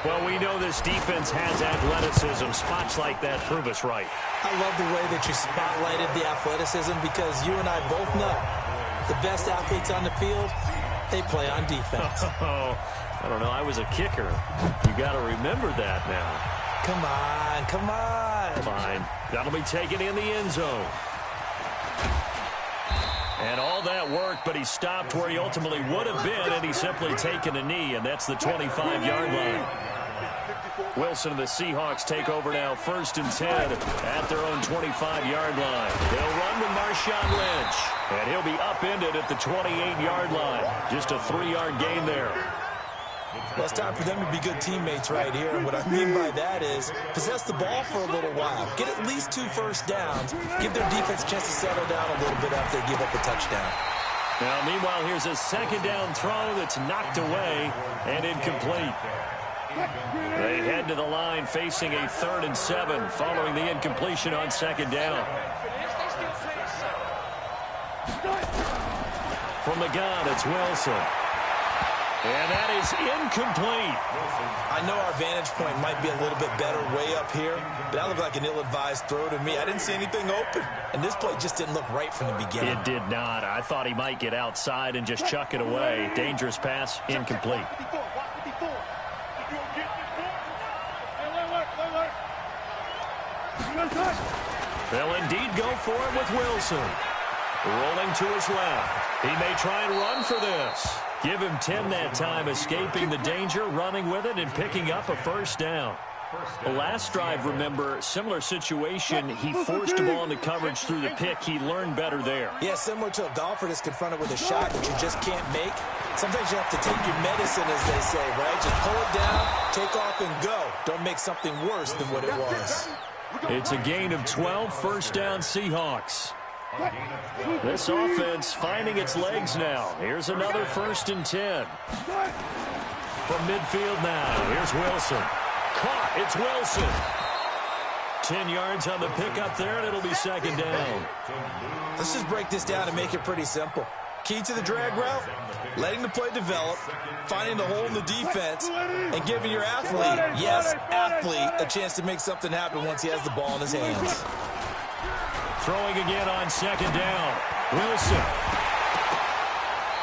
Well, we know this defense has athleticism. Spots like that prove us right. I love the way that you spotlighted the athleticism because you and I both know the best athletes on the field, they play on defense. Oh, I don't know. I was a kicker. You got to remember that now. Come on. Fine. That'll be taken in the end zone. And all that worked, but he stopped where he ultimately would have been, and he's simply taken a knee, and that's the 25-yard line. Wilson and the Seahawks take over now 1st and 10 at their own 25-yard line. They'll run with Marshawn Lynch, and he'll be upended at the 28-yard line. Just a 3-yard gain there. Well, it's time for them to be good teammates right here. And what I mean by that is possess the ball for a little while. Get at least 2 first downs. Give their defense a chance to settle down a little bit after they give up a touchdown. Now, meanwhile, here's a 2nd down throw that's knocked away and incomplete. They head to the line facing a 3rd and 7 following the incompletion on 2nd down. From the gun, it's Wilson. And that is incomplete. I know our vantage point might be a little bit better way up here, but that looked like an ill-advised throw to me. I didn't see anything open, and this play just didn't look right from the beginning. It did not. I thought he might get outside and just chuck it away. Dangerous pass, incomplete. They'll indeed go for it with Wilson. Rolling to his left. He may try and run for this. Give him 10 that time, escaping the danger, running with it, and picking up a 1st down. The last drive, remember, similar situation. He forced the ball into coverage through the pick. He learned better there. Yeah, similar to a golfer that's confronted with a shot that you just can't make. Sometimes you have to take your medicine, as they say, right? Just pull it down, take off, and go. Don't make something worse than what it was. It's a gain of 12, 1st down Seahawks. This offense finding its legs now. Here's another 1st and 10. from midfield now. Here's Wilson. Caught. It's Wilson. 10 yards on the pickup there, and it'll be second down. Let's just break this down and make it pretty simple. Key to the drag route, letting the play develop, finding the hole in the defense, and giving your athlete, yes, athlete, a chance to make something happen once he has the ball in his hands. Throwing again on second down. Wilson.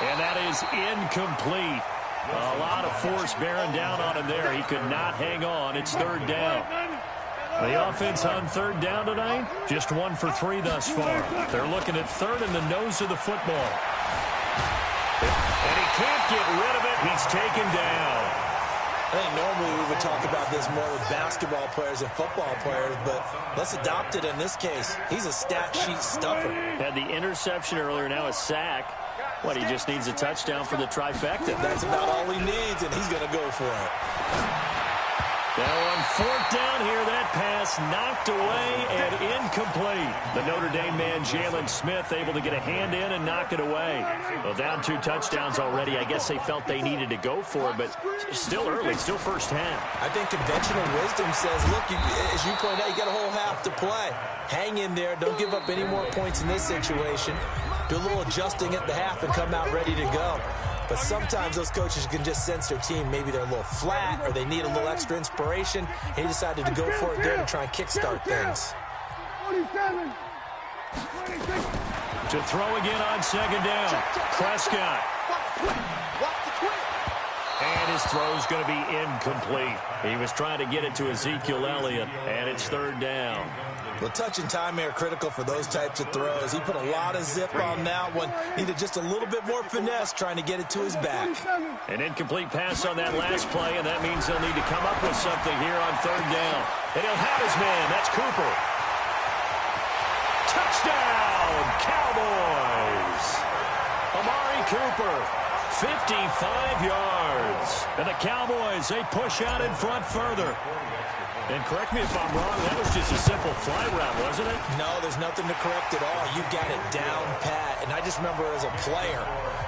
And that is incomplete. A lot of force bearing down on him there. He could not hang on. It's third down. The offense on third down tonight, just 1 for 3 thus far. They're looking at third in the nose of the football. And he can't get rid of it. He's taken down. I think normally we would talk about this more with basketball players and football players, but let's adopt it in this case. He's a stat sheet stuffer. Had the interception earlier, now a sack. What, he just needs a touchdown for the trifecta. That's about all he needs, and he's going to go for it. Now on fourth down here, that pass knocked away and incomplete. The Notre Dame man, Jalen Smith, able to get a hand in and knock it away. Well, down 2 touchdowns already. I guess they felt they needed to go for it, but still early, still first half. I think conventional wisdom says, look, as you pointed out, you got a whole half to play. Hang in there. Don't give up any more points in this situation. Do a little adjusting at the half and come out ready to go. But sometimes those coaches can just sense their team. Maybe they're a little flat or they need a little extra inspiration. He decided to go for it there to try and kickstart things. To throw again on second down. Prescott. And his throw's going to be incomplete. He was trying to get it to Ezekiel Elliott, and it's third down. Well, touch and time are critical for those types of throws. He put a lot of zip on that one. Needed just a little bit more finesse trying to get it to his back. An incomplete pass on that last play, and that means they'll need to come up with something here on third down. And he'll have his man. That's Cooper. Touchdown, Cowboys. Amari Cooper, 55 yards. And the Cowboys, they push out in front further. And correct me if I'm wrong, that was just a simple fly route, wasn't it? No, there's nothing to correct at all. You got it down pat. And I just remember as a player,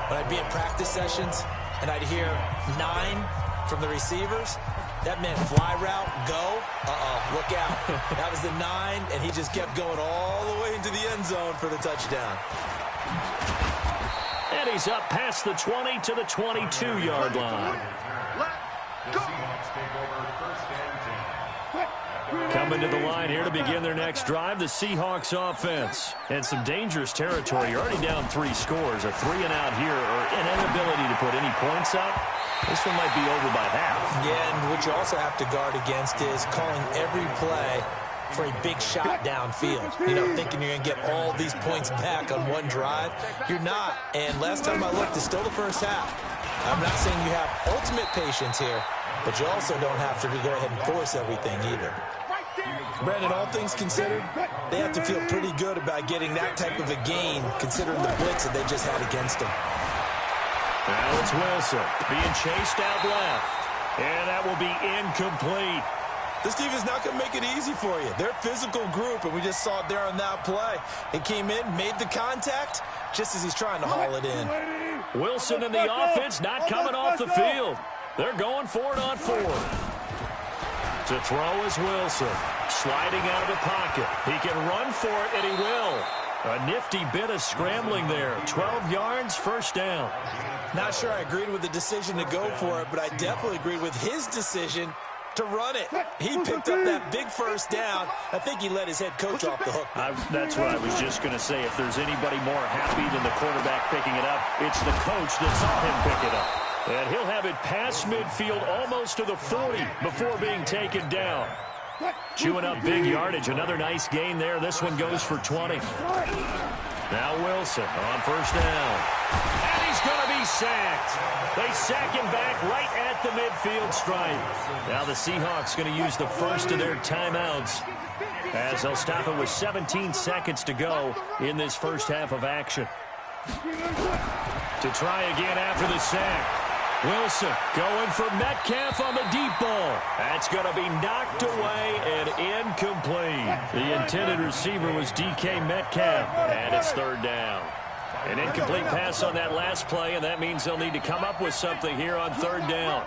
when I'd be in practice sessions and I'd hear 9 from the receivers, that meant fly route, go, look out. That was the 9, and he just kept going all the way into the end zone for the touchdown. And he's up past the 20 to the 22-yard line. Coming to the line here to begin their next drive, the Seahawks offense. And some dangerous territory. You're already down 3 scores. A 3-and-out here, or an inability to put any points up. This one might be over by half. Yeah, and what you also have to guard against is calling every play for a big shot downfield. You know, thinking you're going to get all these points back on one drive. You're not. And last time I looked, it's still the first half. I'm not saying you have ultimate patience here, but you also don't have to go ahead and force everything either. Brandon, all things considered, they have to feel pretty good about getting that type of a gain, considering the blitz that they just had against them. Now it's Wilson being chased out left, and that will be incomplete. This team is not going to make it easy for you. They're a physical group, and we just saw it there on that play. He came in, made the contact, just as he's trying to haul it in. Wilson and the offense not coming off the field. They're going for it on 4th. To throw is Wilson. Sliding out of the pocket. He can run for it, and he will. A nifty bit of scrambling there. 12 yards, first down. Not sure I agreed with the decision to go for it, but I definitely agreed with his decision to run it. He picked up that big first down. I think he let his head coach off the hook. That's what I was just going to say. If there's anybody more happy than the quarterback picking it up, it's the coach that saw him pick it up. And he'll have it past midfield almost to the 40 before being taken down. Chewing up big yardage. Another nice gain there. This one goes for 20. Now Wilson on first down. And he's going to be sacked. They sack him back right at the midfield stripe. Now the Seahawks going to use the first of their timeouts as they'll stop it with 17 seconds to go in this first half of action. To try again after the sack. Wilson going for Metcalf on the deep ball. That's going to be knocked away and incomplete. The intended receiver was DK Metcalf, and it's third down. An incomplete pass on that last play, and that means they'll need to come up with something here on third down.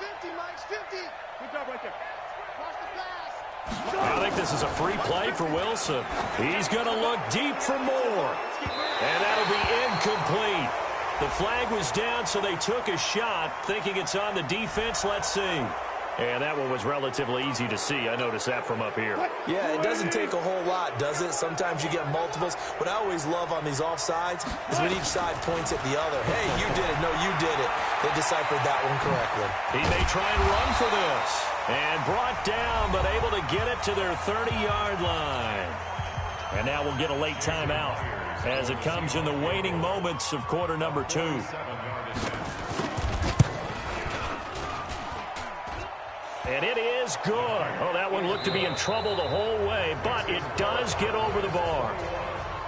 50, Mike, 50. Good job right there. Watch the pass. I think this is a free play for Wilson. He's going to look deep for more. And that'll be incomplete. The flag was down, so they took a shot, thinking it's on the defense. Let's see. And that one was relatively easy to see. I noticed that from up here. Yeah, it doesn't take a whole lot, does it? Sometimes you get multiples. What I always love on these offsides is when each side points at the other. Hey, you did it. No, you did it. They deciphered that one correctly. He may try and run for this. And brought down, but able to get it to their 30-yard line. And now we'll get a late timeout as it comes in the waning moments of quarter number 2. And it is good. Oh, that one looked to be in trouble the whole way, but it does get over the bar.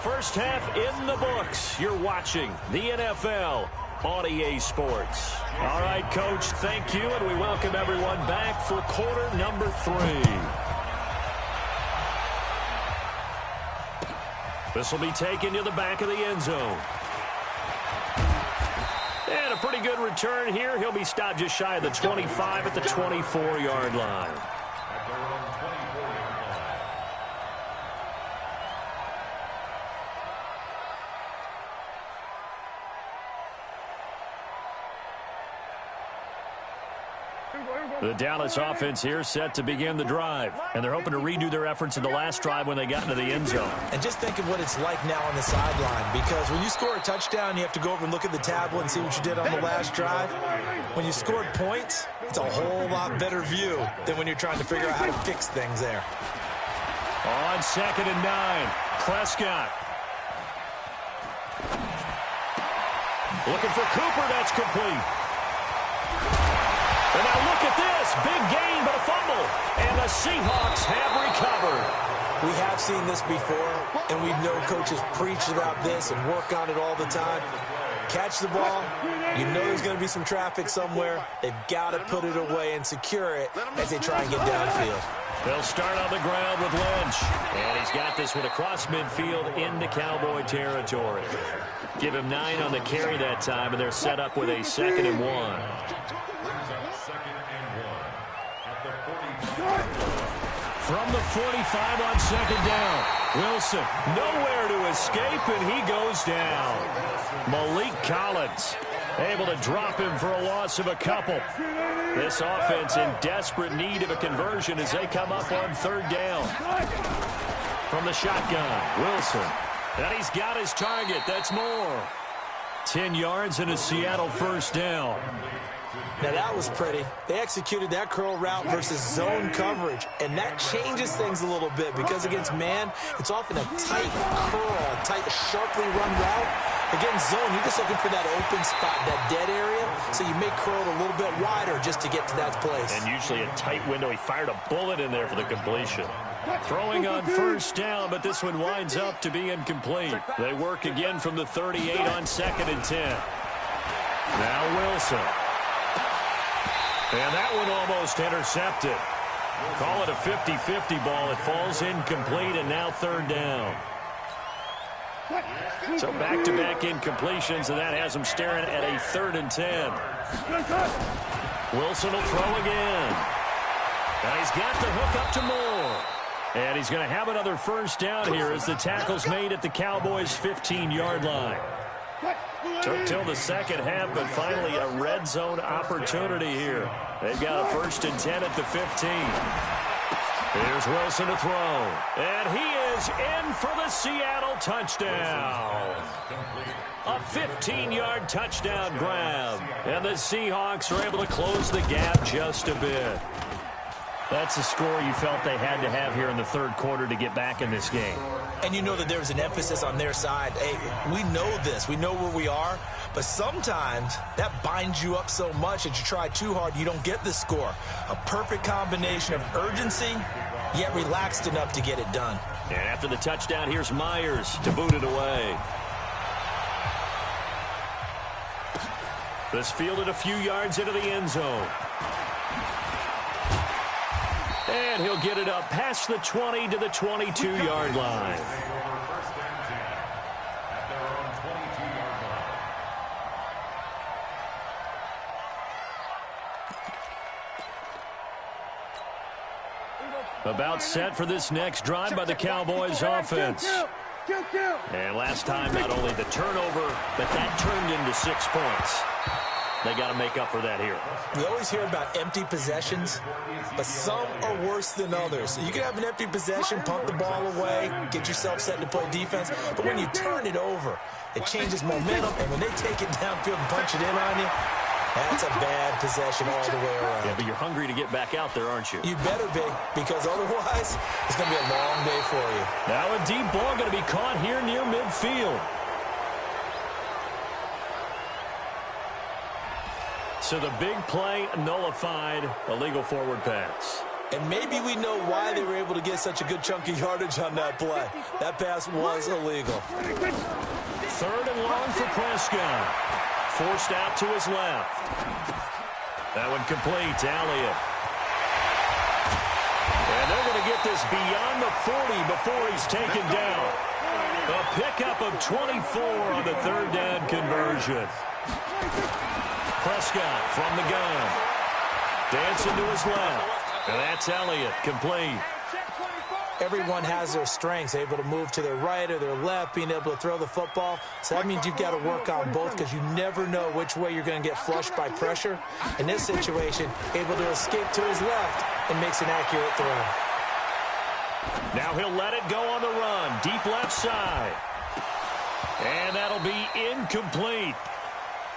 First half in the books. You're watching the NFL on EA Sports. All right, Coach, thank you, and we welcome everyone back for quarter number 3. This will be taken to the back of the end zone. And a pretty good return here. He'll be stopped just shy of the 25 at the 24-yard line. The Dallas offense here set to begin the drive. And they're hoping to redo their efforts in the last drive when they got into the end zone. And just think of what it's like now on the sideline. Because when you score a touchdown, you have to go over and look at the tablet and see what you did on the last drive. When you scored points, it's a whole lot better view than when you're trying to figure out how to fix things there. On 2nd and 9, Prescott. Looking for Cooper, that's complete. And now look at this. Big gain, but a fumble. And the Seahawks have recovered. We have seen this before, and we know coaches preach about this and work on it all the time. Catch the ball. You know there's going to be some traffic somewhere. They've got to put it away and secure it as they try and get downfield. They'll start on the ground with Lynch. And he's got this one across midfield into Cowboy territory. Give him 9 on the carry that time, and they're set up with a 2nd and 1. From the 45 on 2nd down. Wilson nowhere to escape, and he goes down. Malik Collins able to drop him for a loss of a couple. This offense in desperate need of a conversion as they come up on 3rd down. From the shotgun, Wilson. And he's got his target. That's more. 10 yards and a Seattle 1st down. Now, that was pretty. They executed that curl route versus zone coverage, and that changes things a little bit because against man, it's often a tight curl, tight, sharply run route. Against zone, you're just looking for that open spot, that dead area, so you may curl it a little bit wider just to get to that place. And usually a tight window. He fired a bullet in there for the completion. Throwing on 1st down, but this one winds up to be incomplete. They work again from the 38 on 2nd and 10. Now Wilson. And that one almost intercepted. Call it a 50-50 ball. It falls incomplete, and now 3rd down. So back-to-back incompletions, and that has them staring at a 3rd and 10. Wilson will throw again. And he's got the hook up to Moore. And he's going to have another 1st down here as the tackle's made at the Cowboys' 15-yard line. Took till the 2nd half, but finally a red zone opportunity here. They've got a 1st and 10 at the 15. Here's Wilson to throw. And he is in for the Seattle touchdown. A 15-yard touchdown grab. And the Seahawks are able to close the gap just a bit. That's a score you felt they had to have here in the 3rd quarter to get back in this game. And you know that there was an emphasis on their side. Hey, we know this. We know where we are. But sometimes that binds you up so much that you try too hard, you don't get the score. A perfect combination of urgency, yet relaxed enough to get it done. And after the touchdown, here's Myers to boot it away. This fielded a few yards into the end zone. And he'll get it up past the 20 to the 22-yard line. About set for this next drive by the Cowboys offense. And last time, not only the turnover, but that turned into 6 points. They got to make up for that here. We always hear about empty possessions, but some are worse than others. You can have an empty possession, pump the ball away, get yourself set to play defense, but when you turn it over, it changes momentum, and when they take it downfield and punch it in on you, that's a bad possession all the way around. Yeah, but you're hungry to get back out there, aren't you? You better be, because otherwise, it's going to be a long day for you. Now a deep ball going to be caught here near midfield. So the big play nullified, illegal forward pass. And maybe we know why they were able to get such a good chunk of yardage on that play. That pass was illegal. 3rd and long for Prescott. Forced out to his left. That one complete to Elliott. And they're going to get this beyond the 40 before he's taken down. A pickup of 24 on the 3rd down conversion. Prescott from the gun. Dancing to his left. And that's Elliott, complete. Everyone has their strengths, able to move to their right or their left, being able to throw the football. So that means you've got to work on both because you never know which way you're going to get flushed by pressure. In this situation, able to escape to his left and makes an accurate throw. Now he'll let it go on the run. Deep left side. And that'll be incomplete.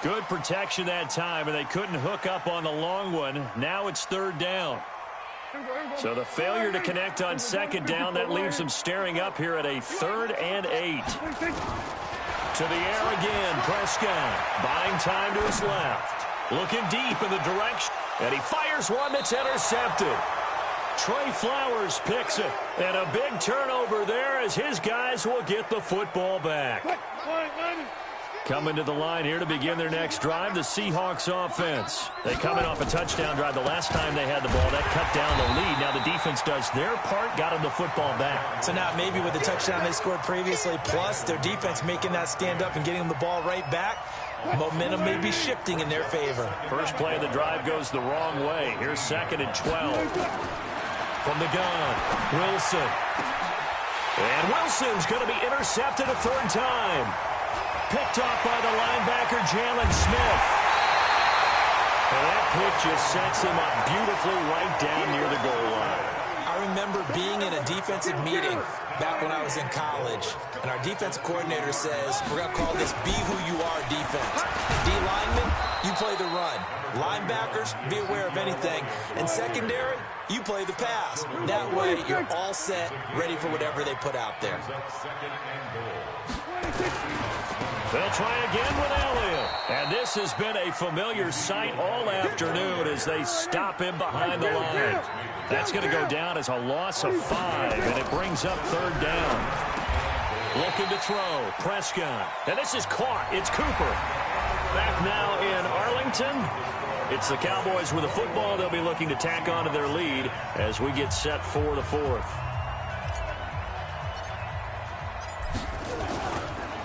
Good protection that time, and they couldn't hook up on the long one. Now it's 3rd down. So the failure to connect on 2nd down, that leaves them staring up here at a 3rd and 8. To the air again, Prescott. Buying time to his left. Looking deep in the direction. And he fires one that's intercepted. Trey Flowers picks it. And a big turnover there as his guys will get the football back. Coming to the line here to begin their next drive, the Seahawks offense. They come in off a touchdown drive the last time they had the ball. That cut down the lead. Now the defense does their part, got them the football back. So now maybe with the touchdown they scored previously, plus their defense making that stand up and getting them the ball right back, momentum may be shifting in their favor. First play of the drive goes the wrong way. Here's 2nd and 12. From the gun, Wilson. And Wilson's going to be intercepted a 3rd time. Picked off by the linebacker, Jalen Smith. And that pick just sets him up beautifully right down near the goal line. I remember being in a defensive meeting back when I was in college, and our defensive coordinator says, we're going to call this be who you are defense. D-linemen, you play the run. Linebackers, be aware of anything. And secondary, you play the pass. That way, you're all set, ready for whatever they put out there. They'll try again with Elliott. And this has been a familiar sight all afternoon as they stop him behind the line. That's going to go down as a loss of 5, and it brings up 3rd down. Looking to throw, Prescott. And this is caught. It's Cooper. Back now in Arlington. It's the Cowboys with the football. They'll be looking to tack on to their lead as we get set for the 4th.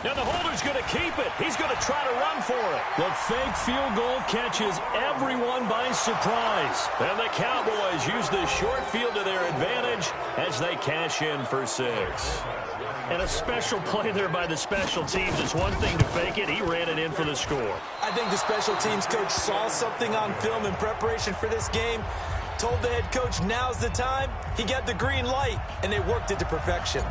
Now the holder's going to keep it. He's going to try to run for it. The fake field goal catches everyone by surprise. And the Cowboys use the short field to their advantage as they cash in for 6. And a special play there by the special teams. It's one thing to fake it. He ran it in for the score. I think the special teams coach saw something on film in preparation for this game, told the head coach now's the time. He got the green light, and they worked it to perfection.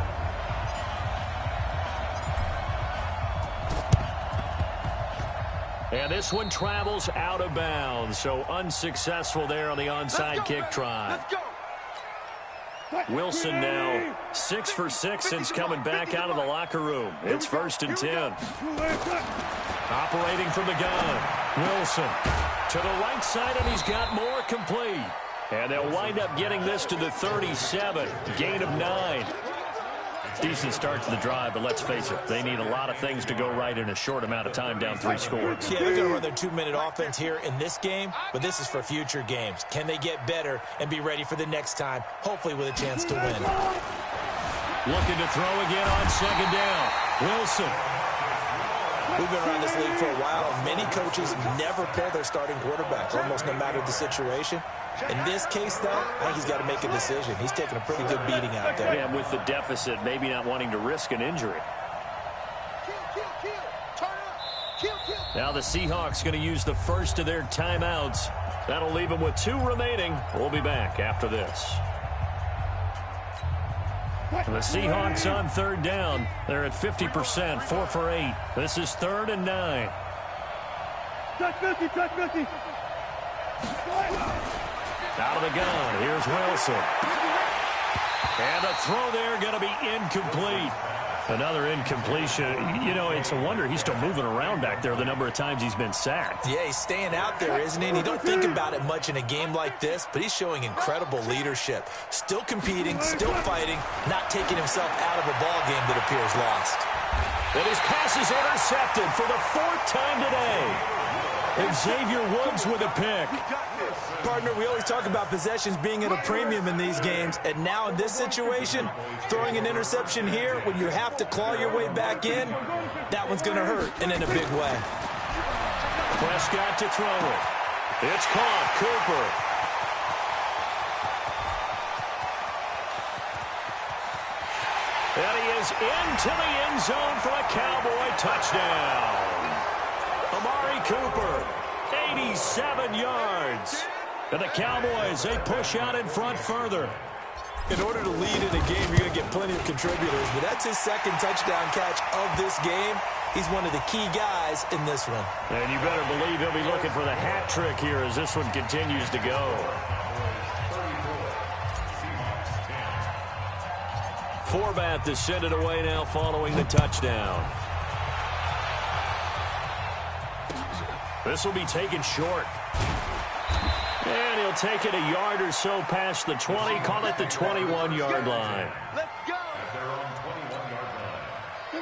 And this one travels out of bounds, so unsuccessful there on the onside kick try. Wilson now 6 for 6 since coming back out of the locker room. It's 1st and 10. Operating from the gun, Wilson to the right side, and he's got more complete. And they'll wind up getting this to the 37, gain of 9. Decent start to the drive, but let's face it, they need a lot of things to go right in a short amount of time, down 3 scores. Yeah, they're going to run their 2-minute offense here in this game, but this is for future games. Can they get better and be ready for the next time, hopefully with a chance to win? Looking to throw again on 2nd down. Wilson. We've been around this league for a while, and many coaches never pull their starting quarterback, almost no matter the situation. In this case, though, I think he's got to make a decision. He's taking a pretty good beating out there. Yeah, with the deficit, maybe not wanting to risk an injury. Now the Seahawks going to use the first of their timeouts. That'll leave them with 2 remaining. We'll be back after this. The Seahawks on 3rd down. They're at 50%, 4 for 8. This is 3rd and 9. Out of the gun, here's Wilson. And the throw there going to be incomplete. Another incompletion. You know, it's a wonder he's still moving around back there the number of times he's been sacked. Yeah, he's staying out there, isn't he? And you don't think about it much in a game like this, but he's showing incredible leadership. Still competing, still fighting, not taking himself out of a ball game that appears lost. And his pass is intercepted for the 4th time today. And Xavier Woods with a pick. Partner, we always talk about possessions being at a premium in these games, and now in this situation, throwing an interception here when you have to claw your way back in, that one's going to hurt, and in a big way. Prescott to throw it. It's caught. Cooper. And he is into the end zone for a Cowboy touchdown. Amari Cooper, 87 yards. And the Cowboys, they push out in front further. In order to lead in a game, you're going to get plenty of contributors, but that's his 2nd touchdown catch of this game. He's one of the key guys in this one. And you better believe he'll be looking for the hat trick here as this one continues to go. Forbath to send it away now following the touchdown. This will be taken short. And he'll take it a yard or so past the 20, call it the 21-yard line. Let's go.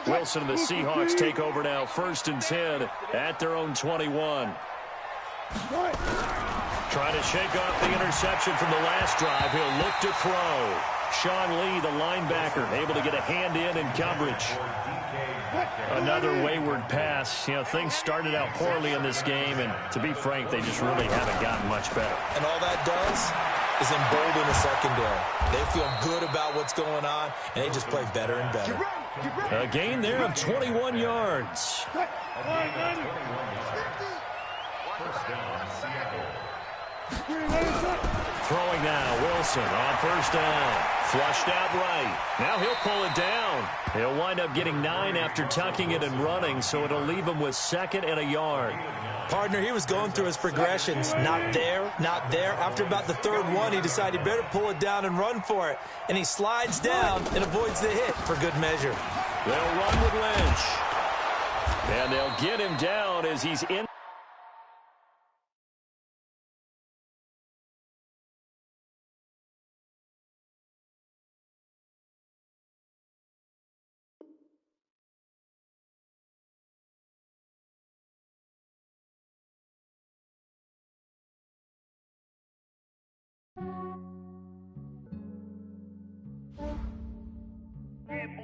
Wilson and the Seahawks take over now, 1st and 10 at their own 21. Trying to shake off the interception from the last drive. He'll look to throw. Sean Lee, the linebacker, able to get a hand in coverage. Another wayward pass. You know, things started out poorly in this game, and to be frank, they just really haven't gotten much better. And all that does is embolden the secondary. They feel good about what's going on, and they just play better and better. A gain there of 21 yards. Throwing now, Wilson on 1st down. Flushed out right. Now he'll pull it down. He'll wind up getting 9 after tucking it and running, so it'll leave him with 2nd and a yard. Partner, he was going through his progressions. Not there, not there. After about the 3rd one, he decided he better pull it down and run for it. And he slides down and avoids the hit for good measure. They'll run with Lynch. And they'll get him down as he's in.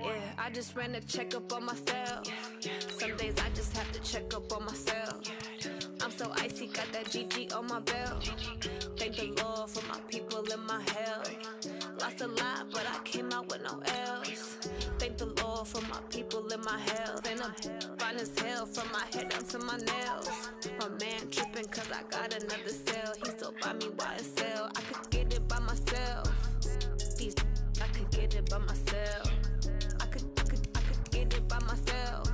Yeah, I just ran a checkup on myself. Some days I just have to check up on myself. I'm so icy, got that GG on my belt. Thank the Lord for my people and my health. Lost a lot, but I came out with no else. Thank the Lord for my people and my health. And I'm fine as hell from my head down to my nails. My man tripping cause I got another cell. He still buy me YSL. I could get it by myself. These I could get it by myself. I could get it by myself.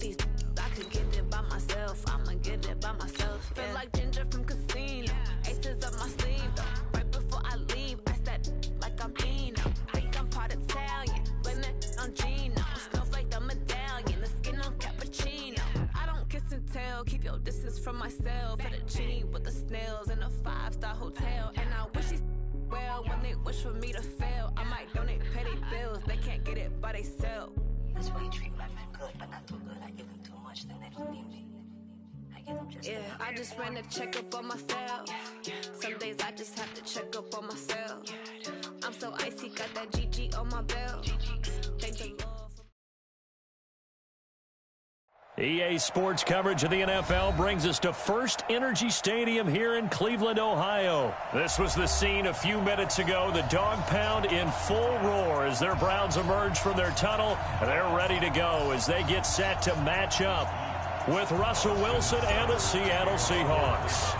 These I could get it by myself. I'ma get it by myself. Feel like Ginger from Casino. Aces up my sleeve though. Right before I leave, I said like I'm Dino. Think I'm part Italian. Blame that on Gino. Snowflake the medallion. The skin on cappuccino. I don't kiss and tell. Keep your distance from myself. Fettuccine with the snails in a 5-star hotel. And I wish he's well when they wish for me to fail. I might donate petty bills. They can't get it by themselves. That's why you treat my men good, but not too good. I give them too much, then they don't need me. I give them just yeah, I just ran a checkup on myself. Some days I just have to check up on myself. I'm so icy, got that GG on my belt. Thank the Lord. EA Sports coverage of the NFL brings us to First Energy Stadium here in Cleveland, Ohio. This was the scene a few minutes ago. The dog pound in full roar as their Browns emerge from their tunnel. They're ready to go as they get set to match up with Russell Wilson and the Seattle Seahawks.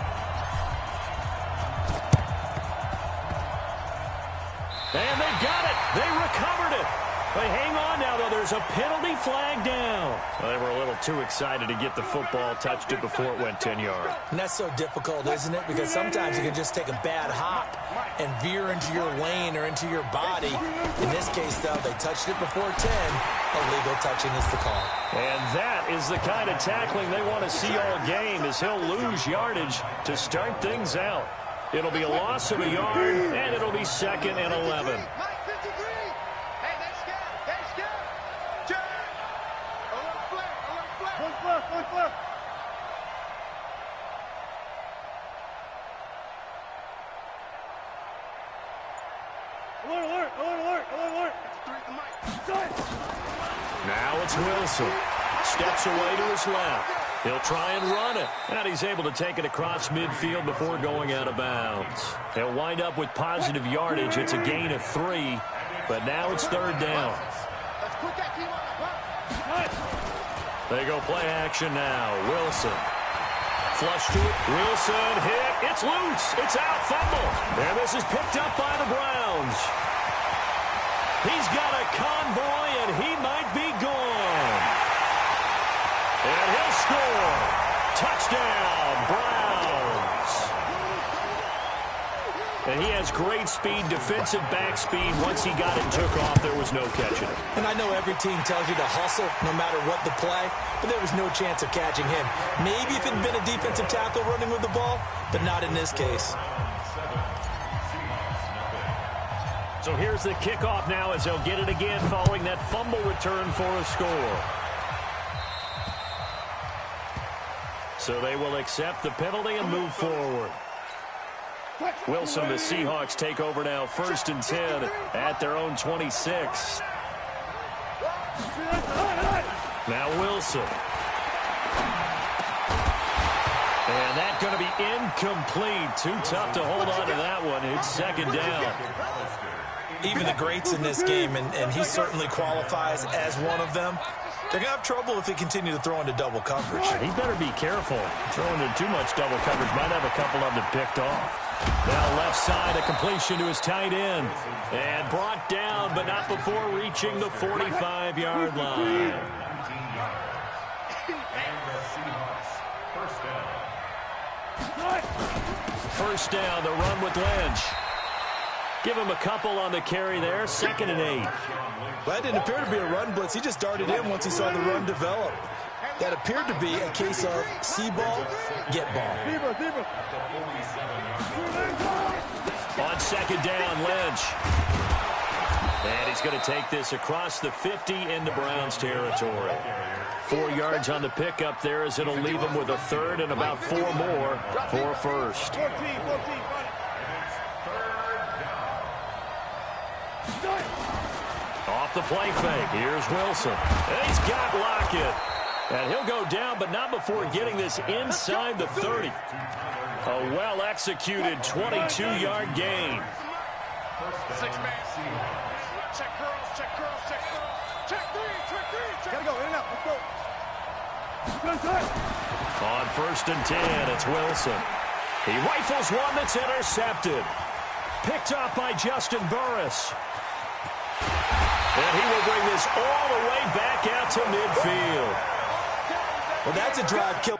And they've got it. They recovered it. They hang on now, though. There's a penalty flag down. Well, they were a little too excited to get the football, touched it before it went 10 yards. And that's so difficult, isn't it? Because sometimes you can just take a bad hop and veer into your lane or into your body. In this case, though, they touched it before 10. Illegal touching is the call. And that is the kind of tackling they want to see all game, as he'll lose yardage to start things out. It'll be a loss of a yard, and it'll be 2nd and 11. Now it's Wilson. Steps away to his left. He'll try and run it. And he's able to take it across midfield before going out of bounds. He'll wind up with positive yardage. It's a gain of 3, but now it's 3rd down. They go play action now. Wilson. Flush to it. Wilson hit. It's loose. It's out. Fumble. And this is picked up by the Browns. He's got a convoy, and he might be gone. And he'll score. Touchdown, Browns. And he has great speed, defensive back speed. Once he got it and took off, there was no catching it. And I know every team tells you to hustle no matter what the play, but there was no chance of catching him. Maybe if it had been a defensive tackle running with the ball, but not in this case. So here's the kickoff now as they'll get it again following that fumble return for a score. So they will accept the penalty and move forward. Wilson, the Seahawks take over now, 1st and 10 at their own 26. Now Wilson. And that's going to be incomplete. Too tough to hold on to that one. It's 2nd down. Even the greats in this game, and he certainly qualifies as one of them, they're going to have trouble if they continue to throw into double coverage. He better be careful. Throwing into too much double coverage might have a couple of them picked off. Now left side, a completion to his tight end. And brought down, but not before reaching the 45-yard line. First down, the run with Lynch. Give him a couple on the carry there, 2nd and 8. Well, that didn't appear to be a run blitz. He just darted in once he saw the run develop. That appeared to be a case of see ball, get ball. On 2nd down, Lynch. And he's going to take this across the 50 into Browns territory. 4 yards on the pickup there as it'll leave him with a 3rd and about 4 more for a 1st. Off the play fake. Here's Wilson. And he's got Lockett. And he'll go down, but not before getting this inside the 30. A well-executed 22-yard gain. 6-man. Check girls, check girls, check girls. Check 3, check 3. Gotta go, in and out. Let's go. On 1st and 10, it's Wilson. He rifles one that's intercepted. Picked up by Justin Burris. And he will bring this all the way back out to midfield. Well, that's a drive kill.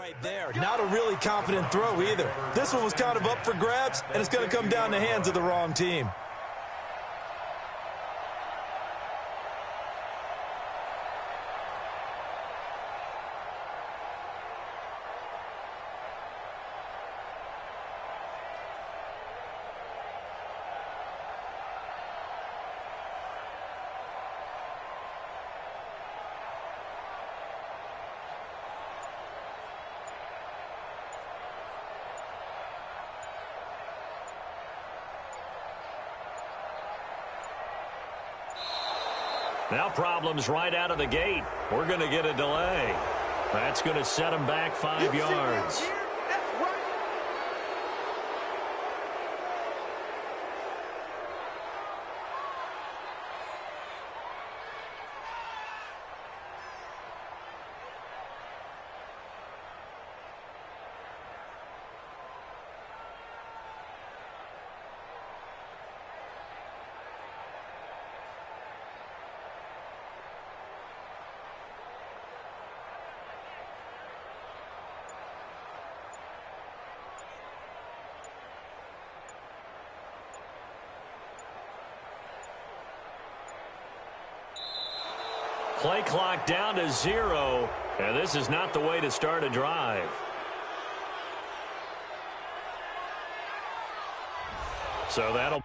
right there. Not a really confident throw either. This one was kind of up for grabs, and it's going to come down the hands of the wrong team. Now problems right out of the gate. We're going to get a delay. That's going to set them back 5 yards. Play clock down to 0, and this is not the way to start a drive. So that'll